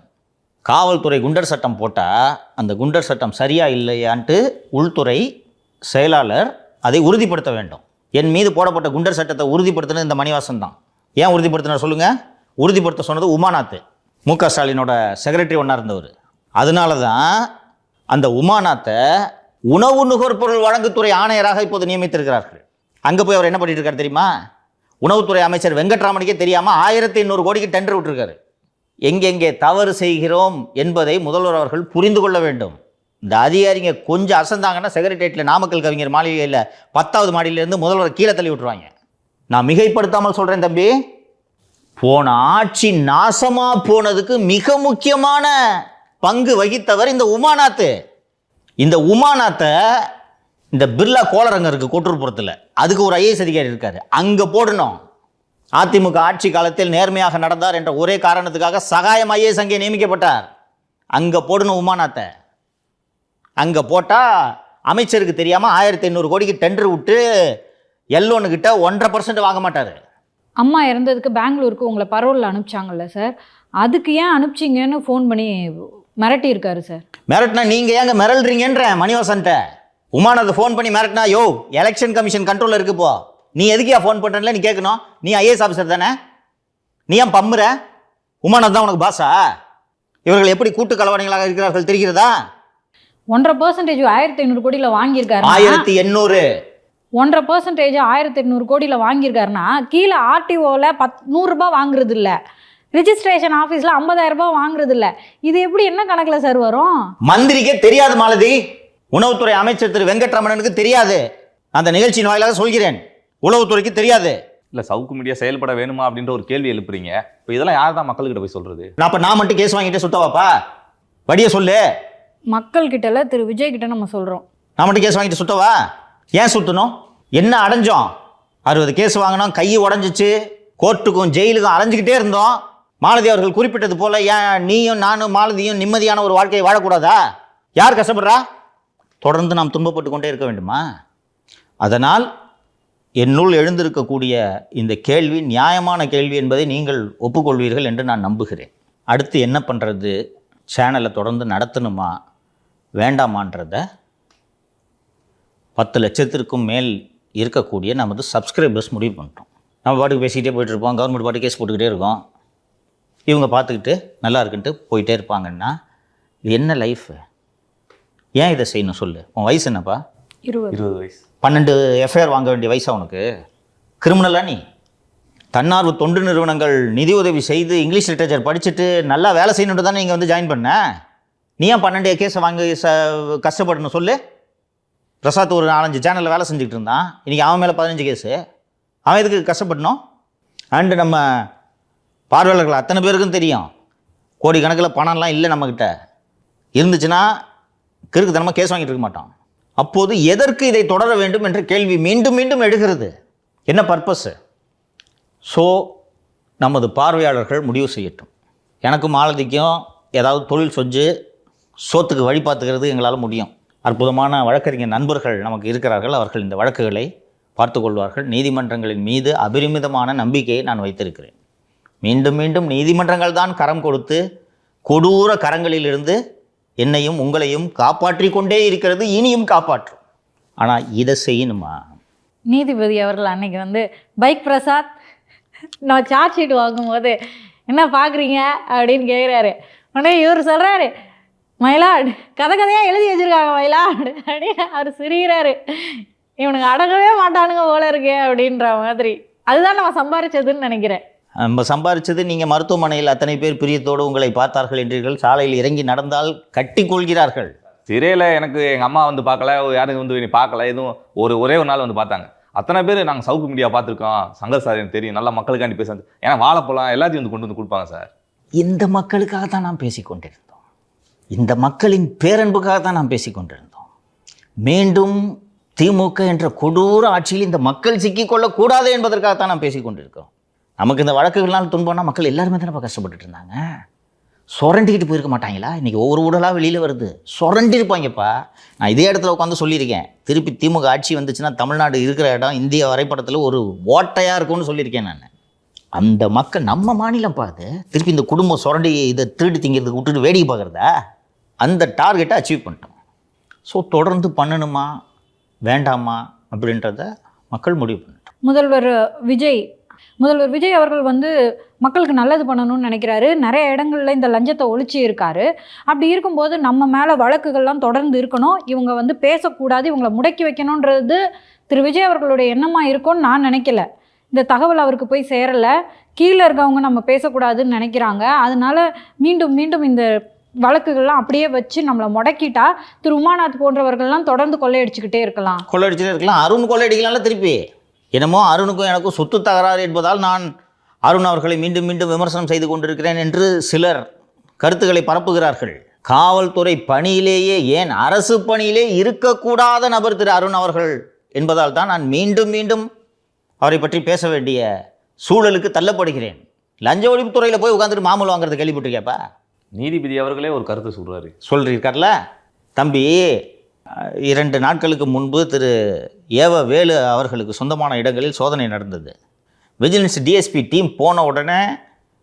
காவல்துறை குண்டர் சட்டம் போட்டால் அந்த குண்டர் சட்டம் சரியா இல்லையான்ட்டு உள்துறை செயலாளர் அதை உறுதிப்படுத்த வேண்டும். என் மீது போடப்பட்ட குண்டர் சட்டத்தை உறுதிப்படுத்தினது இந்த மணிவாசன் தான். ஏன் உறுதிப்படுத்தினார் சொல்லுங்கள்? உறுதிப்படுத்த சொன்னது உமாநாத், மு.க. ஸ்டாலினோட செக்ரட்டரி ஒன்றா இருந்தவர். அதனால தான் அந்த உமாநாத்தை உணவு நுகர்பொருள் வழங்குத்துறை ஆணையராக இப்போது நியமித்திருக்கிறார்கள். அங்கே போய் அவர் என்ன பண்ணிட்டு இருக்காரு தெரியுமா? உணவுத்துறை அமைச்சர் வெங்கட்ராமனுக்கே தெரியாமல் 1800 கோடிக்கு டெண்டர் விட்டுருக்காரு. எங்கெங்கே தவறு செய்கிறோம் என்பதை முதல்வர் அவர்கள் புரிந்து கொள்ள வேண்டும். இந்த அதிகாரிங்க கொஞ்சம் அசந்தாங்கன்னா செக்ரட்டரியேட்டில் நாமக்கல் கவிஞர் மாளிகையில் 10வது மாடியிலேருந்து முதல்வரை கீழே தள்ளி விட்டுருவாங்க. நான் மிகைப்படுத்தாமல் சொல்கிறேன் தம்பி. போன ஆட்சி நாசமாக போனதுக்கு மிக முக்கியமான பங்கு வகித்தவர் இந்த உமாநாத். இந்த உமாநாத்தை இந்த பிர்லா கோளரங்கம் இருக்குது கோட்டூர்புரத்தில், அதுக்கு ஒரு ஐஏஎஸ் அதிகாரி இருக்கார், அங்கே போடணும். அதிமுக ஆட்சி காலத்தில் நேர்மையாக நடந்தார் என்ற ஒரே காரணத்துக்காக சகாயம் ஐஏஎஸ் அங்கே நியமிக்கப்பட்டார். அங்கே போடணும் உமாநாத்தை. அங்கே போட்டால் அமைச்சருக்கு தெரியாமல் 1800 கோடிக்கு டெண்டர் விட்டு எல்லோனுக்கிட்ட 1.5% வாங்க மாட்டார். அம்மா இறந்ததுக்கு பெங்களூருக்கு உங்களை பரோலில் அனுப்பிச்சாங்கல்ல சார், அதுக்கு ஏன் அனுப்பிச்சிங்கன்னு ஃபோன் பண்ணி மிரட்டி இருக்காரு சார். மிரட்டினா நீங்கள் ஏங்க மிரள்றீங்கன்ற மணிவாசன்ட்ட உமானதை ஃபோன் பண்ணி மிரட்டினா, யோ எலெக்ஷன் கமிஷன் கண்ட்ரோலில் இருக்குப்போ, நீ எதுக்கியா ஃபோன் பண்ணுறேன்ல நீ கேட்கணும். நீ ஐஏஎஸ் ஆஃபீஸர் தானே, நீ ஏன் பம்முற? உமானது தான் உனக்கு பாஸா? இவர்கள் எப்படி கூட்டு கலவாணிகளாக இருக்கிறார்கள் தெரிகிறதா? 1.5% 1500 கோடியில் வாங்கியிருக்காரு. 1800 1.5% 1800 கோடியில் வாங்கியிருக்காருன்னா கீழே ஆர்டிஓவில் 100 ரூபாய் வாங்குறது இல்லை, ரிஜிஸ்ட்ரேஷன் ஆஃபீஸில் 50,000 ரூபாய் வாங்குறது இல்லை. இது எப்படி என்ன கணக்கில் சார் வரும்? மந்திரிக்கே தெரியாது மாலதி. உணவுத்துறை அமைச்சர் திரு வெங்கட்ரமணனுக்கு தெரியாது. அந்த நிகழ்ச்சியின் வாயிலாக சொல்கிறேன், உளவுத்துறைக்கு தெரியாது. இல்லை சவுக்கு மீடியா செயல்பட வேணுமா அப்படின்ற ஒரு கேள்வி எழுப்புறீங்க. இப்போ இதெல்லாம் யார் தான் மக்கள்கிட்ட போய் சொல்கிறது? நான் மட்டும் கேஸ் வாங்கிட்டு சுத்தவாப்பா? வடிய சொல்லு. மக்கள்கிட்டல திரு விஜய் கிட்ட நம்ம சொல்கிறோம். நான் மட்டும் கேஸ் வாங்கிட்டு சுத்தவா? ஏன் சுற்றணும்? என்ன அடைஞ்சோம்? 60 கேஸ் வாங்கினோம், கை உடஞ்சிச்சு, கோர்ட்டுக்கும் ஜெயிலுக்கும் அலைஞ்சிக்கிட்டே இருந்தோம். மாலதி அவர்கள் குறிப்பிட்டது போல ஏன் நீயும் நானும் மாலதியும் நிம்மதியான ஒரு வாழ்க்கையை வாழக்கூடாதா? யார் கஷ்டப்படுறா? தொடர்ந்து நாம் துன்பப்பட்டு கொண்டே இருக்க வேண்டுமா? அதனால் என்னுள் எழுந்திருக்கக்கூடிய இந்த கேள்வி நியாயமான கேள்வி என்பதை நீங்கள் ஒப்புக்கொள்வீர்கள் என்று நான் நம்புகிறேன். அடுத்து என்ன பண்ணுறது? சேனலை தொடர்ந்து நடத்தணுமா வேண்டாமான்றத 10 லட்சத்திற்கும் மேல் இருக்கக்கூடிய நமது சப்ஸ்கிரைபர்ஸ் முடிவு பண்ணிட்டோம். நம்ம பாட்டுக்கு பேசிக்கிட்டே போயிட்டுருப்போம், கவர்மெண்ட் பாட்டு கேஸ் போட்டுக்கிட்டே இருக்கோம், இவங்க பார்த்துக்கிட்டு நல்லா இருக்குன்ட்டு போயிட்டே இருப்பாங்கன்னா இது என்ன லைஃபு? ஏன் இதை செய்யணும் சொல்லு? உன் வயசு என்னப்பா? 20 வயசு. 12 எஃப்ஐஆர் வாங்க வேண்டிய வயசா உனக்கு? கிரிமினலா நீ? தன்னார்வ தொண்டு நிறுவனங்கள் நிதி உதவி செய்து இங்கிலீஷ் லிட்டரேச்சர் படிச்சுட்டு நல்லா வேலை செய்யணுட்டு தானே நீங்கள் வந்து ஜாயின் பண்ண. நீ ஏன் 12 கேஸை வாங்கி கஷ்டப்படணும் சொல்லு? பிரசாத் ஒரு 4-5 சேனலில் வேலை செஞ்சுக்கிட்டு இருந்தான், இன்றைக்கி அவன் மேலே 15 கேஸு. அவன் எதுக்கு கஷ்டப்படணும்? அண்டு நம்ம பார்வையாளர்கள் அத்தனை பேருக்கும் தெரியும், கோடிக்கணக்கில் பணம்லாம் இல்லை நம்மக்கிட்ட. இருந்துச்சுன்னா கிறுக்குத்தனமாக கேஸ் வாங்கிட்டு இருக்க மாட்டோம். அப்போது எதற்கு இதை தொடர வேண்டும் என்ற கேள்வி மீண்டும் மீண்டும் எழுகிறது. என்ன பர்பஸ்? ஸோ நமது பார்வையாளர்கள் முடிவு செய்யட்டும். எனக்கும் மாலதிக்கும் ஏதாவது தொழில் செஞ்சு சோத்துக்கு வழி பார்த்துக்கிறது எங்களால் முடியும். அற்புதமான வழக்கறிஞர் நண்பர்கள் நமக்கு இருக்கிறார்கள். அவர்கள் இந்த வழக்குகளை பார்த்து கொள்வார்கள். நீதிமன்றங்களின் மீது அபரிமிதமான நம்பிக்கையை நான் வைத்திருக்கிறேன். மீண்டும் மீண்டும் நீதிமன்றங்கள் தான் கரம் கொடுத்து கொடூர கரங்களிலிருந்து என்னையும் உங்களையும் காப்பாற்றி கொண்டே இருக்கிறது, இனியும் காப்பாற்றும். ஆனால் இதை செய்யணுமா? நீதிபதி அவர்கள் அன்னைக்கு வந்து பைக் பிரசாத் நான் சார்ஜ் ஷீட் வாங்கும்போது என்ன பார்க்குறீங்க அப்படின்னு கேட்குறாரு. உடனே இவர் சொல்கிறாரு, மயிலாடு கதையாக எழுதி வச்சுருக்காங்க மயிலாடு அப்படின்னு அவர் சிரிக்கிறாரு. இவனுங்க அடங்கவே மாட்டானுங்க போல இருக்கே அப்படின்ற மாதிரி. அதுதான் நம்ம சம்பாரிச்சதுன்னு நினைக்கிறேன். நம்ம சம்பாரிச்சது, நீங்கள் மருத்துவமனையில் அத்தனை பேர் பிரியத்தோடு உங்களை பார்த்தார்கள் என்றீர்கள். சாலையில் இறங்கி நடந்தால் கட்டி கொள்கிறார்கள். சிறையில் எனக்கு எங்கள் அம்மா வந்து பார்க்கல, யாரும் வந்து நீ பார்க்கல, எதுவும் ஒரே ஒரு நாள் வந்து பார்த்தாங்க. அத்தனை பேர் நாங்கள் சவுக்கு மீடியா பார்த்துருக்கோம், சங்கர் சார் எனக்கு தெரியும், நல்லா மக்களுக்காண்டி பேசுறது, ஏன்னா வாழைப்பழம் எல்லாத்தையும் வந்து கொண்டு வந்து கொடுப்பாங்க சார். இந்த மக்களுக்காக தான் நாம் பேசிக்கொண்டிருந்தோம். இந்த மக்களின் பேரன்புக்காக தான் நாம் பேசிக்கொண்டிருந்தோம். மீண்டும் திமுக என்ற கொடூர ஆட்சியில் இந்த மக்கள் சிக்கிக்கொள்ளக்கூடாது என்பதற்காகத்தான் நாம் பேசிக்கொண்டிருக்கோம். நமக்கு இந்த வழக்குகள்னால் துன்பம்னா மக்கள் எல்லாருமே தானே கஷ்டப்பட்டுட்டு இருந்தாங்க. சொரண்டிக்கிட்டு போயிருக்க மாட்டாங்களா? இன்றைக்கி ஒவ்வொரு ஊடலாக வெளியில் வருது, சொரண்டிருப்பாங்கப்பா. நான் இதே இடத்துல உட்காந்து சொல்லியிருக்கேன், திருப்பி திமுக ஆட்சி வந்துச்சுன்னா தமிழ்நாடு இருக்கிற இடம் இந்திய வரைபடத்தில் ஒரு ஓட்டையாக இருக்கும்னு சொல்லியிருக்கேன் நான். அந்த மக்கள் நம்ம மாநிலம் பார்த்து திருப்பி இந்த குடும்பம் சுரண்டி இதை திருடி திங்கிறதுக்கு விட்டுட்டு வேடிக்கை பார்க்குறதா? அந்த டார்கெட்டை அச்சீவ் பண்ணிட்டோம். ஸோ தொடர்ந்து பண்ணணுமா வேண்டாமா அப்படின்றத மக்கள் முடிவு பண்ணிட்டோம். முதல்வர் விஜய் அவர்கள் வந்து மக்களுக்கு நல்லது பண்ணணும்னு நினைக்கிறாரு. நிறைய இடங்களில் இந்த லஞ்சத்தை ஒழிச்சு இருக்காரு. அப்படி இருக்கும்போது நம்ம மேலே வழக்குகள்லாம் தொடர்ந்து இருக்கணும், இவங்க வந்து பேசக்கூடாது, இவங்களை முடக்கி வைக்கணுன்றது திரு விஜய் அவர்களுடைய எண்ணமாக இருக்கும்னு நான் நினைக்கல. இந்த தகவல் அவருக்கு போய் சேரலை, கீழே இருக்கவங்க நம்ம பேசக்கூடாதுன்னு நினைக்கிறாங்க. அதனால மீண்டும் மீண்டும் இந்த வழக்குகள்லாம் அப்படியே வச்சு நம்மளை முடக்கிட்டா திரு உமாநாத் போன்றவர்கள்லாம் தொடர்ந்து கொள்ளையடிச்சுக்கிட்டே இருக்கலாம். அருண் கொள்ளையடிக்கலாம்ல திருப்பி. என்னமோ அருணுக்கும் எனக்கும் சொத்து தகராறு என்பதால் நான் அருண் அவர்களை மீண்டும் மீண்டும் விமர்சனம் செய்து கொண்டிருக்கிறேன் என்று சிலர் கருத்துக்களை பரப்புகிறார்கள். காவல்துறை பணியிலேயே, ஏன் அரசு பணியிலே இருக்கக்கூடாத நபர் திரு அருண் அவர்கள் என்பதால் தான் நான் மீண்டும் மீண்டும் அவரை பற்றி பேச வேண்டிய சூழலுக்கு தள்ளப்படுகிறேன். லஞ்ச ஒழிப்புத்துறையில் போய் உட்காந்துட்டு மாமூல் வாங்குறது கேள்விப்பட்டிருக்கேப்பா. நீதிபதி அவர்களே ஒரு கருத்து சொல்லியிருக்கார்ல தம்பி. 2 நாட்களுக்கு முன்பு திரு வேலு அவர்களுக்கு சொந்தமான இடங்களில் சோதனை நடந்தது. விஜிலன்ஸ் டிஎஸ்பி டீம் போன உடனே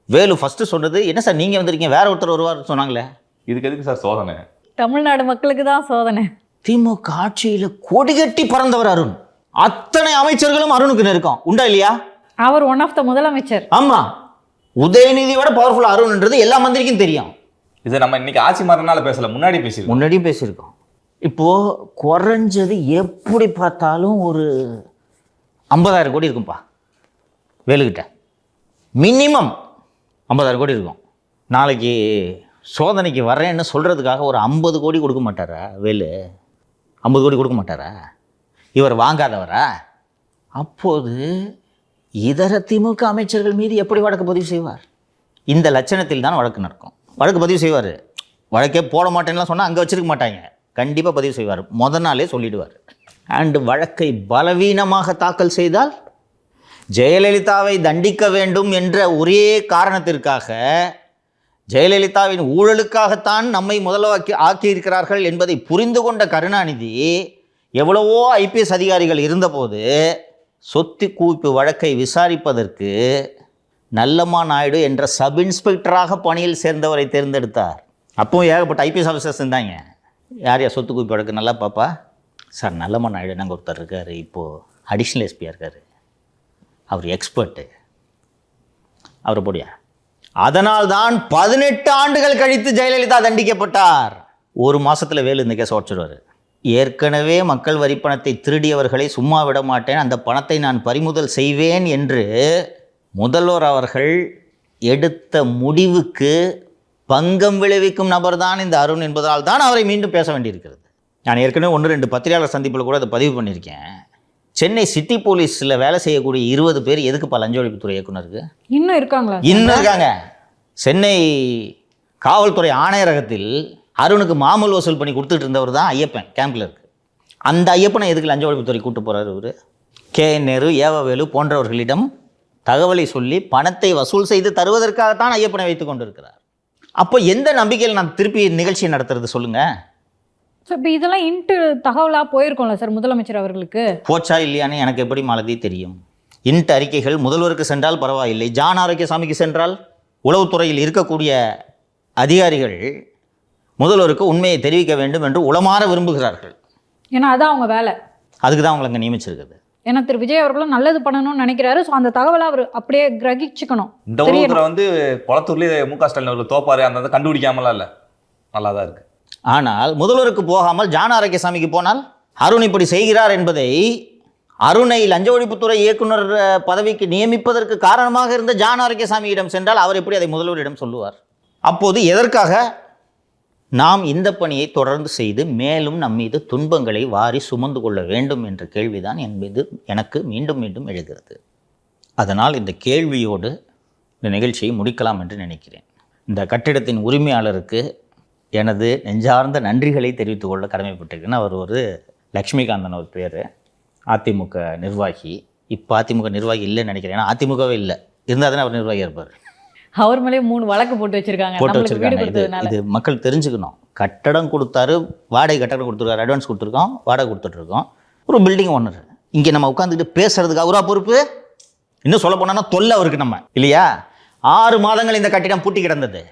வேலு ஃபஸ்ட்டு சொன்னது, என்ன சார் நீங்கள் வந்திருக்கீங்க, வேற ஒருத்தர் வருவார் சொன்னாங்களே. இதுக்கு எதுக்கு சார் சோதனை? தமிழ்நாடு மக்களுக்கு தான் சோதனை. திமுக ஆட்சியில் கொடிகட்டி பறந்தவர் அருண். அத்தனை அமைச்சர்களும் அருணுக்கு நெருக்கம் உண்டா இல்லையா? அவர் ஒன் ஆஃப் த முதலமைச்சர். ஆமாம், உதயநிதியோட பவர்ஃபுல் அருண்ன்றது எல்லா மந்திரிக்கும் தெரியும். இதை நம்ம இன்னைக்கு ஆட்சி மாறினால பேசல, முன்னாடியும் பேசியிருக்கோம். இப்போது குறைஞ்சது எப்படி பார்த்தாலும் ஒரு 50,000 கோடி இருக்கும்பா வேலுக்கிட்ட. மினிமம் 50,000 கோடி இருக்கும். நாளைக்கு சோதனைக்கு வரேன்னு சொல்கிறதுக்காக ஒரு 50 கோடி கொடுக்க மாட்டாரா வேலு? 50 கோடி கொடுக்க மாட்டாரா? இவர் வாங்காதவரா? அப்போது இதர திமுக அமைச்சர்கள் மீது எப்படி வழக்கு பதிவு செய்வார்? இந்த லட்சணத்தில் தான் வழக்கு நடக்கும். வழக்கு பதிவு செய்வார். வழக்கே போட மாட்டேன்னுலாம் சொன்னால் அங்கே வச்சிருக்க மாட்டாங்க, கண்டிப்பாக பதிவு செய்வார். நாளே சொல்லிடுவார். அண்டு வழக்கை பலவீனமாக தாக்கல் செய்தால் ஜெயலலிதாவை தண்டிக்க வேண்டும் என்ற ஒரே காரணத்திற்காக, ஜெயலலிதாவின் ஊழலுக்காகத்தான் நம்மை ஆக்கியிருக்கிறார்கள் என்பதை புரிந்து கொண்ட கருணாநிதி எவ்வளவோ ஐபிஎஸ் அதிகாரிகள் இருந்தபோது சொத்து குவிப்பு வழக்கை விசாரிப்பதற்கு நல்லம்மா நாயுடு என்ற சப் இன்ஸ்பெக்டராக பணியில் சேர்ந்தவரை தேர்ந்தெடுத்தார். அப்போவும் ஏகப்பட்ட ஐபிஎஸ் ஆஃபீஸர்ஸ் இருந்தாங்க. யார் சொத்து குவிப்பு வழக்கு நல்லா பாப்பா சார், நல்லம்மா நாயுடு நாங்கள் ஒருத்தர் இருக்கார், இப்போது அடிஷ்னல் எஸ்பியாக இருக்கார், அவர் எக்ஸ்பர்ட்டு, அவரை போடியா. அதனால்தான் 18 ஆண்டுகள் கழித்து ஜெயலலிதா தண்டிக்கப்பட்டார். 1 மாதத்தில் வேலு இந்த கேஸ் உடச்சிடுவார். ஏற்கனவே மக்கள் வரி பணத்தை திருடியவர்களை சும்மா விட மாட்டேன், அந்த பணத்தை நான் பறிமுதல் செய்வேன் என்று முதல்வர் அவர்கள் எடுத்த முடிவுக்கு பங்கம் விளைவிக்கும் நபர் தான் இந்த அருண் என்பதால் தான் அவரை மீண்டும் பேச வேண்டியிருக்கிறது. நான் ஏற்கனவே 1-2 பத்திரிகையாளர் சந்திப்பில் கூட அதை பதிவு பண்ணியிருக்கேன். சென்னை சிட்டி போலீஸில் வேலை செய்யக்கூடிய 20 பேர் எதுக்குப்பா லஞ்ச ஒழிப்புத்துறை இயக்குனருக்கு? இன்னும் இருக்காங்களா? இன்னும் இருக்காங்க. சென்னை காவல்துறை ஆணையரகத்தில் அருணுக்கு மாமூல் வசூல் பண்ணி கொடுத்துட்டு இருந்தவர் தான் ஐயப்பன், கேம்பில் இருக்கு. அந்த ஐயப்பனை எதுக்கு லஞ்ச ஒழிப்புத்துறை கூட்டு போகிறார் இவர்? KN நேரு, ஏவவேலு போன்றவர்களிடம் தகவலை சொல்லி பணத்தை வசூல் செய்து தருவதற்காகத்தான் ஐயப்பனை வைத்து கொண்டிருக்கிறார். அப்போ எந்த நம்பிக்கையில் நான் திருப்பி நிகழ்ச்சியை நடத்துறது சொல்லுங்கள்? ஸோ இப்போ இதெல்லாம் தகவலாக போயிருக்கோம்ல சார் முதலமைச்சர் அவர்களுக்கு? போச்சா இல்லையான்னு எனக்கு எப்படி மாலதி தெரியும்? அறிக்கைகள் முதல்வருக்கு சென்றால் பரவாயில்லை, ஜான் ஆரோக்கியசாமிக்கு சென்றால் உளவுத்துறையில் இருக்கக்கூடிய அதிகாரிகள் முதல்வருக்கு உண்மையை தெரிவிக்க வேண்டும் என்று உளமாற விரும்புகிறார்கள். ஏன்னா அதான் அவங்க வேலை. அதுக்கு தான் அவங்களை அங்கே நியமிச்சிருக்குது. ஏன்னா திரு விஜய் அவர்களும் நல்லது பண்ணணும்னு நினைக்கிறாரு. ஸோ அந்த தகவலை அவர் அப்படியே கிரகிச்சுக்கணும். இந்த உலகத்துல வந்து குளத்தூர்லேயே MK ஸ்டாலின் அவர்கள் தோப்பாரு, அந்த கண்டுபிடிக்காமலாம் இல்லை, நல்லா தான் இருக்கு. ஆனால் முதல்வருக்கு போகாமல் ஜான் ஆரோக்கியசாமிக்கு போனால் அருண் இப்படி செய்கிறார் என்பதை அருணை லஞ்ச ஒழிப்புத்துறை இயக்குனர் பதவிக்கு நியமிப்பதற்கு காரணமாக இருந்த ஜான் ஆரோக்கியசாமியிடம் சென்றால் அவர் எப்படி அதை முதல்வரிடம் சொல்லுவார்? அப்போது எதற்காக நாம் இந்த பணியை தொடர்ந்து செய்து மேலும் நம் மீது துன்பங்களை வாரி சுமந்து கொள்ள வேண்டும் என்ற கேள்விதான் என் மீது எனக்கு மீண்டும் மீண்டும் எழுகிறது. அதனால் இந்த கேள்வியோடு இந்த நிகழ்ச்சியை முடிக்கலாம் என்று நினைக்கிறேன். இந்த கட்டிடத்தின் உரிமையாளருக்கு எனது நெஞ்சார்ந்த நன்றிகளை தெரிவித்துக் கொள்ள கடமைப்பட்டிருக்கேன். அவர் ஒரு லக்ஷ்மிகாந்தன் ஒரு பேர், அதிமுக நிர்வாகி. இப்போ அதிமுக நிர்வாகி இல்லைன்னு நினைக்கிறேன். ஏன்னா அதிமுகவே இல்லை, இருந்தால் தானே அவர் நிர்வாகியாக இருப்பார். அவர் மேலே 3 வழக்கு போட்டு வச்சிருக்காங்க. இது மக்கள் தெரிஞ்சுக்கணும். கட்டடம் கொடுத்தாரு, வாடகை கட்டடம் கொடுத்துருக்காரு, அட்வான்ஸ் கொடுத்துருக்கோம், வாடகை கொடுத்துட்ருக்கோம். ஒரு பில்டிங் ஓனர் இங்கே நம்ம உட்காந்துக்கிட்டு பேசுறதுக்கு அவரா பொறுப்பு? இன்னும் சொல்ல போனோன்னா தொல்லை அவருக்கு நம்ம இல்லையா? 6 மாதங்கள் இந்த கட்டிடம் பூட்டி கிடந்தது,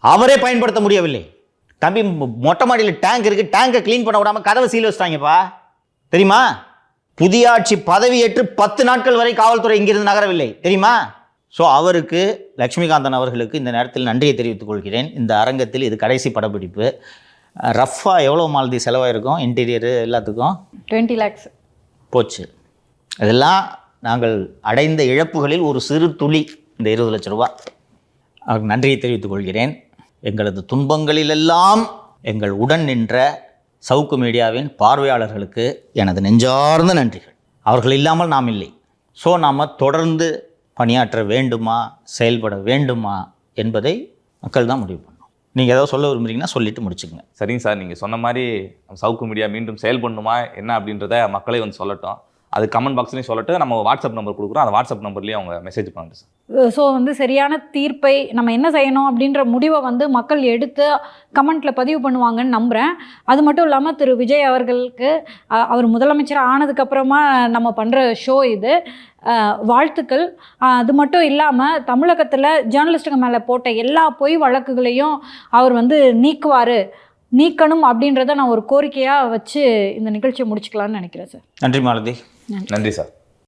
அவரே பயன்படுத்த முடியவில்லை. தம்பி மொட்டை மாடியில் டேங்க் இருக்குது, டேங்கை க்ளீன் பண்ண விடாமல் கதவை சீல் வச்சிட்டாங்கப்பா, தெரியுமா? புதிய ஆட்சி பதவியேற்று 10 நாட்கள் வரை காவல்துறை இங்கிருந்து நகரவில்லை, தெரியுமா? ஸோ அவருக்கு, லக்ஷ்மிகாந்தன் அவர்களுக்கு இந்த நேரத்தில் நன்றியை தெரிவித்துக் கொள்கிறேன். இந்த அரங்கத்தில் இது கடைசி படப்பிடிப்பு. ரஃபாக எவ்வளோ மாலதி செலவாயிருக்கும் இன்டீரியரு எல்லாத்துக்கும்? 20 lakhs போச்சு. அதெல்லாம் நாங்கள் அடைந்த இழப்புகளில் ஒரு சிறு துளி, இந்த 20 லட்ச ரூபா. அவருக்கு நன்றியை தெரிவித்துக் கொள்கிறேன். எங்களது துன்பங்களிலெல்லாம் எங்கள் உடன் நின்ற சவுக்கு மீடியாவின் பார்வையாளர்களுக்கு எனது நெஞ்சார்ந்த நன்றிகள். அவர்கள் இல்லாமல் நாம் இல்லை. ஸோ நாம் தொடர்ந்து பணியாற்ற வேண்டுமா, செயல்பட வேண்டுமா என்பதை மக்கள் தான் முடிவு பண்ணணும். நீங்கள் ஏதாவது சொல்ல விரும்புறீங்கன்னா சொல்லிட்டு முடிச்சுக்கங்க. சரிங்க சார், நீங்கள் சொன்ன மாதிரி சவுக்கு மீடியா மீண்டும் செயல்படணுமா என்ன அப்படின்றத மக்களே வந்து சொல்லட்டும். அது கமெண்ட் பாக்ஸ்லேயும் சொல்லட்டும். நம்ம வாட்ஸ்அப் நம்பர் கொடுக்குறோம், அந்த வாட்ஸ்அப் நம்பர்லேயே அவங்க மெசேஜ் பண்ணுங்க சார். ஸோ சரியான தீர்ப்பை நம்ம என்ன செய்யணும் அப்படின்ற முடிவை மக்கள் எடுத்து கமெண்ட்டில் பதிவு பண்ணுவாங்கன்னு நம்புகிறேன். அது மட்டும் இல்லாமல் திரு விஜய் அவர்களுக்கு அவர் முதலமைச்சர் ஆனதுக்கப்புறமா நம்ம பண்ணுற ஷோ இது, வாழ்த்துக்கள். அது மட்டும் இல்லாமல் தமிழகத்தில் ஜேர்னலிஸ்ட்டுங்க மேலே போட்ட எல்லா பொய் வழக்குகளையும் அவர் நீக்கணும் அப்படின்றத நான் ஒரு கோரிக்கையாக வச்சு இந்த நிகழ்ச்சியை முடிச்சுக்கலான்னு நினைக்கிறேன் சார். நன்றி மாலதி. நன்றி சார்.